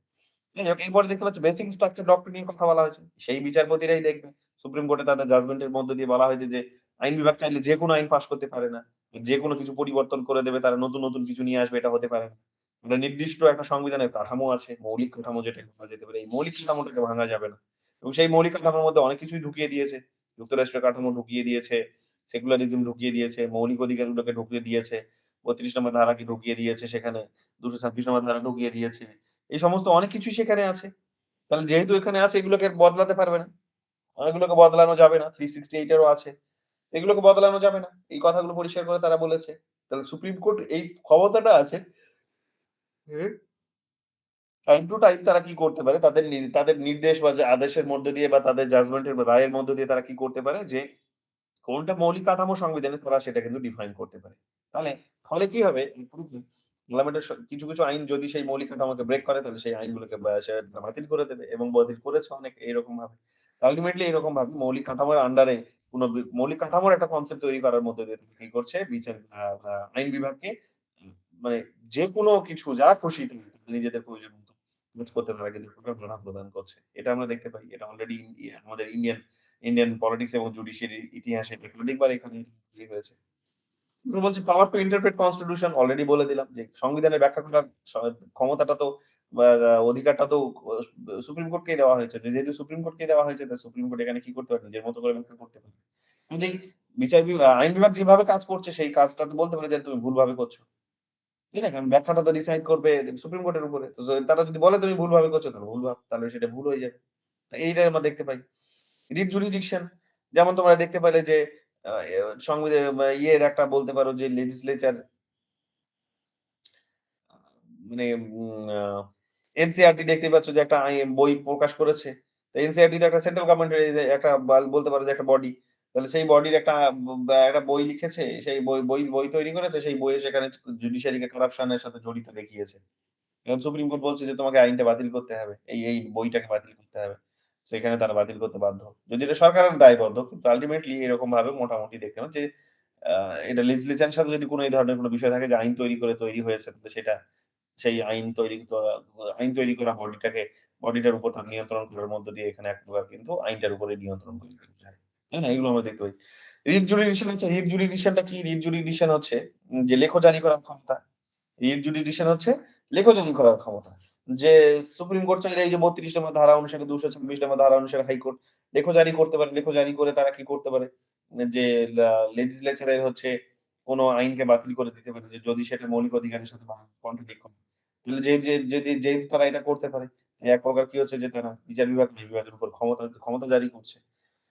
যাই হোক এরপরে দেখতে পাচ্ছি বেসিক স্ট্রাকচার ডক্টরিন নিয়ে কথা বলা হয়েছে। সেই বিচারপতিরাই দেখবে সুপ্রিম কোর্টে তাদের জাজমেন্টের মধ্য দিয়ে বলা হয়েছে যে আইন বিভাগ চাইলে যেকোনো আইন পাস করতে পারে না। যেকোনো কিছু পরিবর্তন করে দেবে তারা নতুন কিছু নিয়ে আসবে এটা হতে পারে না। একটা নির্দিষ্ট একটা সংবিধানের কাঠামো আছে। মৌলিক কাঠামো যেটাকে বলা যেতে পারে। এই মৌলিক কাঠামোটাকে ভাঙা যাবে না। এবং সেই মৌলিক কাঠামোর মধ্যে অনেক কিছুই ঢুকিয়ে দিয়েছে। যুক্তরাষ্ট্রের কাঠামো ঢুকিয়ে দিয়েছে, সেকুলারিজম ঢুকিয়ে দিয়েছে, মৌলিক অধিকারগুলোকে ঢুকিয়ে দিয়েছে, ৩২ নম্বর ধারাকে ঢুকিয়ে দিয়েছে সেখানে, ২২৬ নম্বর ধারা ঢুকিয়ে দিয়েছে। এই সমস্ত অনেক কিছুই সেখানে আছে। তাহলে যেহেতু এখানে আছে এগুলোকে আর বদলাতে পারবে না। অনেকগুলোকে বদলানো যাবে না। 368 এরও আছে। এগুলোকে বদলানো যাবে না। এই কথাগুলো পরিষ্কার করে তারা বলেছে। তাহলে সুপ্রিম কোর্ট এই ক্ষমতাটা আছে। হুম। টাইম টু টাইম তারা কি করতে পারে? তাদের নির্দেশ বা যে আদেশের মধ্য দিয়ে বা তাদের জাজমেন্টের বা রায়ের মধ্য দিয়ে তারা কি করতে পারে? যে কোনটা মৌলিক কাঠামো সংবিধানে তারা সেটা কিন্তু ডিফাইন করতে পারে। তাহলে ফলে কি হবে? পার্লামেন্টের কিছু আইন যদি সেই মৌলিক কাঠামোকে ব্রেক করে তাহলে সেই আইনগুলোকে সে বাতিল করে দেবে এবং বাতিল করেছে অনেক এইরকম ভাবে। আল্টিমেটলি এরকম ভাবে মৌলিক কাঠামোর আন্ডারে কোন মৌলিক কাঠামোর একটা কনসেপ্ট তৈরি করার মধ্যে দিয়ে তারা কি করছে বিচার আইন বিভাগকে উম মানে যেকোনো কিছু যা খুশি তারা নিজেদের প্রয়োজন মতো কাজ করতে তারা কিন্তু টোটাল বাধা প্রদান করছে। এটা আমরা দেখতে পাই। এটা অলরেডি আমাদের ইন্ডিয়ান পলিটিক্স এবং জুডিশিয়ারির ইতিহাসে একাধিকবার এখানে হয়েছে। বলছি পাওয়ার টু ইন্টারপ্রেট কনস্টিটিউশন অলরেডি বলে দিলাম যে সংবিধানের ব্যাখ্যা করার ক্ষমতাটা তো বা অধিকারটা তো সুপ্রিম কোর্টকেই দেওয়া হয়েছে। যেহেতু সুপ্রিম কোর্টকে দেওয়া হয়েছে তাই সুপ্রিম কোর্ট এখানে কি করতে পারে? নিজের মতো করে ব্যাখ্যা করতে পারে। কাজেই আইন বিভাগ যেভাবে কাজ করছে সেই কাজটা তো বলতে পারে যে তুমি ভুলভাবে করছো। ঠিক না? কারণ ব্যাখ্যাটা তো ডিসাইড করবে সুপ্রিম কোর্টের উপরে। তো তারা যদি বলে তুমি ভুলভাবে করছো তাহলে তাহলে সেটা ভুল হয়ে যাবে। এইটাই আমরা দেখতে পাই। রিট জুরিডিকশন যেমন তোমরা দেখতে পেলে যে আ এ সংবিধান ইয়ের একটা বলতে পারো যে লেজিসলেচার আ মানে আ এনসিইআরটি দেখতেই পাচ্ছ যে একটা বই প্রকাশ করেছে। তো এনসিইআরটি তো একটা সেন্ট্রাল গভর্নমেন্টের একটা বলতে পারো যে একটা বডি। তাহলে সেই বডির একটা বই লিখেছে। সেই বই তৈরি করেছে। সেই বইয়ে সেখানে জুডিশিয়ারিকে কারাপশন এর সাথে জড়িত দেখিয়েছে। এখন সুপ্রিম কোর্ট বলছে যে তোমাকে আইনটা বাতিল করতে হবে। এই বইটাকে বাতিল করতে হবে। সেখানে তারা বাতিল করতে বাধ্য। যদি এটা সরকারের দায়বদ্ধ কিন্তু আল্টিমেটলি এরকম ভাবে মোটামুটি দেখতে পান যে আ এটা লেজিসলেচার এর সাথে যদি কোন এই ধরনের কোন বিষয় থাকে যে আইন তৈরি হয়েছে তো সেটা সেই আইন তৈরি করা বডিটার উপর তার নিয়ন্ত্রণ করার মধ্য দিয়ে এখানে এক প্রকার কিন্তু আইনটার উপরে নিয়ন্ত্রণ করে বোঝায়। তাই না? এগুলো আমরা দেখতে পাই। রিট জুরিডিকশনটা কি? রিট জুরিডিকশন হচ্ছে যে লেখ জারি করার ক্ষমতা। রিট জুরিডিকশন হচ্ছে লেখজারি করার ক্ষমতা। যে সুপ্রিম কোর্ট চাইলে এই যে ৩২ নম্বর ধারা অনুসারে ২২৬ নম্বর ধারা অনুসারে হাইকোর্ট লেখ জারি করতে পারে। লেখ জারি করে তারা কি করতে পারে? যে লেজিসলেচার এর হচ্ছে কোন আইনকে বাতিল করে দিতে পারে যে যদি সেটা মৌলিক অধিকারের সাথে কন্ট্রাডিক্ট করে। তাহলে যেহেতু তারা এটা করতে পারে, এক প্রকার কি হচ্ছে যে তারা বিভাগের উপর ক্ষমতা জারি করছে।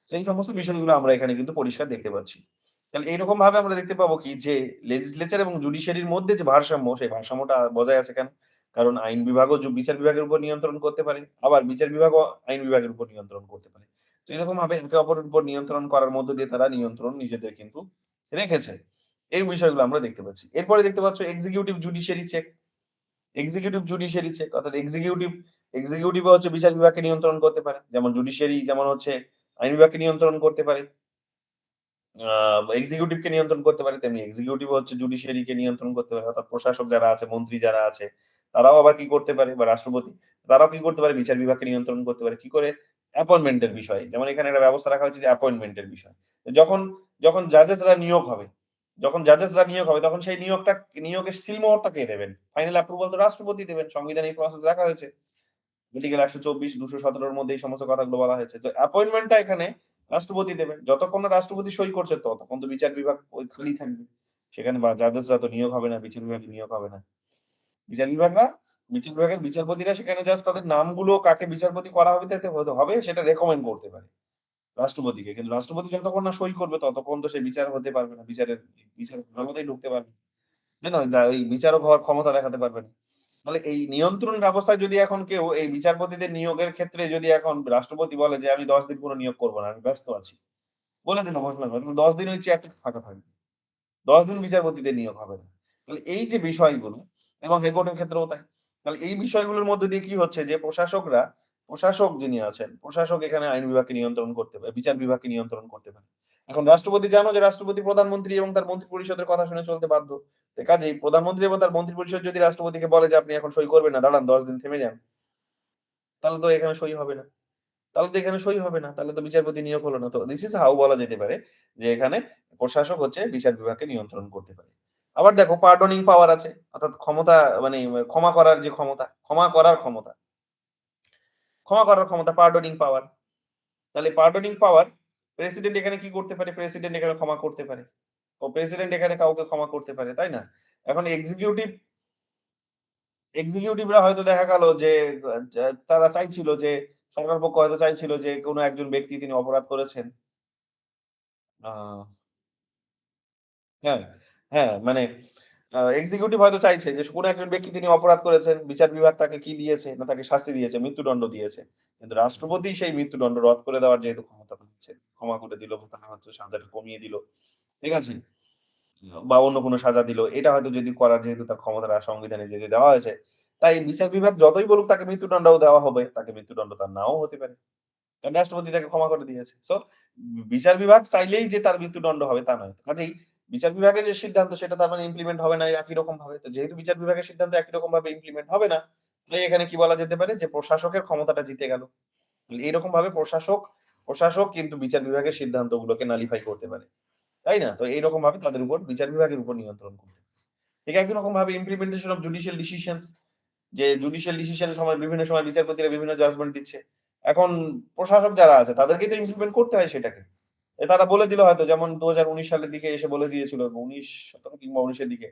সেই সমস্ত বিষয়গুলো আমরা এখানে কিন্তু পরিষ্কার দেখতে পাচ্ছি। তাহলে এইরকম ভাবে আমরা দেখতে পাবো কি যে লেজিসলেচার এবং জুডিশিয়ারির মধ্যে যে ভারসাম্য, সেই ভারসাম্যটা বজায় আছে কেন? কারণ আইন বিভাগও বিচার বিভাগের উপর নিয়ন্ত্রণ করতে পারে। আবার বিচার বিভাগও আইন বিভাগের উপর নিয়ন্ত্রণ করতে পারে। তো এরকম ভাবে একে অপরের উপর নিয়ন্ত্রণ করার মধ্য দিয়ে তারা নিয়ন্ত্রণ নিজেদের কিন্তু রেখেছে। এই বিষয়গুলো আমরা দেখতে পাচ্ছি। এরপরে দেখতে পাচ্ছ executive judiciary check. Executive judiciary check অর্থাৎ এক্সিকিউটিভ হচ্ছে বিচার বিভাগকে নিয়ন্ত্রণ করতে পারে। যেমন জুডিশিয়ারি যেমন হচ্ছে আইন বিভাগকে নিয়ন্ত্রণ করতে পারে। আ এক্সিকিউটিভ কে নিয়ন্ত্রণ করতে পারে, তেমনি এক্সিকিউটিভ হচ্ছে জুডিশিয়ারি কে নিয়ন্ত্রণ করতে পারে। অর্থাৎ প্রশাসক যারা আছে, মন্ত্রী যারা আছে, তারাও আবার কি করতে পারে বা রাষ্ট্রপতি, তারাও কি করতে পারে বিচার বিভাগকে নিয়ন্ত্রণ করতে পারে। কি করে? অ্যাপয়েন্টমেন্ট এর বিষয়ে। যেমন এখানে একটা ব্যবস্থা রাখা হয়েছে যে অ্যাপয়েন্টমেন্ট এর বিষয়। যখন যখন জাজেসরা নিয়োগ হবে, তখন সেই নিয়োগের সিলমোহরটা কে দেবেন? ফাইনাল অ্যাপ্রুভাল তো রাষ্ট্রপতি দেবেন। সংবিধানে এই প্রসেস রাখা হয়েছে। আর্টিকেল ১২৪, ২১৭ এর মধ্যে এই সমস্ত কথাগুলো বলা হয়েছে। তো অ্যাপয়েন্টমেন্টটা এখানে রাষ্ট্রপতি দেবেন। যতক্ষণ না রাষ্ট্রপতি সই করছে ততক্ষণ তো বিচার বিভাগ ওই খালি থাকবে। সেখানে জাজেসরা তো নিয়োগ হবে না, বিচার বিভাগে নিয়োগ হবে না। বিচার বিভাগরা বিচার বিভাগের বিচারপতিরা সেখানে জাস্ট তাদের নামগুলো কাকে বিচারপতি করা হবে তাতে হবে সেটা রেকমেন্ড করতে পারে রাষ্ট্রপতিকে। কিন্তু রাষ্ট্রপতি যতক্ষণ না সই করবে ততক্ষণ তো সে বিচার হতে পারবে না। বিচার আদালতেই ঢুকতে পারবে না। তাই না? ওই বিচারক হওয়ার ক্ষমতা দেখাতে পারবে না। তাহলে এই নিয়ন্ত্রণ ব্যবস্থায় যদি এখন কেউ এই বিচারপতিদের নিয়োগের ক্ষেত্রে যদি এখন রাষ্ট্রপতি বলে যে আমি ১০ দিন কোন নিয়োগ করব না, আমি ব্যস্ত আছি। বলে দিল ঘোষণা করে। তাহলে ১০ দিন ওই চেয়ারটা ফাঁকা থাকবে। ১০ দিন বিচারপতিদের নিয়োগ হবে না। তাহলে এই যে বিষয়গুলো এবং হাইকোর্টের ক্ষেত্রেও তাই। তাহলে এই বিষয়গুলোর মধ্যে দিয়ে কি হচ্ছে যে প্রশাসক যিনি আছেন, প্রশাসক এখানে আইন বিভাগকে নিয়ন্ত্রণ করতে পারে, বিচার বিভাগকে নিয়ন্ত্রণ করতে পারে। এখন রাষ্ট্রপতি জানো যে রাষ্ট্রপতি প্রধানমন্ত্রী এবং তার মন্ত্রী পরিষদের কথা শুনে চলতে বাধ্য। তো কাজেই প্রধানমন্ত্রী এবং তার মন্ত্রী পরিষদ যদি রাষ্ট্রপতিকে বলে যে আপনি এখন সই করবেন না, দাঁড়ান ১০ দিন থেমে যান। তাহলে তো এখানে সই হবে না। তাহলে তো বিচারপতি নিয়োগ হলো না। তো দিস ইস হাউ বলা যেতে পারে যে এখানে প্রশাসক হচ্ছে বিচার বিভাগকে নিয়ন্ত্রণ করতে পারে। আবার দেখো পার্ডনিং পাওয়ার আছে। অর্থাৎ ক্ষমতা মানে ক্ষমা করার যে ক্ষমতা, ক্ষমা করার ক্ষমতা পার্ডনিং পাওয়ার। তাহলে পার্ডনিং পাওয়ার প্রেসিডেন্ট এখানে কি করতে পারে? প্রেসিডেন্ট এখানে ক্ষমা করতে পারে। প্রেসিডেন্ট এখানে কাউকে ক্ষমা করতে পারে, তাই না? এখন এক্সিকিউটিভরা হয়তো দেখা গেল যে তারা চাইছিল যে সরকার পক্ষ হয়তো চাইছিল যে কোন একজন ব্যক্তি তিনি অপরাধ করেছেন। আ হ্যাঁ, হ্যাঁ, মানে এক্সিকিউটিভ হয়তো চাইছে যে কোন একজন ব্যক্তি তিনি অপরাধ করেছেন, বিচার বিভাগ তাকে কি দিয়েছে? না তাকে শাস্তি দিয়েছে, মৃত্যুদণ্ড দিয়েছে। কিন্তু রাষ্ট্রপতি সেই মৃত্যুদণ্ড রদ করে দেওয়ার যেহেতু ক্ষমতা পাচ্ছে, ক্ষমা করে দিল, তারা হয়তো সাজাটা কমিয়ে দিল। ঠিক আছে? বা অন্য কোনো সাজা দিল। এটা হয়তো যদি করার যেহেতু তার ক্ষমতাটা সংবিধানে যদি দেওয়া হয়েছে, তাই বিচার বিভাগ যতই বলুক তাকে মৃত্যুদণ্ডও দেওয়া হবে, তাকে মৃত্যুদণ্ড তার নাও হতে পারে। কারণ রাষ্ট্রপতি তাকে ক্ষমা করে দিয়েছে। সো বিচার বিভাগ চাইলেই যে তার মৃত্যুদণ্ড হবে তা নয়। কাজেই বিচার বিভাগের যে সিদ্ধান্ত সেটা তার মানে ইমপ্লিমেন্ট হবে না একই রকম ভাবে। তো যেহেতু বিচার বিভাগের সিদ্ধান্ত একই রকম ভাবে ইমপ্লিমেন্ট হবে না, তাই এখানে কি বলা যেতে পারে যে প্রশাসকের ক্ষমতাটা জিতে গেল। এইরকম ভাবে প্রশাসক কিন্তু বিচার বিভাগের সিদ্ধান্তগুলোকে নালিফাই করতে পারে। তাই না? তো এইরকম ভাবে তাদের উপর বিচার বিভাগের উপর নিয়ন্ত্রণ করতে পারে। ঠিক একই রকম ভাবে ইমপ্লিমেন্টেশন অফ জুডিশিয়াল ডিসিশনস যে জুডিশিয়াল ডিসিশন এর সময় বিভিন্ন সময় বিচারপতিরা বিভিন্ন জাজমেন্ট দিচ্ছে। এখন প্রশাসক যারা আছে তাদেরকেই তো ইমপ্লিমেন্ট করতে হয় সেটাকে। তারা বলে দিল হয়তো যেমন ২০১৯ সালের দিকে এসে বলে দিয়েছিল ১৯ ১৭ কিংবা ১৯ এর দিকে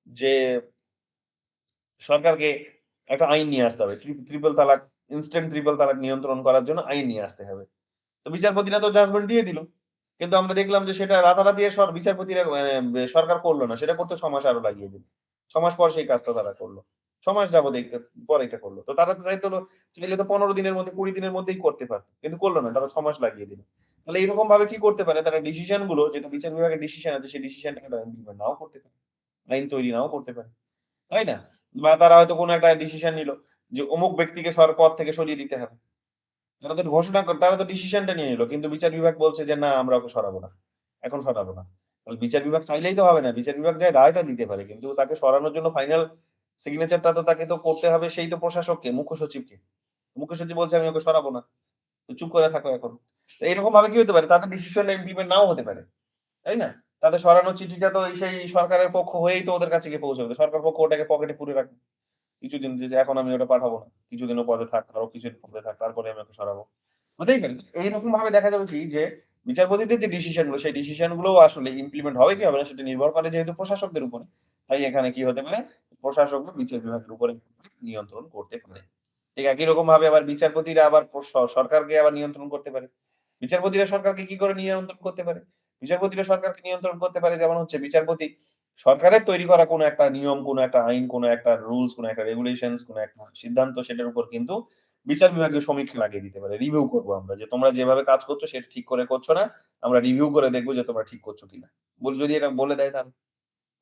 যে সরকারকে একটা আইন নিয়ে আসতে হবে। ট্রিপল তালাক, ইনস্ট্যান্ট ট্রিপল তালাক নিয়ন্ত্রণ করার জন্য আইন নিয়ে আসতে হবে। তো বিচারপতিরা তো জাজমেন্ট দিয়ে দিল। কিন্তু আমরা দেখলাম যে সেটা রাতারাতি বিচারপতিরা সরকার করল না। সেটা করতে ৬ মাস আরো লাগিয়ে দিল। ৬ মাস পর সেই কাজটা তারা করল। ৬ মাস যাবত পরে এটা করল। তো তারা তো চাইলে তো ১৫ দিনের মধ্যে ২০ দিনের মধ্যেই করতে পারত। কিন্তু করল না। তারা ৬ মাস লাগিয়ে দিল। তাহলে এরকম ভাবে কি করতে পারে? তারা ডিসিশন গুলো যেটা বিচার বিভাগের ডিসিশন আছে সেই ডিসিশনটাকে তারা ইমপ্লিমেন্ট নাও করতে পারে। আইন তৈরি নাও করতে পারে। তাই না? বা তারা হয়তো কোন একটা ডিসিশন নিল যে অমুক ব্যক্তিকে পদ থেকে সরিয়ে দিতে হবে। তারা তো ডিসিশনটা নিয়ে নিল। কিন্তু বিচার বিভাগ বলছে যে, "না, আমরা ওকে সরাবো না। এখন সরাবো না।" তাহলে বিচার বিভাগ চাইলেই তো হবে না। বিচার বিভাগ যায় রায়টা দিতে পারে। কিন্তু তাকে সরানোর জন্য ফাইনাল সিগনেচারটা তো তাকে তো করতে হবে সেই তো প্রশাসককে, মুখ্য সচিবকে। মুখ্য সচিব বলছে, "আমি ওকে সরাবো না। তো চুপ করে থাকো এখন।" তো এরকম ভাবে কি হতে পারে? তাদের ডিসিশনটা ইমপ্লিমেন্ট নাও হতে পারে। তাই না? তাদের সরানোর চিঠিটা তো সেই সরকারের পক্ষ হয়েই তো ওদের কাছে গিয়ে পৌঁছাবে। সরকার পক্ষ ওটাকে পকেটে পুরে রাখবে। কিছুদিন যে এখন আমি ওটা পাঠাবো না। কিছুদিন ও পদে থাক, আরো কিছুদিন পদে থাক। তারপরে আমি ওকে সরাবো। হতেই পারে। এইরকম ভাবে দেখা যাবে কি যে বিচারপতিদের যে ডিসিশন গুলো সেই ডিসিশন গুলোও আসলে ইমপ্লিমেন্ট হবে কি হবে না সেটা নির্ভর করে যেহেতু প্রশাসকদের উপরে। তাই এখানে কি হতে পারে? প্রশাসক বা বিচার বিভাগের উপরে নিয়ন্ত্রণ করতে পারে। ঠিক একই রকম ভাবে আবার বিচারপতিরা আবার সরকারকে আবার নিয়ন্ত্রণ করতে পারে। বিচারপতিরা সরকারকে কি করে নিয়ন্ত্রণ করতে পারে? বিচারপতিরা সরকারকে নিয়ন্ত্রণ করতে পারে যেমন হচ্ছে বিচারপতি সরকারের তৈরি করা কোনো একটা নিয়ম, কোনো একটা আইন, কোনো একটা রুলস, কোনো একটা রেগুলেশনস, কোনো একটা সিদ্ধান্ত সেটার উপর কিন্তু বিচার বিভাগীয় সমীক্ষা লাগিয়ে দিতে পারে। রিভিউ করব আমরা যে তোমরা যেভাবে কাজ করছো সেটা ঠিক করে করছো না। আমরা রিভিউ করে দেখব যে তোমরা ঠিক করছো কিনা। যদি এটা বলে দেয় তাহলে।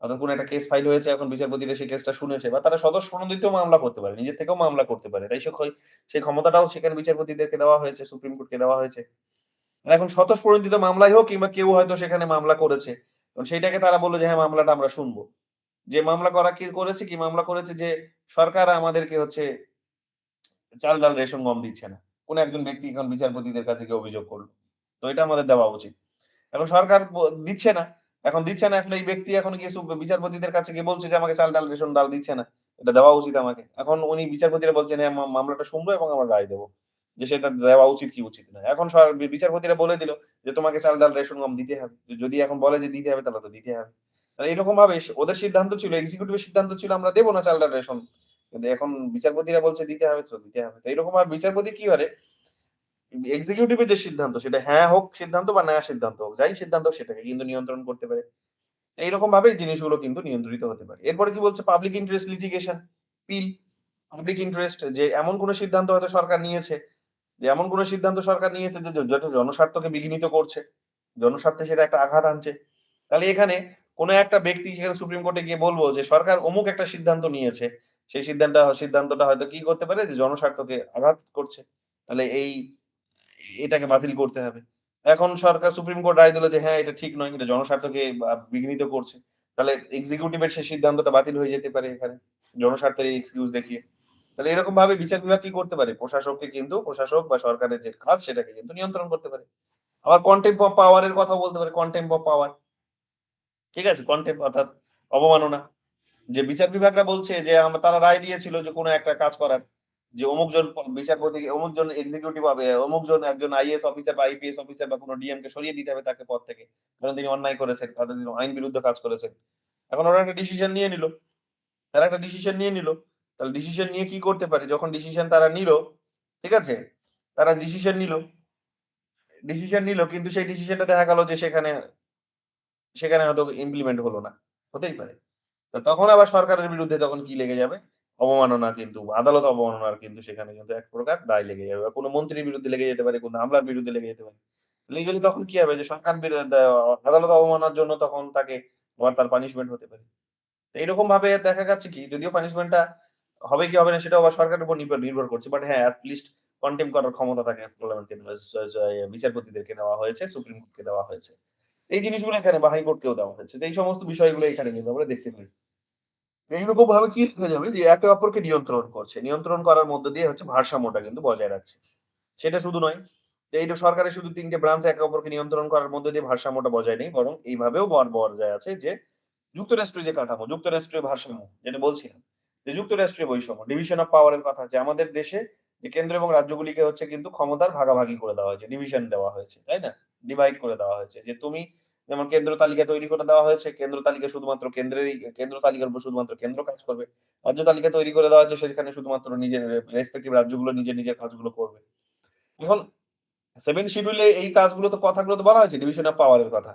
অর্থাৎ কোনো একটা কেস ফাইল হয়েছে এখন বিচারপতিরা সেই কেসটা শুনেছে বা তারা স্বতঃস্ফূর্তই মামলা করতে পারে। নিজের থেকেও মামলা করতে পারে। তাই সেই ক্ষমতাটাও সেখানে বিচারপতিদেরকে দেওয়া হয়েছে, সুপ্রিম কোর্টকে দেওয়া হয়েছে। এখন স্বতঃস্ফূর্ত মামলাই হোক কিংবা কেউ হয়তো সেখানে মামলা করেছে। এবং সেইটাকে তারা বলল যে হ্যাঁ, মামলাটা আমরা শুনবো। যে মামলা করা কি করেছে কি মামলা করেছে যে সরকার আমাদেরকে হচ্ছে চাল, ডাল, রেশন, গম দিচ্ছে না। কোন একজন ব্যক্তি এখন বিচারপতিদের কাছে গিয়ে অভিযোগ করল। তো এটা আমাদের দেওয়া উচিত। এখন সরকার দিচ্ছে না। এখন এই ব্যক্তি এখন গিয়ে বিচারপতিদের কাছে গিয়ে বলছে যে আমাকে চাল, ডাল, রেশন, ডাল দিচ্ছে না। এটা দেওয়া উচিত আমাকে। এখন উনি বিচারপতিরা বলছেন হ্যাঁ, মামলাটা শুনবো এবং আমরা রায় দেব। যে সেটা দেওয়া উচিত কি উচিত না। এখন বিচারপতিরা বলে দিল যে তোমাকে চাল, ডাল, রেশন, গম দিতে হবে। যদি এখন বলে যে দিতে হবে তাহলে তো দিতে হবে। তাহলে এরকম ভাবে ওদের সিদ্ধান্ত ছিল, এক্সিকিউটিভ এর সিদ্ধান্ত ছিল আমরা দেব না চাল, ডাল, রেশন। কিন্তু এখন বিচারপতিরা বলছে দিতে হবে তো দিতে হবে। তো এরকম ভাবে বিচারপতি কি করে এক্সিকিউটিভ এর যে সিদ্ধান্ত সেটা হ্যাঁ হোক সিদ্ধান্ত বা না সিদ্ধান্ত হোক, যাই সিদ্ধান্ত হোক সেটাকে কিন্তু নিয়ন্ত্রণ করতে পারে। এইরকম ভাবে জিনিসগুলো কিন্তু নিয়ন্ত্রিত হতে পারে। এরপরে কি বলছে পাবলিক ইন্টারেস্ট লিটিগেশন, পিল। পাবলিক ইন্টারেস্ট যে এমন কোন সিদ্ধান্ত হয়তো সরকার নিয়েছে, যে এমন কোন সিদ্ধান্ত সরকার নিয়েছে যে যেটা জনস্বার্থকে বিঘ্নিত করছে। জনস্বার্থে সেটা একটা আঘাত আনছে। তাহলে এখানে কোন একটা ব্যক্তি সেখানে সুপ্রিম কোর্টে গিয়ে বলব যে সরকার অমুক একটা সিদ্ধান্ত নিয়েছে। সেই সিদ্ধান্তটা হয়তো কি করতে পারে যে জনস্বার্থকে আঘাত করছে। তাহলে এটাকে বাতিল করতে হবে। এখন সরকার সুপ্রিম কোর্ট রায় দিল যে হ্যাঁ, এটা ঠিক নয়। এটা জনস্বার্থকে বিঘ্নিত করছে। তাহলে এক্সিকিউটিভ এর সেই সিদ্ধান্তটা বাতিল হয়ে যেতে পারে এখানে। জনস্বার্থের এক্সকিউজ দেখিয়ে। তাহলে এরকম ভাবে বিচার বিভাগ কি করতে পারে? প্রশাসক বা সরকারের যে কাজ সেটাকে কিন্তু নিয়ন্ত্রণ করতে পারে। আবার কনটেম্প অফ পাওয়ার এর কথাও বলতে পারে। কনটেম্প অফ পাওয়ার। ঠিক আছে? কনটেম্প অর্থাৎ অবমাননা। যে বিচার বিভাগরা বলছে যে তারা রায় দিয়েছিল যে কোন একটা কাজ করার। যে অমুকজন বিচারপতি অমুকজন এক্সিকিউটিভ হবে, অমুকজন একজন আইএএস অফিসার বা আইপিএস অফিসার বা কোন ডিএম কে সরিয়ে দিতে হবে তাকে পদ থেকে। কারণ তিনি অন্যায় করেছেন, কারণ তিনি আইন বিরুদ্ধ কাজ করেছেন। এখন ওরা একটা ডিসিশন নিয়ে নিল। তারা একটা ডিসিশন নিয়ে নিল। তাহলে ডিসিশন নিয়ে কি করতে পারে? যখন ডিসিশন তারা নিল, ঠিক আছে? তারা ডিসিশন নিল কিন্তু সেই ডিসিশনটা দেখা গেল যে সেখানে হয়তো ইমপ্লিমেন্ট হলো না। হতেই পারে। তো তখন আবার সরকারের বিরুদ্ধে তখন কি লেগে যাবে? অবমাননা কিন্তু আদালত অবমাননার কিন্তু সেখানে কিন্তু এক প্রকার দায় লেগে যাবে। বা কোন মন্ত্রীর বিরুদ্ধে লেগে যেতে পারে, কোন আমলার বিরুদ্ধে লেগে যেতে পারে। লিগালি তখন কি হবে যে সরকার আদালত অবমাননার জন্য তখন তাকে আবার তার পানিশমেন্ট হতে পারে। তো এইরকম ভাবে দেখা যাচ্ছে কি যদিও পানিশমেন্টটা হবে কি হবে না সেটাও আবার সরকারের উপর নির্ভর করছে। বাট হ্যাঁ, এট লিস্ট কন্টেম্প করার ক্ষমতা তাকে পার্লামেন্টকে বিচারপতিদেরকে দেওয়া হয়েছে, সুপ্রিম কোর্টকে দেওয়া হয়েছে। এই জিনিসগুলো এখানে বা হাইকোর্টকেও দেওয়া হয়েছে। তো এই সমস্ত বিষয়গুলো এখানে কিন্তু আমরা দেখতে পাই। এইরকম ভাবে কি দেখা যাবে যে একে অপরকে নিয়ন্ত্রণ করছে। নিয়ন্ত্রণ করার মধ্য দিয়ে হচ্ছে ভারসাম্যটা কিন্তু বজায় রাখছে। সেটা শুধু নয় যে এই সরকারের শুধু ৩ টে ব্রাঞ্চ একে অপরকে নিয়ন্ত্রণ করার মধ্য দিয়ে ভারসাম্যটা বজায় নেই। বরং এইভাবেও বজায় আছে যে যুক্তরাষ্ট্রের যে কাঠামো, যুক্তরাষ্ট্রীয় ভারসাম্য যেটা বলছিলাম, যে যুক্তরাষ্ট্রীয় বৈষম্য, ডিভিশন অফ পাওয়ার এর কথা যে আমাদের দেশে যে কেন্দ্র এবং রাজ্যগুলিকে হচ্ছে কিন্তু ক্ষমতার ভাগাভাগি করে দেওয়া হয়েছে, ডিভিশন দেওয়া হয়েছে, তাই না? ডিভাইড করে দেওয়া হয়েছে। যে তুমি যেমন কেন্দ্র তালিকা তৈরি করে দেওয়া হয়েছে, কেন্দ্র তালিকা শুধুমাত্র কেন্দ্র তালিকার উপর শুধুমাত্র কেন্দ্র কাজ করবে। রাজ্য তালিকা তৈরি করে দেওয়া হয়েছে সেখানে শুধুমাত্র নিজের রেসপেক্টিভ রাজ্যগুলো নিজের কাজগুলো করবে। এখন 7 শিডিউলে এই কাজগুলো তো কথাগুলো তো বলা হয়েছে ডিভিশন অফ পাওয়ার এর কথা।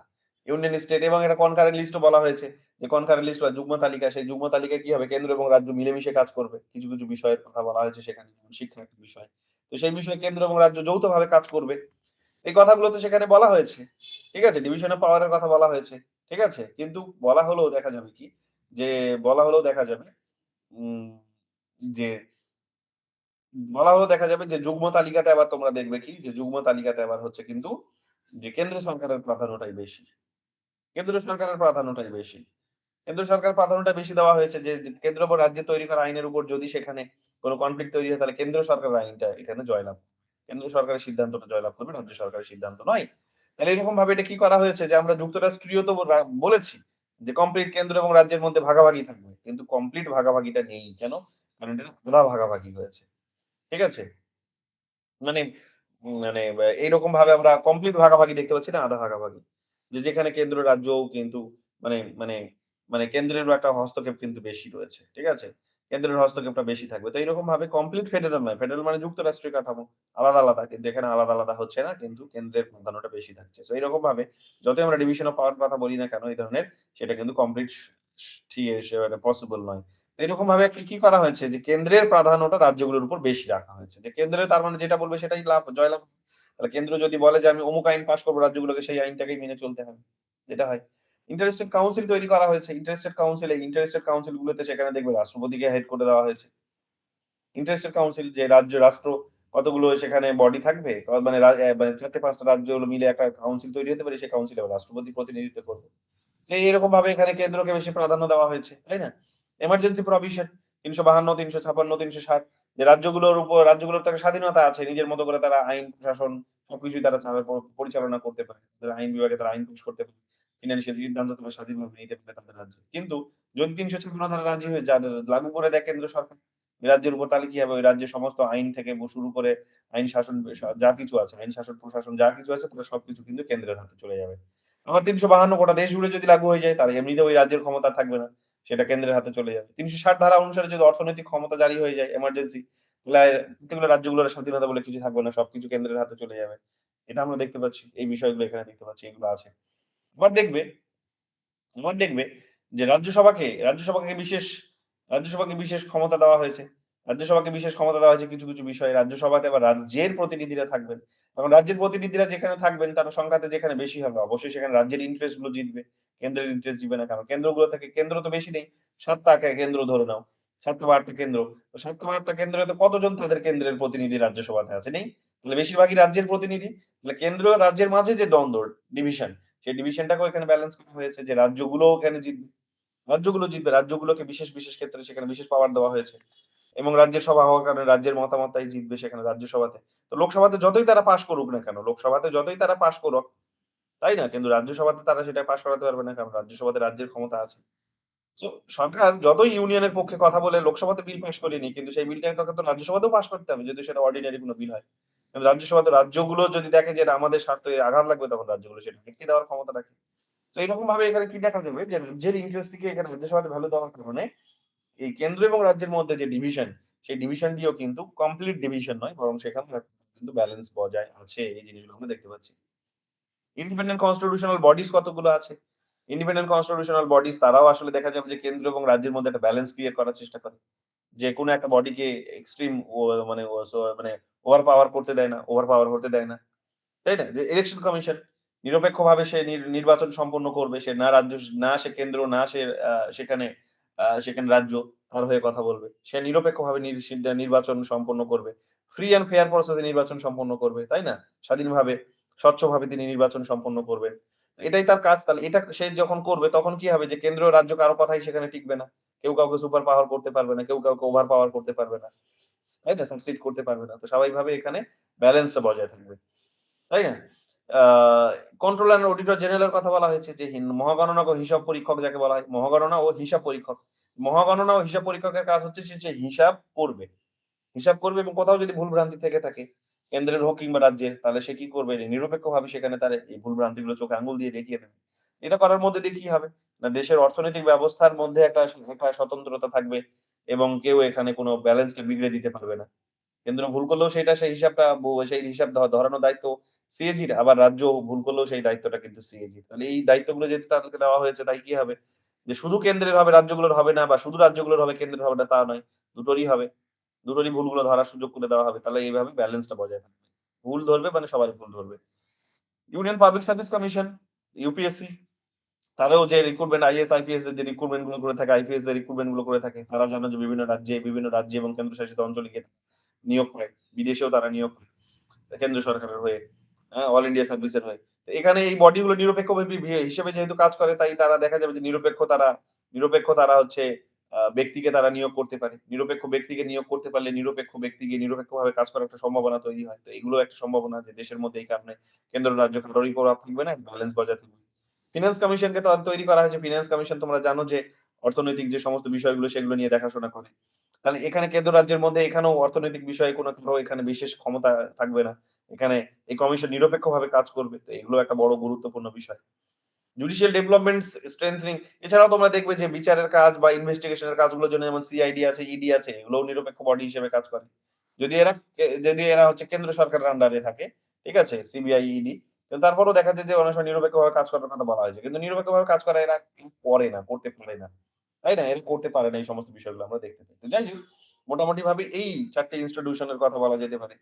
ইউনিয়ন স্টেট এবং এটা কনকারেন্ট লিস্টও বলা হয়েছে। যে কনকারেন্ট লিস্ট বা যুগ্ম তালিকা, সেই যুগ্ম তালিকায় কি হবে? কেন্দ্র এবং রাজ্য মিলেমিশে কাজ করবে। কিছু বিষয়ের কথা বলা হয়েছে সেখানে যেমন শিক্ষা একটা বিষয়। তো সেই বিষয়ে কেন্দ্র এবং রাজ্য যৌথভাবে কাজ করবে। এই কথাগুলো তো সেখানে বলা হয়েছে। ঠিক আছে? ডিভিশন অফ পাওয়ার এর কথা বলা হয়েছে। ঠিক আছে? কিন্তু বলা হলেও দেখা যাবে কি? যে বলা হলেও দেখা যাবে উম যে বলা হলেও দেখা যাবে যে যুগ্ম তালিকাতে আবার তোমরা দেখবে কি? যে যুগ্ম তালিকাতে আবার হচ্ছে কিন্তু যে কেন্দ্র সরকারের প্রাধান্যটাই বেশি। কেন্দ্র সরকারের প্রাধান্যটাই বেশি। কেন্দ্র সরকার প্রাধান্যটা বেশি দেওয়া হয়েছে যে কেন্দ্র বা রাজ্যে তৈরি করা আইনের উপর যদি সেখানে কোন কনফ্লিক্ট তৈরি হয় তাহলে কেন্দ্র সরকারের আইনটা এখানে জয়লাভ। কেন্দ্র সরকারের সিদ্ধান্তটা জয়লাভ করবে, রাজ্য সরকারের সিদ্ধান্ত নয়। তাহলে এরকম ভাবে এটা কি করা হয়েছে যে আমরা যুক্তরাষ্ট্রীয় তো বলেছি যে কমপ্লিট কেন্দ্র এবং রাজ্যের মধ্যে ভাগাভাগি থাকবে। কিন্তু কমপ্লিট ভাগাভাগিটা নেই। কেন? কারণ এটা আধা ভাগাভাগি হয়েছে। ঠিক আছে? মানে মানে এইরকম ভাবে আমরা কমপ্লিট ভাগাভাগি দেখতে পাচ্ছি না, আধা ভাগাভাগি। যে যেখানে কেন্দ্র রাজ্যও কিন্তু মানে মানে মানে কেন্দ্রেরও একটা হস্তক্ষেপ কিন্তু বেশি রয়েছে। ঠিক আছে? কেন্দ্রের হস্তক্ষেপটা বেশি থাকবে। তো এইরকম ভাবে কমপ্লিট ফেডারেল নয়। ফেডারেল মানে যুক্তরাষ্ট্রীয় কাঠামো। আলাদা, কিন্তু এখানে আলাদা হচ্ছে না, কিন্তু কেন্দ্রের প্রাধান্যটা বেশি থাকছে। সো এইরকম ভাবে যতই আমরা ডিভিশন অফ পাওয়ার কথা বলি না কেন এই ধরনের সেটা কিন্তু কমপ্লিট স স ঠি সে মানে পসিবল নয়। এরকম ভাবে কি করা হয়েছে যে কেন্দ্রের প্রাধান্যটা রাজ্যগুলোর উপর বেশি রাখা হয়েছে। যে কেন্দ্রে তার মানে যেটা বলবে সেটাই জয়লাভ। তাহলে কেন্দ্র যদি বলে যে আমি অমুক আইন পাস করব রাজ্যগুলোকে সেই আইনটাকেই মেনে চলতে হবে। যেটা হয়। ইন্টারেস্টেড কাউন্সিল তৈরি করা হয়েছে। ইন্টারেস্টেড কাউন্সিল গুলোতে সেখানে দেখবে রাষ্ট্রপতিকে হেড করে দেওয়া হয়েছে। ইন্টারেস্টেড কাউন্সিল যে রাষ্ট্র কতগুলো সেখানে বডি থাকবে। মানে ৪ টা ৫ টা রাজ্য হলো মিলে একটা কাউন্সিল তৈরি হতে পারে। সেই কাউন্সিলে রাষ্ট্রপতি প্রতিনিধিত্ব করবে। সেই এরকম ভাবে এখানে কেন্দ্রকে বেশি প্রাধান্য দেওয়া হয়েছে। তাই না? এমার্জেন্সি প্রভিশন ৩৫২, ৩৫৬, ৩৬০ যে রাজ্যগুলোর তো একটা স্বাধীনতা আছে। নিজের মতো করে তারা আইন প্রশাসন সবকিছুই তারা পরিচালনা করতে পারে। তাদের আইন বিভাগে তারা আইন পেশ করতে পারে। ফিনান্সিয়াল সিদ্ধান্ত তারা স্বাধীনভাবে নিতে পারে তাদের রাজ্যে। কিন্তু যদি ৩৫৬ ধারা রাজি হয়ে লাগু করে দেয় কেন্দ্র সরকার রাজ্যের উপর তাহলে কি হবে? ওই রাজ্যের সমস্ত আইন থেকে শুরু করে আইন শাসন যা কিছু আছে, আইন শাসন প্রশাসন যা কিছু আছে তারা সবকিছু কিন্তু কেন্দ্রের হাতে চলে যাবে। আবার ৩৫২ গোটা দেশ জুড়ে যদি লাগু হয়ে যায় তাহলে এমনিতেও ওই রাজ্যের ক্ষমতা থাকবে না। সেটা কেন্দ্রের হাতে চলে যাবে। ৩৬০ ধারা অনুসারে যদি অর্থনৈতিক ক্ষমতা জারি হয়ে যায় এমার্জেন্সি তাহলে প্রত্যেকগুলো রাজ্যগুলোর স্বাধীনতা বলে কিছু থাকবে না। সবকিছু কেন্দ্রের হাতে চলে যাবে। এটা আমরা দেখতে পাচ্ছি। এই বিষয়গুলো এখানে দেখতে পাচ্ছি। এগুলো আছে। আবার দেখবে আবার দেখবে যে রাজ্যসভাকে বিশেষ ক্ষমতা দেওয়া হয়েছে। রাজ্যসভাকে বিশেষ ক্ষমতা দেওয়া হয়েছে কিছু বিষয়ে। রাজ্যসভাতে আবার রাজ্যের প্রতিনিধিরা থাকবেন। এখন রাজ্যের প্রতিনিধিরা যেখানে থাকবেন তারা সংখ্যাতে যেখানে বেশি হবে অবশ্যই সেখানে রাজ্যের ইন্টারেস্ট গুলো জিতবে। কেন্দ্রের ইন্টারেস্ট জিতবে না। কারণ কেন্দ্রগুলো থেকে কেন্দ্র তো বেশি নেই। ৭ টা কেন্দ্র ধরে নাও। ৭ টা বা ৮ টা কেন্দ্র। তো ৭ টা বা ৮ টা কেন্দ্রে তো কতজন তাদের কেন্দ্রের প্রতিনিধি রাজ্যসভাতে আছে? নেই। তাহলে বেশিরভাগই রাজ্যের প্রতিনিধি। তাহলে কেন্দ্র রাজ্যের মাঝে যে দ্বন্দ্ব ডিভিশন সেই ডিভিশনটাকেও এখানে ব্যালেন্স করা হয়েছে যে রাজ্যগুলোও এখানে জিতবে। রাজ্যগুলো জিতবে। রাজ্যগুলোকে বিশেষ ক্ষেত্রে সেখানে বিশেষ পাওয়ার দেওয়া হয়েছে। এবং রাজ্যের সভা হওয়ার কারণে রাজ্যের মতামতটাই জিতবে সেখানে রাজ্যসভাতে। তো লোকসভাতে যতই তারা পাস করুক না কেন, লোকসভাতে যতই তারা পাস করুক, তাই না? কিন্তু রাজ্যসভাতে তারা সেটা পাস করাতে পারবে না। কারণ রাজ্যসভাতে রাজ্যের ক্ষমতা আছে। সো সরকার যতই ইউনিয়নের পক্ষে কথা বলে লোকসভাতে বিল পাস করিয়ে নিক, কিন্তু সেই বিলটাকে তো রাজ্যসভাতেও পাস করতে হবে যদি সেটা অর্ডিনারি কোনো বিল হয়। কিন্তু রাজ্যসভাতে রাজ্যগুলো যদি দেখে যে এটা আমাদের স্বার্থে আঘাত লাগবে তখন রাজ্যগুলো সেটা আটকে দেওয়ার ক্ষমতা রাখে। তো এরকম ভাবে এখানে কি দেখা যাবে যে রাজ্যের ইন্টারেস্টকে এখানে রাজ্যসভাতে ভ্যালু দেওয়ার কারণে এই কেন্দ্র এবং রাজ্যের মধ্যে যে ডিভিশন সেই ডিভিশনটিও কিন্তু কমপ্লিট ডিভিশন নয় বরং সেখানে কিন্তু ব্যালেন্স বজায় আছে এই জিনিসগুলো আমরা দেখতে পাচ্ছি। ইন্ডিপেন্ডেন্ট কনস্টিটিউশনাল বডিজ কতগুলো আছে? ইন্ডিপেন্ডেন্ট কনস্টিটিউশনাল বডিজ তারাও আসলে দেখা যাবে যে কেন্দ্র এবং রাজ্যের মধ্যে একটা ব্যালেন্স ক্রিয়েট করার চেষ্টা করে। যে কোনো একটা বডিকে এক্সট্রিম মানে মানে ওভার পাওয়ার করতে দেয় না, ওভার পাওয়ার হতে দেয় না। তাই না? যে ইলেকশন কমিশন নিরপেক্ষভাবে সে নির্বাচন সম্পন্ন করবে। সে না রাজ্য, না সে কেন্দ্র, না সে সেখানে সেখানে রাজ্য তার হয়ে কথা বলবে। সে নিরপেক্ষভাবে নির্বাচন সম্পন্ন করবে। ফ্রি অ্যান্ড ফেয়ার প্রসেস এ নির্বাচন সম্পন্ন করবে। তাই না? স্বাধীনভাবে, স্বচ্ছভাবে তিনি নির্বাচন সম্পন্ন করবেন। এটাই তার কাজ। তাহলে এটা সে যখন করবে তখন কি হবে যে কেন্দ্র রাজ্য কারো কথাই সেখানে টিকবে না। কেউ কাউকে সুপার পাওয়ার করতে পারবে না। কেউ কাউকে ওভার পাওয়ার করতে পারবে না। তাই না? সাকসিড করতে পারবে না। তো স্বাভাবিকভাবে এখানে ব্যালেন্সটা বজায় থাকবে। তাই না? আ কন্ট্রোলার অ্যান্ড অডিটর জেনারেল এর কথা বলা হয়েছে যে মহাগণনা ও হিসাব পরীক্ষক যাকে বলা হয়। মহাগণনা ও হিসাব পরীক্ষক। মহাগণনা ও হিসাব পরীক্ষকের কাজ হচ্ছে সে হিসাব করবে। হিসাব করবে এবং কোথাও যদি ভুল ভ্রান্তি থেকে থাকে, কেন্দ্রের হোক কিংবা রাজ্যের, তাহলে সে কি করবে? নিরপেক্ষভাবে সেখানে তার এই ভুল ভ্রান্তিগুলো চোখে আঙুল দিয়ে দেখিয়ে দেবে। এটা করার মধ্যে দিয়ে কি হবে? না দেশের অর্থনৈতিক ব্যবস্থার মধ্যে একটা স্বতন্ত্রতা থাকবে এবং কেউ এখানে কোন ব্যালেন্সকে বিগড়ে দিতে পারবে না। কেন্দ্র ভুল করলেও সেই হিসাবটা সেই হিসাব ধরানোর দায়িত্ব সিএজির। আবার রাজ্য ভুল করলেও সেই দায়িত্বটা কিন্তু সিএজির। তাহলে এই দায়িত্বগুলো যেহেতু তাদেরকে দেওয়া হয়েছে তাই কি হবে? যে শুধু কেন্দ্রের হবে রাজ্যগুলোর হবে না বা শুধু রাজ্যগুলোর হবে কেন্দ্রের হবে না তা নয়। দুটোরই হবে। দুটোরই ভুলগুলো ধরার সুযোগ করে দেওয়া হবে। তাহলে এইভাবে ব্যালেন্সটা বজায় থাকবে। ভুল ধরবে মানে সবারই ভুল ধরবে। Union public service commission, UPSC তারাও যে রিক্রুটমেন্ট আইএএস, আইপিএস দের যে রিক্রুটমেন্ট গুলো করে থাকে, আইপিএস দের রিক্রুটমেন্ট গুলো করে থাকে, তারা জানো যে বিভিন্ন রাজ্যে এবং কেন্দ্রশাসিত অঞ্চলে গিয়ে নিয়োগ পায়। বিদেশেও তারা নিয়োগ পায়। কেন্দ্র সরকারের হয়ে, হ্যাঁ? অল ইন্ডিয়া সার্ভিস এর হয়ে। তো এখানে এই বডি গুলো নিরপেক্ষ হিসেবে যেহেতু কাজ করে তাই তারা দেখা যাবে যে নিরপেক্ষ তারা হচ্ছে ব্যক্তিকে তারা নিয়োগ করতে পারে। নিরপেক্ষ ব্যক্তিকে নিয়োগ করতে পারলে নিরপেক্ষ ব্যক্তি গিয়ে নিরপেক্ষভাবে কাজ করার একটা সম্ভাবনা তৈরি হয়। তো এগুলো একটা সম্ভাবনা যে দেশের মধ্যে এই কারণে কেন্দ্র রাজ্য কারোরই প্রভাব থাকবে না, ব্যালেন্স বজায় থাকবে। ফিন্যান্স কমিশনকে তো তৈরি করা হয়েছে। ফিন্যান্স কমিশন তোমরা জানো যে অর্থনৈতিক যে সমস্ত বিষয়গুলো সেগুলো নিয়ে দেখাশোনা করে। তাহলে এখানে কেন্দ্র রাজ্যের মধ্যে এখানেও অর্থনৈতিক বিষয়ে কারো এখানে বিশেষ ক্ষমতা থাকবে না। এখানে এই কমিশন নিরপেক্ষভাবে কাজ করবে। তো এগুলো একটা বড় গুরুত্বপূর্ণ বিষয়। জুডিশিয়াল ডেভেলপমেন্টস স্ট্রেংথেনিং এছাড়াও তোমরা দেখবে যে বিচারের কাজ বা ইনভেস্টিগেশন এর কাজগুলোর জন্য যেমন সিআইডি আছে, ইডি আছে এগুলোও নিরপেক্ষ বডি হিসেবে কাজ করে। যদি এরা হচ্ছে কেন্দ্র সরকারের আন্ডারে থাকে, ঠিক আছে? সিবিআই, ইডি কিন্তু তারপরেও দেখা যায় যে অনেক সময় নিরপেক্ষভাবে কাজ করার কথা বলা হয়েছে। কিন্তু নিরপেক্ষভাবে কাজ করা এরা করে না, করতে পারে না। তাই না? এরা করতে পারে না এই সমস্ত বিষয়গুলো আমরা দেখতে পাই। তো যাই হোক মোটামুটি ভাবে এই ৪ টে ইনস্টিটিউশন এর কথা বলা যেতে পারে।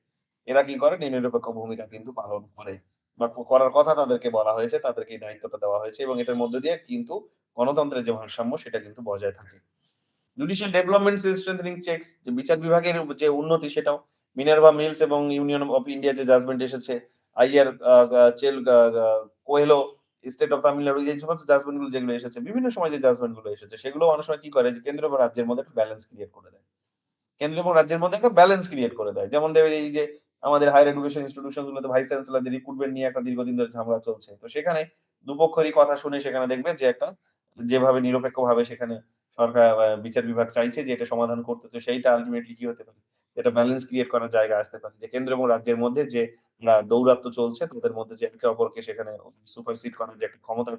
এরা কি করে? নিরপেক্ষ ভূমিকা কিন্তু পালন করে। বা করার কথা তাদেরকে বলা হয়েছে, তাদেরকে এই দায়িত্বটা দেওয়া হয়েছে এবং এটার মধ্য দিয়ে কিন্তু গণতন্ত্রের যে ভারসাম্য সেটা কিন্তু বজায় থাকে। জুডিশিয়াল ডেভেলপমেন্টস স্ট্রেংথেনিং চেকস যে বিচার বিভাগের যে উন্নতি সেটাও মিনার্ভা মিলস এবং ইউনিয়ন অফ ইন্ডিয়া যে জাজমেন্ট এসেছে, আইয়ার আ গা চেল গা গা কোয়েলো স্টেট অফ তামিলনাড়ু এই সমস্ত জাজমেন্ট গুলো যেগুলো এসেছে, বিভিন্ন সময় যে জাজমেন্ট গুলো এসেছে সেগুলো অনেক সময় কি করে যে কেন্দ্র বা রাজ্যের মধ্যে একটা ব্যালেন্স ক্রিয়েট করে দেয়। কেন্দ্র এবং রাজ্যের মধ্যে একটা ব্যালেন্স ক্রিয়েট করে দেয়। যেমন দেখবে এই যে আমাদের হায়ার এডুকেশন ইনস্টিটিউশন গুলোতে ভাইস চ্যান্সেলরদের রিক্রুটমেন্ট নিয়ে একটা দীর্ঘদিন ধরে ঝামেলা চলছে। তো সেখানে দুপক্ষেরই কথা শুনে সেখানে দেখবে যে একটা যেভাবে নিরপেক্ষভাবে সেখানে সরকার বিচার বিভাগ চাইছে যে এটা সমাধান করতে তো সেইটা আল্টিমেটলি কি হতে পারে? এটা ব্যালেন্স ক্রিয়েট করার জায়গা আসতে পারে। যে কেন্দ্র এবং রাজ্যের মধ্যে যে দৌরাত্ম্য চলছে তাদের মধ্যে যে একে অপরকে সেখানে সুপারসিড করার যে একটা ক্ষমতা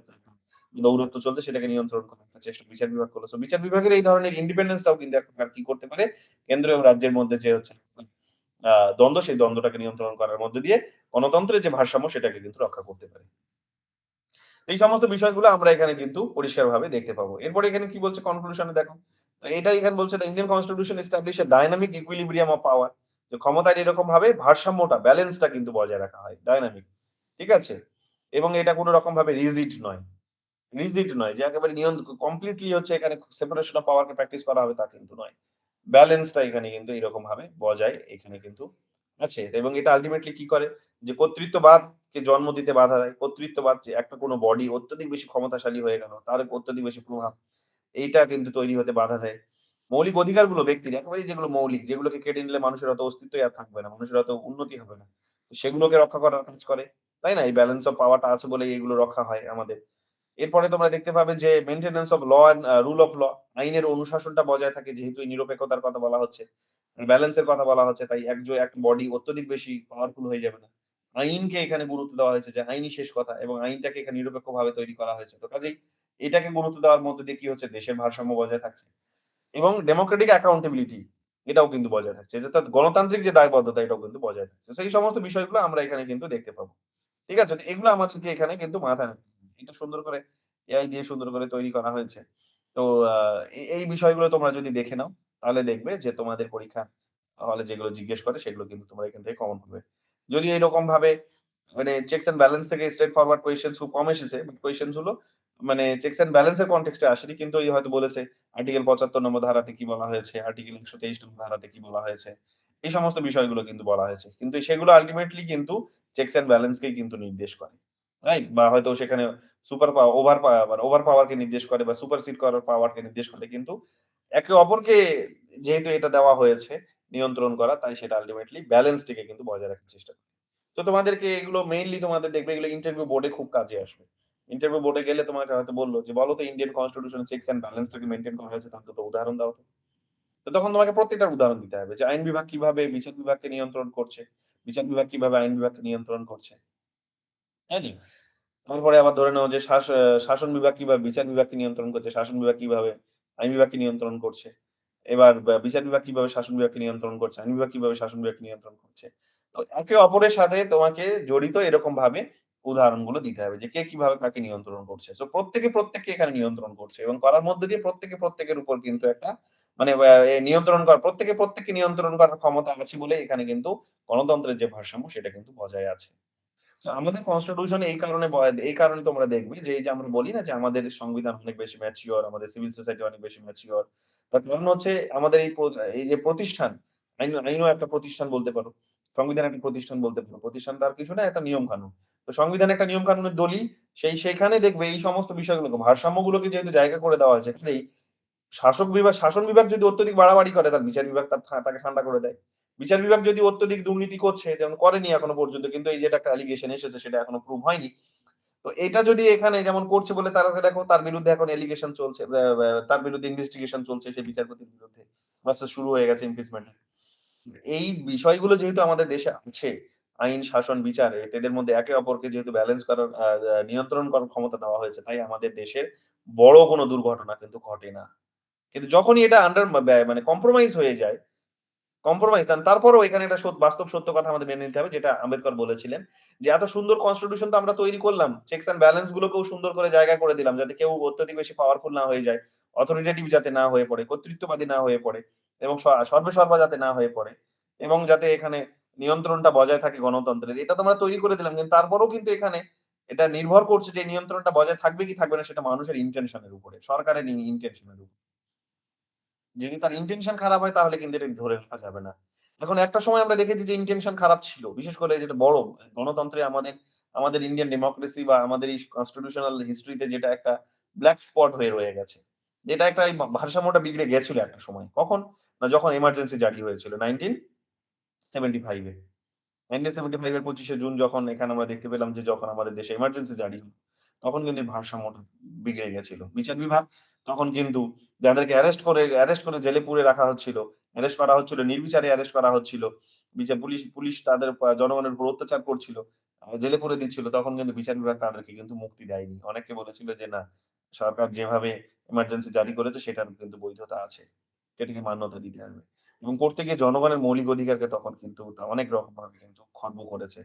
দৌরাত্ম্য চলছে সেটাকে নিয়ন্ত্রণ করার একটা চেষ্টা বিচার বিভাগ করল। সো বিচার বিভাগের এই ধরনের ইন্ডিপেন্ডেন্স টাও কিন্তু একটা কি করতে পারে? কেন্দ্র এবং রাজ্যের মধ্যে যে হচ্ছে আ দ্বন্দ্ব সেই দ্বন্দ্বটাকে নিয়ন্ত্রণ করার মধ্যে দিয়ে গণতন্ত্রের যে ভারসাম্য সেটাকে কিন্তু রক্ষা করতে পারে। এই সমস্ত বিষয়গুলো আমরা এখানে কিন্তু পরিষ্কারভাবে দেখতে পাবো। এরপরে এখানে কি বলছে কনক্লুশন এ দেখো। তো এটাই এখানে বলছে the Indian constitution establish a dynamic equilibrium of power. যে ক্ষমতার এরকম ভাবে ভারসাম্যটা ব্যালেন্সটা কিন্তু বজায় রাখা হয়। ডায়নামিক। ঠিক আছে? এবং এটা কোন রকম ভাবে রিজিড নয়। রিজিড নয় যে একেবারে কমপ্লিটলি হচ্ছে এখানে separation of power K practice করা হবে তা কিন্তু নয়। ব্যালেন্সটা এখানে কিন্তু এরকম ভাবে বজায় এখানে কিন্তু আছে। এবং এটা আল্টিমেটলি কি করে? যে কর্তৃত্ববাদকে জন্ম দিতে বাধা দেয়। কর্তৃত্ববাদ যে একটা কোন বডি অত্যধিক বেশি ক্ষমতাশালী হয়ে গেল, তার অত্যধিক বেশি প্রভাব। এইটা কিন্তু তৈরি হতে বাধা দেয়। মৌলিক অধিকারগুলো ব্যক্তির একেবারেই যেগুলো মৌলিক, যেগুলোকে কেড়ে নিলে মানুষের অত অস্তিত্বই আর থাকবে না। মানুষের অত উন্নতি হবে না। তো সেগুলোকে রক্ষা করার কাজ করে। তাই না? এই ব্যালেন্স অফ পাওয়ার টা আছে বলেই এগুলো রক্ষা হয় আমাদের। এরপরে তোমরা দেখতে পাবে যে maintenance of law and rule of law আইনের অনুশাসনটা বজায় থাকে যেহেতু এই নিরপেক্ষতার কথা বলা হচ্ছে। ব্যালেন্সের কথা বলা হচ্ছে তাই এক বডি অত্যধিক বেশি পাওয়ারফুল হয়ে যাবে না। আইনকে এখানে গুরুত্ব দেওয়া হয়েছে যে আইনই শেষ কথা এবং আইনটাকে এখানে নিরপেক্ষভাবে তৈরি করা হয়েছে। তো কাজেই এটাকে গুরুত্ব দেওয়ার মধ্যে দিয়ে কি হচ্ছে দেশের ভারসাম্য বজায় থাকছে এবং ডেমোক্রেটিক অ্যাকাউন্টেবিলিটি এটাও কিন্তু বজায় থাকছে। যে অর্থাৎ গণতান্ত্রিক যে দায়বদ্ধতা এটাও কিন্তু বজায় থাকছে। সেই সমস্ত বিষয়গুলো আমরা এখানে কিন্তু দেখতে পাবো। ঠিক আছে? তো এগুলো আমাদেরকে এখানে কিন্তু মাথায় রাখতে হবে। এটা সুন্দর করে এআই দিয়ে সুন্দর করে তৈরি করা হয়েছে। তো আ এই বিষয়গুলো তোমরা যদি দেখে নাও, তাহলে দেখবে যে তোমাদের পরীক্ষা হলে যেগুলো জিজ্ঞেস করে সেগুলো কিন্তু তোমরা এখান থেকে কমন পাবে। যদি এরকমভাবে মানে চেকস অ্যান্ড ব্যালেন্স থেকে স্ট্রেইট ফরওয়ার্ড কোয়েশ্চেনস খুব কম এসেছে। বাট কোয়েশ্চেনস গুলো মানে চেকস অ্যান্ড ব্যালেন্স এর কনটেক্সট এ আসেনি। কিন্তু এই হয়তো বলেছে আর্টিকেল ৭৫ নম্বর ধারাতে কি বলা হয়েছে, আর্টিকেল ১২৩ নম্বর ধারাতে কি বলা হয়েছে। এই সমস্ত বিষয়গুলো কিন্তু বলা হয়েছে। কিন্তু সেগুলো আল্টিমেটলি কিন্তু চেকস অ্যান্ড ব্যালেন্স কেই কিন্তু নির্দেশ করে। রাইট? বা হয়তো সেখানে সুপার পাওয়ার ওভার পাওয়ার কে নির্দেশ করে বা সুপারসিড করার পাওয়ার কে নির্দেশ করে। কিন্তু একে অপরকে যেহেতু এটা দেওয়া হয়েছে নিয়ন্ত্রণ করা, তাই সেটা আল্টিমেটলি ব্যালেন্স টিকে কিন্তু বজায় রাখার চেষ্টা করে। তো তোমাদেরকে এগুলো মেইনলি তোমাদের দেখবে এগুলো ইন্টারভিউ বোর্ডে খুব কাজে আসবে। ইন্টারভিউ বোর্ডে গেলে তোমাকে হয়তো বলল যে, "বলো তো Indian constitution checks and balance টাকে মেইনটেইন করা হয়েছে তার ২ টো উদাহরণ দাও তো।" তো তখন তোমাকে প্রত্যেকটার উদাহরণ দিতে হবে যে আইন বিভাগ কিভাবে বিচার বিভাগকে নিয়ন্ত্রণ করছে, বিচার বিভাগ কিভাবে আইন বিভাগকে নিয়ন্ত্রণ করছে। তাই নি? তারপরে আবার ধরে নাও যে শাসন বিভাগ কিভাবে বিচার বিভাগকে নিয়ন্ত্রণ করছে, শাসন বিভাগ কিভাবে আইন বিভাগকে নিয়ন্ত্রণ করছে। এবার বিচার বিভাগ কিভাবে শাসন বিভাগকে নিয়ন্ত্রণ করছে, আইন বিভাগ কিভাবে শাসন বিভাগকে নিয়ন্ত্রণ করছে। তো একে অপরের সাথে তোমাকে জড়িত এরকমভাবে উদাহরণগুলো দিতে হবে যে কে কিভাবে কাকে নিয়ন্ত্রণ করছে। সো প্রত্যেকে প্রত্যেককে এখানে নিয়ন্ত্রণ করছে এবং করার মধ্য দিয়ে প্রত্যেকে প্রত্যেকের উপর কিন্তু একটা মানে নিয়ন্ত্রণ করা প্রত্যেকে প্রত্যেককে নিয়ন্ত্রণ করার ক্ষমতা আছে বলে এখানে কিন্তু গণতন্ত্রের যে ভারসাম্য সেটা কিন্তু বজায় আছে। আমাদের কনস্টিটিউশন এই কারণে তোমরা দেখবে যে এই যে আমরা বলি না যে আমাদের সংবিধান অনেক বেশি ম্যাচিউর, আমাদের সিভিল সোসাইটি অনেক বেশি ম্যাচিউর। তার কারণ হচ্ছে আমাদের এই যে প্রতিষ্ঠান, আইনও একটা প্রতিষ্ঠান বলতে পারো। সংবিধান একটা প্রতিষ্ঠান বলতে পারো। প্রতিষ্ঠান তো আর কিছু না, একটা নিয়ম কানুন। তো সংবিধান একটা নিয়ম কানুনের দলিল। সেইখানে দেখবে এই সমস্ত বিষয়গুলোকে ভারসাম্যগুলোকে যেহেতু জায়গা করে দেওয়া হয়েছে, কাজেই শাসন বিভাগ যদি অত্যধিক বাড়াবাড়ি করে তাহলে বিচার বিভাগ তাকে ঠান্ডা করে দেয়। বিচার বিভাগ যদি অত্যধিক দুর্নীতি করছে, যেমন করেনি এখনো পর্যন্ত কিন্তু এই যে এটা একটা অ্যালিগেশন এসেছে সেটা এখনো প্রুভ হয়নি। তো এটা যদি এখানে যেমন করছে বলে তারকে দেখো তার বিরুদ্ধে এখন অ্যালিগেশন চলছে। তার বিরুদ্ধে ইনভেস্টিগেশন চলছে সেই বিচারপতির বিরুদ্ধে। প্রসেস শুরু হয়ে গেছে ইমপিচমেন্ট এর। এই বিষয়গুলো যেহেতু আমাদের দেশে আছে, আইন, শাসন, বিচার এদের মধ্যে একে অপরকে যেহেতু ব্যালেন্স করার নিয়ন্ত্রণ করার ক্ষমতা দেওয়া হয়েছে, তাই আমাদের দেশের বড় কোনো দুর্ঘটনা কিন্তু ঘটে না। কিন্তু যখনই এটা মানে কম্প্রোমাইজ হয়ে যায়, তারপরেও এখানে একটা বাস্তব সত্য কথা আমাদের মেনে নিতে হবে যেটা আম্বেদকর বলেছিলেন যে, "এত সুন্দর কনস্টিটিউশন তো আমরা তৈরি করলাম। চেকস অ্যান্ড ব্যালেন্স গুলোকেও সুন্দর করে জায়গা করে দিলাম যাতে কেউ অত্যধিক বেশি পাওয়ারফুল না হয়ে যায়। অথরিটেটিভ যাতে না হয়ে পড়ে, কর্তৃত্ববাদী না হয়ে পড়ে এবং সর্বেসর্বা যাতে না হয়ে পড়ে এবং যাতে এখানে নিয়ন্ত্রণটা বজায় থাকে গণতন্ত্রের। এটা তো আমরা তৈরি করে দিলাম। কিন্তু তারপরেও কিন্তু এখানে এটা নির্ভর করছে যে নিয়ন্ত্রণটা বজায় থাকবে কি থাকবে না সেটা মানুষের ইনটেনশন এর উপরে, সরকারের ইনটেনশন এর উপরে। যদি তার ইনটেনশন খারাপ হয় তাহলে কিন্তু এটা ধরে রাখা যাবে না। এখন একটা সময় আমরা দেখেছি যে ইনটেনশন খারাপ ছিল। বিশেষ করে যেটা বড় গণতন্ত্রে আমাদের ইন্ডিয়ান ডেমোক্রেসি বা আমাদের এই কনস্টিটিউশনাল হিস্ট্রি তে যেটা একটা ব্লাক স্পট হয়ে রয়ে গেছে। যেটা একটা এই ভারসাম্যটা বিগড়ে গেছিল একটা সময়। কখন? না যখন এমার্জেন্সি জারি হয়েছিল 1975 এ। 1975 এর 25 জুন যখন এখানে আমরা দেখতে পেলাম যে যখন আমাদের দেশে এমার্জেন্সি জারি হলো, তখন কিন্তু এই ভারসাম্যটা বিগড়ে গেছিল। বিচার বিভাগ তখন কিন্তু যাদেরকে অ্যারেস্ট করে জেলে পুরে রাখা হচ্ছিল, অ্যারেস্ট করা হচ্ছিল, নির্বিচারে অ্যারেস্ট করা হচ্ছিল। পুলিশ তাদের জনগণের উপর অত্যাচার করছিল। জেলে পুরে দিচ্ছিল। তখন কিন্তু বিচার বিভাগ তাদেরকে কিন্তু মুক্তি দেয়নি। অনেকে বলেছিল যে না, সরকার যেভাবে এমার্জেন্সি জারি করেছে সেটার কিন্তু বৈধতা আছে। সেটাকে মান্যতা দিতে হবে। এবং করতে গিয়ে জনগণের মৌলিক অধিকারকে তখন কিন্তু অনেক রকমভাবে কিন্তু খর্ব করেছে।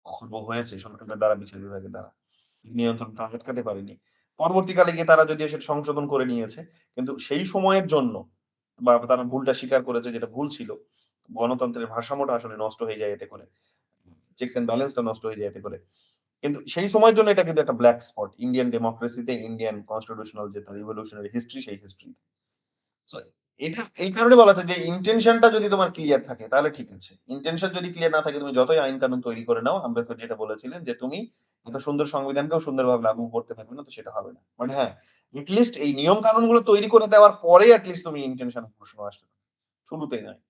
খর্ব হয়েছে সরকারের দ্বারা, বিচার বিভাগের দ্বারা। নিয়ন্ত্রণ তারা আটকাতে পারেনি। পরবর্তীকালে গিয়ে তারা যদিও সেটা সংশোধন করে নিয়েছে। কিন্তু সেই সময়ের জন্য বা তারা ভুলটা স্বীকার করেছে যেটা ভুল ছিল। গণতন্ত্রের ভারসাম্যটা আসলে নষ্ট হয়ে যায় এতে করে। চেকস অ্যান্ড ব্যালেন্স টা নষ্ট হয়ে যায় এতে করে। কিন্তু সেই সময়ের জন্য এটা কিন্তু একটা ব্লাক স্পট। ইন্ডিয়ান ডেমোক্রেসিতে ইন্ডিয়ান কনস্টিটিউশনাল যে তার রিভলিউশনারি হিস্ট্রি সেই হিস্ট্রি। সো এটা এই কারণে বলা যায় যে ইনটেনশনটা যদি তোমার ক্লিয়ার থাকে তাহলে ঠিক আছে। ইনটেনশন যদি ক্লিয়ার না থাকে তুমি যতই আইন কানুন তৈরি করে নাও, আম্বেদকর যেটা বলেছিলেন যে তুমি এত সুন্দর সংবিধানকেও সুন্দরভাবে লাগু করতে পারবে না তো সেটা হবে না। বাট হ্যাঁ, এট লিস্ট এই নিয়ম কানুনগুলো তৈরি করে দেওয়ার পরে এট লিস্ট তুমি ইনটেনশন এর প্রশ্ন আসতে পারে। শুরুতেই নয়।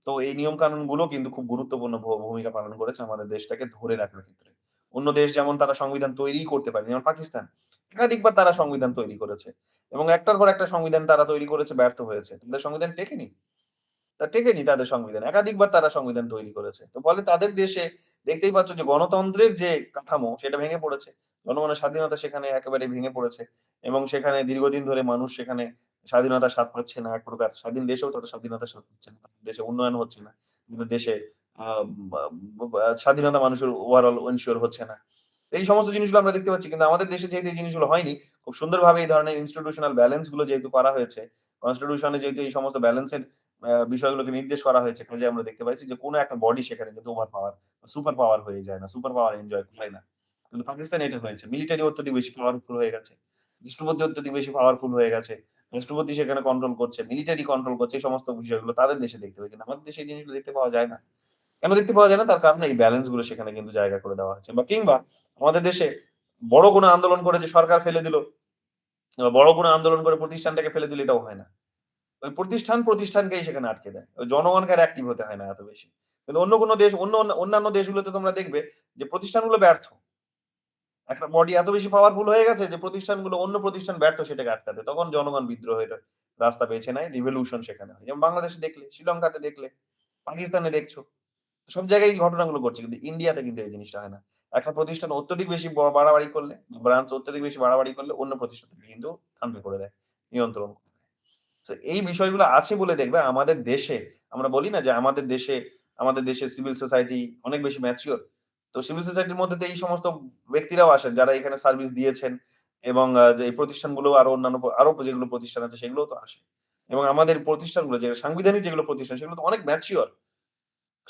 তো এই নিয়ম কানুনগুলো কিন্তু খুব গুরুত্বপূর্ণ ভূমিকা পালন করেছে আমাদের দেশটাকে ধরে রাখার ক্ষেত্রে। অন্য দেশ যেমন তারা সংবিধান তৈরিই করতে পারেনি। যেমন পাকিস্তান। একাধিকবার তারা সংবিধান তৈরি করেছে। এবং একটার পর একটা সংবিধান তারা তৈরি করেছে, ব্যর্থ হয়েছে। তাদের সংবিধান টেকেনি। টেকেনি তাদের সংবিধান। একাধিকবার তারা সংবিধান তৈরি করেছে। তো ফলে তাদের দেশে দেখতেই পাচ্ছ যে গণতন্ত্রের যে কাঠামো সেটা ভেঙে পড়েছে। জনগণের স্বাধীনতা সেখানে একেবারে ভেঙে পড়েছে। এবং সেখানে দীর্ঘদিন ধরে মানুষ সেখানে স্বাধীনতার স্বাদ পাচ্ছে না। এক প্রকার স্বাধীন দেশেও তারা স্বাধীনতার স্বাদ পাচ্ছে না। দেশে উন্নয়ন হচ্ছে না। আমাদের দেশে আ বা বা স্বাধীনতা মানুষের ওভারঅল এনশিওর হচ্ছে না। এই সমস্ত জিনিসগুলো আমরা দেখতে পাচ্ছি। কিন্তু আমাদের দেশে যেহেতু এই জিনিসগুলো হয়নি, খুব সুন্দরভাবে এই ধরনের ইনস্টিটিউশনাল ব্যালেন্স গুলো যেহেতু করা হয়েছে, কনস্টিটিউশন এ যেহেতু এই সমস্ত ব্যালেন্সের বিষয়গুলোকে নির্দেশ করা হয়েছে, কাজেই আমরা দেখতে পাচ্ছি যে কোন একটা বডি সেখানে কিন্তু ওভার পাওয়ার, সুপার পাওয়ার হয়ে যায় না। সুপার পাওয়ার এনজয় করে না। কিন্তু পাকিস্তানে এটা হয়েছে। মিলিটারি অত্যধিক বেশি পাওয়ারফুল হয়ে গেছে। রাষ্ট্রপতি অত্যধিক বেশি পাওয়ারফুল হয়ে গেছে। রাষ্ট্রপতি সেখানে কন্ট্রোল করছে, মিলিটারি কন্ট্রোল করছে। এই সমস্ত বিষয়গুলো তাদের দেশে দেখতে পাই। কিন্তু আমাদের দেশে এই জিনিসগুলো দেখতে পাওয়া যায় না। কেন দেখতে পাওয়া যায় না? তার কারণ এই ব্যালেন্স গুলো সেখানে কিন্তু জায়গা করে দেওয়া হয়েছে। কিংবা আমাদের দেশে বড় কোনো আন্দোলন করে যে সরকার ফেলে দিল, বড় কোনো আন্দোলন করে প্রতিষ্ঠানটাকে ফেলে দিল এটাও হয় না। ওই প্রতিষ্ঠানকেই সেখানে আটকে দেয়। ওই জনগণকে আর অ্যাক্টিভ হতে হয় না এত বেশি। কিন্তু অন্য কোনো দেশ অন্যান্য দেশগুলোতে তোমরা দেখবে যে প্রতিষ্ঠানগুলো ব্যর্থ। একটা বডি এত বেশি পাওয়ারফুল হয়ে গেছে যে প্রতিষ্ঠানগুলো অন্য প্রতিষ্ঠান ব্যর্থ সেটাকে আটকাতে। তখন জনগণ বিদ্রোহের রাস্তা বেছে নেয়। রিভলিউশন সেখানে হয়। যেমন বাংলাদেশে দেখলে, শ্রীলঙ্কাতে দেখলে, পাকিস্তানে দেখছো। সব জায়গায় এই ঘটনাগুলো ঘটছে। কিন্তু ইন্ডিয়াতে কিন্তু এই জিনিসটা হয় না। একটা প্রতিষ্ঠান অত্যধিক বেশি বাড়াবাড়ি করলে, ব্রাঞ্চ অত্যধিক বেশি বাড়াবাড়ি করলে অন্য প্রতিষ্ঠানকে কিন্তু ঠান্ডা করে দেয়, নিয়ন্ত্রণ করে দেয়। সো এই বিষয়গুলো আছে বলে দেখবে আমাদের দেশে আমরা বলি না যে আমাদের দেশে সিভিল সোসাইটি অনেক বেশি ম্যাচিউর। তো সিভিল সোসাইটির মধ্যে তো এই সমস্ত ব্যক্তিরাও আসেন যারা এখানে সার্ভিস দিয়েছেন এবং যে এই প্রতিষ্ঠানগুলো আরো অন্যান্য আরো যেগুলো প্রতিষ্ঠান আছে সেগুলোও তো আসে। এবং আমাদের প্রতিষ্ঠানগুলো যে সাংবিধানিক যেগুলো প্রতিষ্ঠান সেগুলো তো অনেক ম্যাচিউর।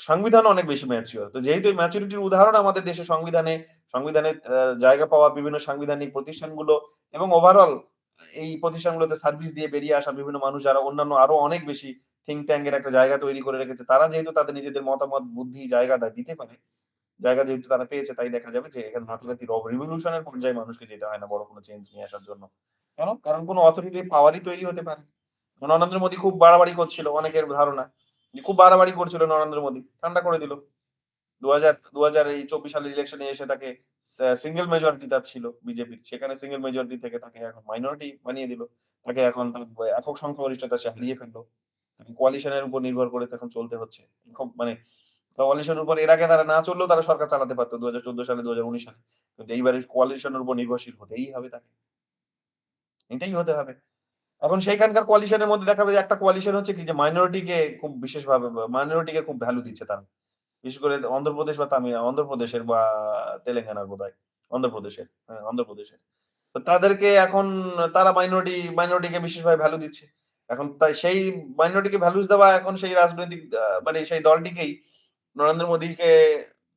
সংবিধান অনেক বেশি ম্যাচিউর। তো যেহেতু এই ম্যাচুরিটির উদাহরণ আমাদের দেশে সংবিধানে জায়গা পাওয়া বিভিন্ন সাংবিধানিক প্রতিষ্ঠানগুলো এবং ওভারঅল এই প্রতিষ্ঠানগুলোতে সার্ভিস দিয়ে বেরিয়ে আসা বিভিন্ন মানুষ যারা অন্যান্য আরো অনেক বেশি থিংক ট্যাংক এর একটা জায়গা তৈরি করে রেখেছে। তারা যেহেতু তাদের নিজেদের মতামত, বুদ্ধি, জায়গা দিতে পারে। জায়গা যেহেতু তারা পেয়েছে তাই দেখা যাবে যে এখানে রাতারাতি রিভলিউশন এর পর্যায়ে মানুষকে যেতে হয় না বড় কোনো চেঞ্জ নিয়ে আসার জন্য। কেন? কারণ কোনো অথরিটির পাওয়ারই তৈরি হতে পারে। নরেন্দ্র মোদী খুব বাড়াবাড়ি করছিল অনেকের ধারণা। যে খুব বাড়াবাড়ি করছিল নরেন্দ্র মোদী। ঠান্ডা করে দিল। ২০২৪ সালের ইলেকশনে এসে তাকে সিঙ্গল মেজরিটি তার ছিল বিজেপির। সেখানে সিঙ্গল মেজরিটি থেকে তাকে এখন মাইনরিটি বানিয়ে দিল। তাকে এখন তার একক সংখ্যাগরিষ্ঠতা সে হারিয়ে ফেলল। তাকে কোয়ালিশন এর উপর নির্ভর করে এখন চলতে হচ্ছে। এরকম মানে কোয়ালিশন এর উপর এর আগে তারা না চললেও তারা সরকার চালাতে পারত ২০১৪ সালে, ২০১৯ সালে। কিন্তু এইবারে কোয়ালিশন এর উপর নির্ভরশীল হতেই হবে তাকে। এটাই হতে হবে। এখন সেইখানকার কোয়ালিশন এর মধ্যে দেখাবে যে একটা কোয়ালিশন হচ্ছে কি যে মাইনরিটিকে খুব বিশেষভাবে মাইনরিটিকে খুব ভ্যালু দিচ্ছে তারা। বিশেষ করে অন্ধ্রপ্রদেশ বা অন্ধ্রপ্রদেশের বা তেলেঙ্গানার বোধহয়। অন্ধ্রপ্রদেশের। হ্যাঁ, অন্ধ্রপ্রদেশের। তো তাদেরকে এখন তারা মাইনরিটিকে বিশেষভাবে ভ্যালু দিচ্ছে। এখন তাই সেই মাইনরিটিকে ভ্যালুস দেওয়া এখন সেই রাজনৈতিক মানে সেই দলটিকেই নরেন্দ্র মোদীকে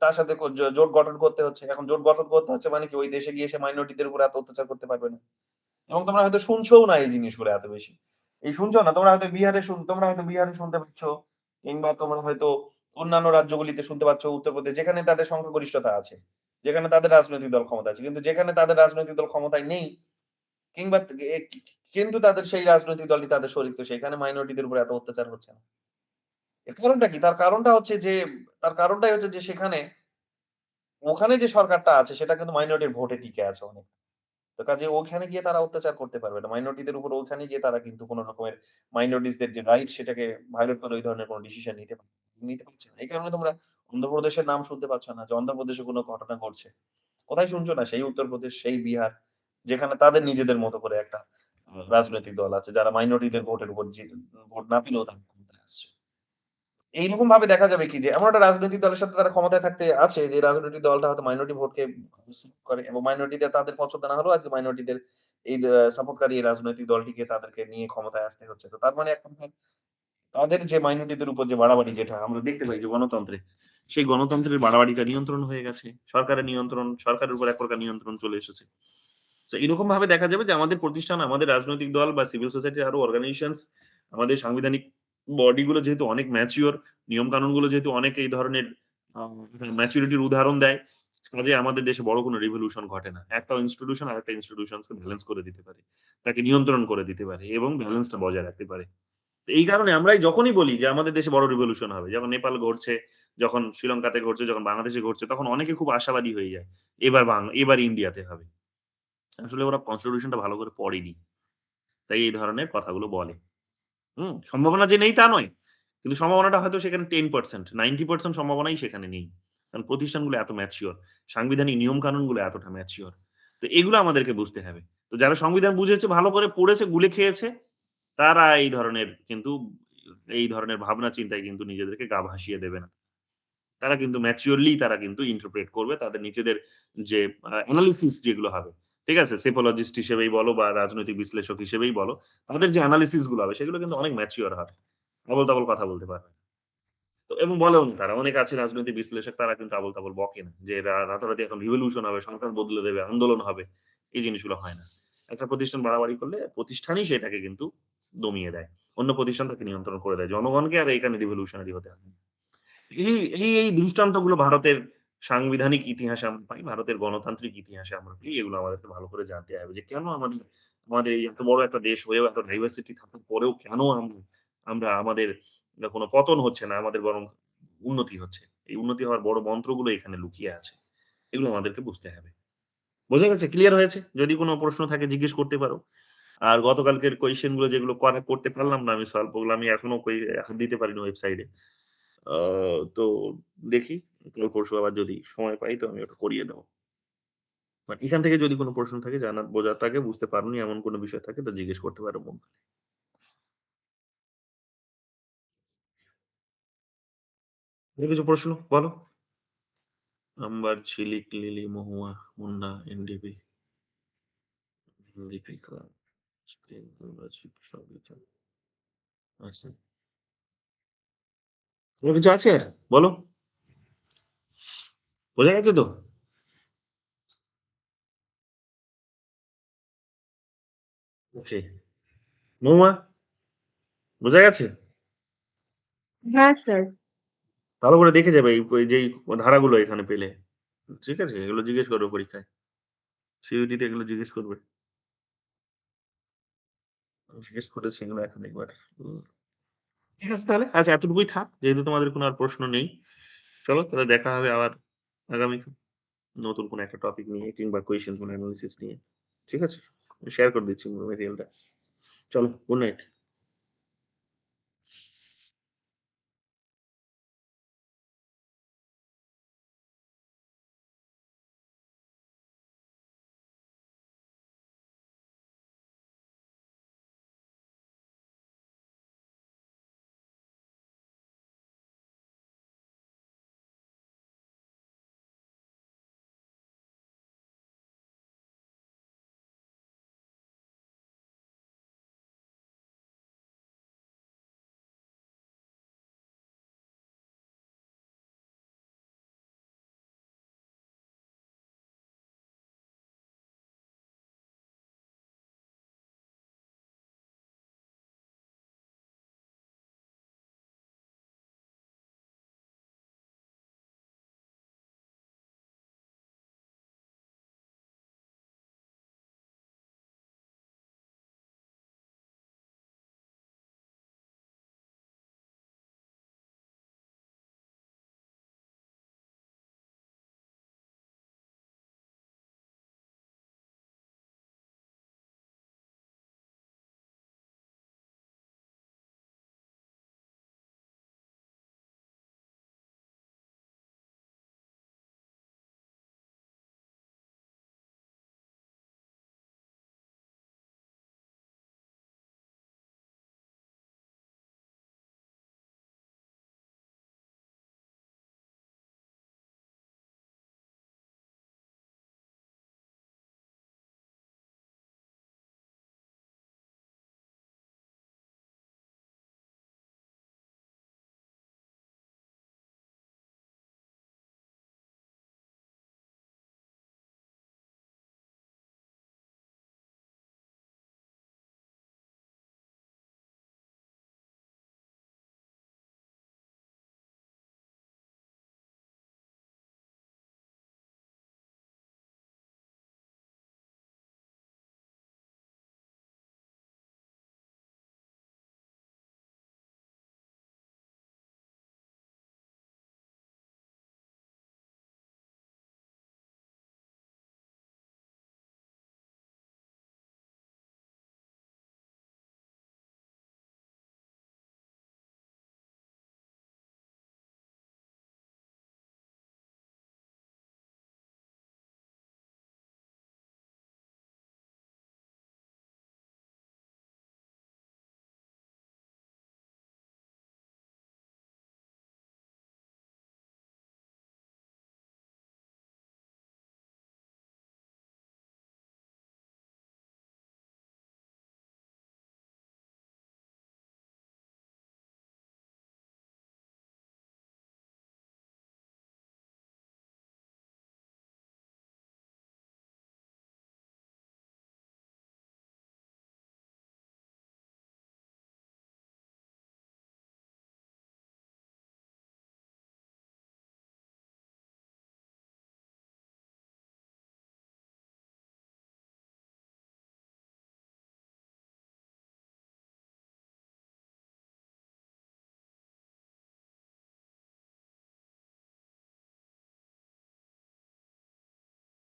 তার সাথে জোট গঠন করতে হচ্ছে। এখন জোট গঠন করতে হচ্ছে মানে কি ওই দেশে গিয়ে সে মাইনরিটিদের উপর এত অত্যাচার করতে পারবে না। এবং তোমরা হয়তো শুনছোও না এই জিনিসগুলো এত বেশি। এই শুনছো না? তোমরা হয়তো বিহারে শুনতে পাচ্ছ কিংবা তোমরা হয়তো অন্যান্য রাজ্যগুলিতে শুনতে পাচ্ছ উত্তরপ্রদেশ যেখানে তাদের সংখ্যাগরিষ্ঠতা আছে। যেখানে তাদের রাজনৈতিক দল ক্ষমতায় আছে। কিন্তু যেখানে তাদের রাজনৈতিক দল ক্ষমতায় নেই কিংবা এ কি কিন্তু তাদের সেই রাজনৈতিক দলটি তাদের শরিক তো সেখানে মাইনরিটিদের উপর এত অত্যাচার হচ্ছে না। এর কারণটা কি? তার কারণটাই হচ্ছে যে ওখানে যে সরকারটা আছে সেটা কিন্তু মাইনরিটির ভোটে টিকে আছে অনেক। তো কাজেই ওখানে গিয়ে তারা অত্যাচার করতে পারবে না। মাইনরিটিদের উপর ওখানে গিয়ে তারা কিন্তু কোন রকমের মাইনরিটিস দের যে রাইট সেটাকে ভায়োলেট করে ওই ধরনের কোন ডিসিশন নিতে পারছে না। এই কারণে তোমরা অন্ধ্রপ্রদেশের নাম শুনতে পাচ্ছ না যে অন্ধ্রপ্রদেশে কোন ঘটনা ঘটছে। কোথায় শুনছো না? সেই উত্তরপ্রদেশ, সেই বিহার যেখানে তাদের নিজেদের মতো করে একটা রাজনৈতিক দল আছে যারা মাইনরিটিদের ভোটের উপর ভোট না পেলেও তারা ক্ষমতায় আসছে। এইরকম ভাবে দেখা যাবে কি যে এমন একটা রাজনৈতিক দলের সাথে তারা ক্ষমতায় থাকতে আছে যে রাজনৈতিক দলটা হয়তো মাইনরিটি ভোটকে করে এবং মাইনরিটিদের তাদের পছন্দ না হলেও আজকে মাইনরিটিদের এই সাপোর্টকারী এই রাজনৈতিক দলটিকে তাদেরকে নিয়ে ক্ষমতায় আসতে হচ্ছে। তো তার মানে এক কথায় তাদের যে মাইনরিটিদের উপর যে বাড়াবাড়ি যেটা আমরা দেখতে পাই যে গণতন্ত্রে, সেই গণতন্ত্রের বাড়াবাড়িটা নিয়ন্ত্রণ হয়ে গেছে। সরকারের উপর এক প্রকার নিয়ন্ত্রণ চলে এসেছে। তো এরকম ভাবে দেখা যাবে যে আমাদের প্রতিষ্ঠান, আমাদের রাজনৈতিক দল বা সিভিল সোসাইটির আরো অর্গানাইজেশনস, আমাদের সাংবিধানিক বডি গুলো যেহেতু অনেক ম্যাচিউর, নিয়ম কানুন গুলো যেহেতু অনেক এই ধরনের ম্যাচুরিটির উদাহরণ দেয়, কাজেই আমাদের দেশে বড় কোনো রিভলিউশন ঘটে না। একটা ইনস্টিটিউশন আরেকটা ইনস্টিটিউশনস কে ব্যালেন্স করে দিতে পারে। তাকে নিয়ন্ত্রণ করে দিতে পারে এবং ব্যালেন্সটা বজায় রাখতে পারে। তো এই কারণে আমরাই যখনই বলি যে আমাদের দেশে বড় রিভলিউশন হবে, যখন নেপাল ঘটছে, যখন শ্রীলঙ্কাতে ঘটছে, যখন বাংলাদেশে ঘটছে, তখন অনেকে খুব আশাবাদী হয়ে যায়। এবার ইন্ডিয়াতে হবে। আসলে ওরা কনস্টিটিউশনটা ভালো করে পড়েনি। তাই এই ধরনের কথাগুলো বলে। সম্ভাবনা যে নেই তা নয়। কিন্তু সম্ভাবনাটা হয়তো সেখানে 10% 90% সম্ভাবনাই সেখানে নেই। কারণ প্রতিষ্ঠানগুলো এত ম্যাচিউর। সাংবিধানিক নিয়ম কানুনগুলো এতটা ম্যাচিউর। তো এগুলো আমাদেরকে বুঝতে হবে। তো যারা সংবিধান বুঝেছে, ভালো করে পড়েছে, গুলে খেয়েছে, তারা এই ধরনের ভাবনা চিন্তায় কিন্তু নিজেদেরকে গা ভাসিয়ে দেবে না। তারা কিন্তু ম্যাচিউরলি তারা কিন্তু ইন্টারপ্রেট করবে তাদের নিজেদের যে অ্যানালিসিস যেগুলো হবে। ঠিক আছে? সেফোলজিস্ট হিসেবেই বলো বা রাজনৈতিক বিশ্লেষক হিসেবেই বলো, তাদের যে অ্যানালিসিস গুলো হবে সেগুলো কিন্তু অনেক ম্যাচিউর হবে। আবোল-তাবোল কথা বলতে পারবে না। তো এবং বলেও না তারা। অনেকে আছে রাজনৈতিক বিশ্লেষক তারা কিন্তু আবোল-তাবোল বকে না। যে রাতারাতি এখন রিভলিউশন হবে, সরকার বদলে দেবে, আন্দোলন হবে। এই জিনিসগুলো হয় না। একটা প্রতিষ্ঠান বাড়াবাড়ি করলে প্রতিষ্ঠানই সেটাকে কিন্তু দমিয়ে দেয়। অন্য প্রতিষ্ঠান তাকে নিয়ন্ত্রণ করে দেয়। জনগণকে আর এখানে রিভলিউশনারি হতে হয় না। এই দৃষ্টান্তগুলো ভারতের সাংবিধানিক ইতিহাসে আমরা পাই, ভারতের গণতান্ত্রিক ইতিহাসে আমরা পাই। এগুলো আমাদেরকে ভালো করে জানতে হবে যে কেন আমাদের এই এত বড় একটা দেশ হয়েও এত ডাইভার্সিটি থাকার পরেও কেন আমরা আমাদের কোনো পতন হচ্ছে না, আমাদের বরং উন্নতি হচ্ছে। এই উন্নতি হওয়ার বড় মন্ত্রগুলো এখানে লুকিয়ে আছে। এগুলো আমাদেরকে বুঝতে হবে। বোঝা গেছে? ক্লিয়ার হয়েছে? যদি কোনো প্রশ্ন থাকে জিজ্ঞেস করতে পারো। আর গতকালকের কোয়েশ্চেন গুলো যেগুলো করতে পারলাম না আমি সলভ ওগুলো আমি এখনো হাত দিতে পারিনি ওয়েবসাইটে। আ তো দেখি কাল পরশু আবার যদি সময় পাই তো আমি ওটা করিয়ে দেব। বাট এখান থেকে যদি কোন প্রশ্ন থাকে জানার বোঝার থাকে, বুঝতে পারোনি এমন কোন বিষয় থাকে তো জিজ্ঞেস করতে পারো মন খুলে। আর কিছু প্রশ্ন বলো? আম্বার, ঝিলিক, লিলি, মহুয়া, মুন্না, এনডিপি, দীপিকা, স্প্রিং, রাজীব, সবিতা। আচ্ছা। তোমার কিছু আছে? বলো। বোঝা গেছে তো? ওকে। মহুয়া, বোঝা গেছে? হ্যাঁ, স্যার। ভালো করে দেখে যাবে এই যেই ধারাগুলো এখানে পেলে। ঠিক আছে? এগুলো জিজ্ঞেস করবে পরীক্ষায়। সিইউটি তে এগুলো জিজ্ঞেস করবে। জিজ্ঞেস করেছি এগুলো এখন একবার। হুম। ঠিক আছে তাহলে। আচ্ছা এতটুকুই থাক। যেহেতু তোমাদের কোনো আর প্রশ্ন নেই। চলো তাহলে দেখা হবে আবার আগামী নতুন কোনো একটা টপিক নিয়ে কিংবা কোয়েশ্চেন কোনো এনালাইসিস নিয়ে। ঠিক আছে? শেয়ার করে দিচ্ছি মেটেরিয়ালটা। চলো গুড নাইট।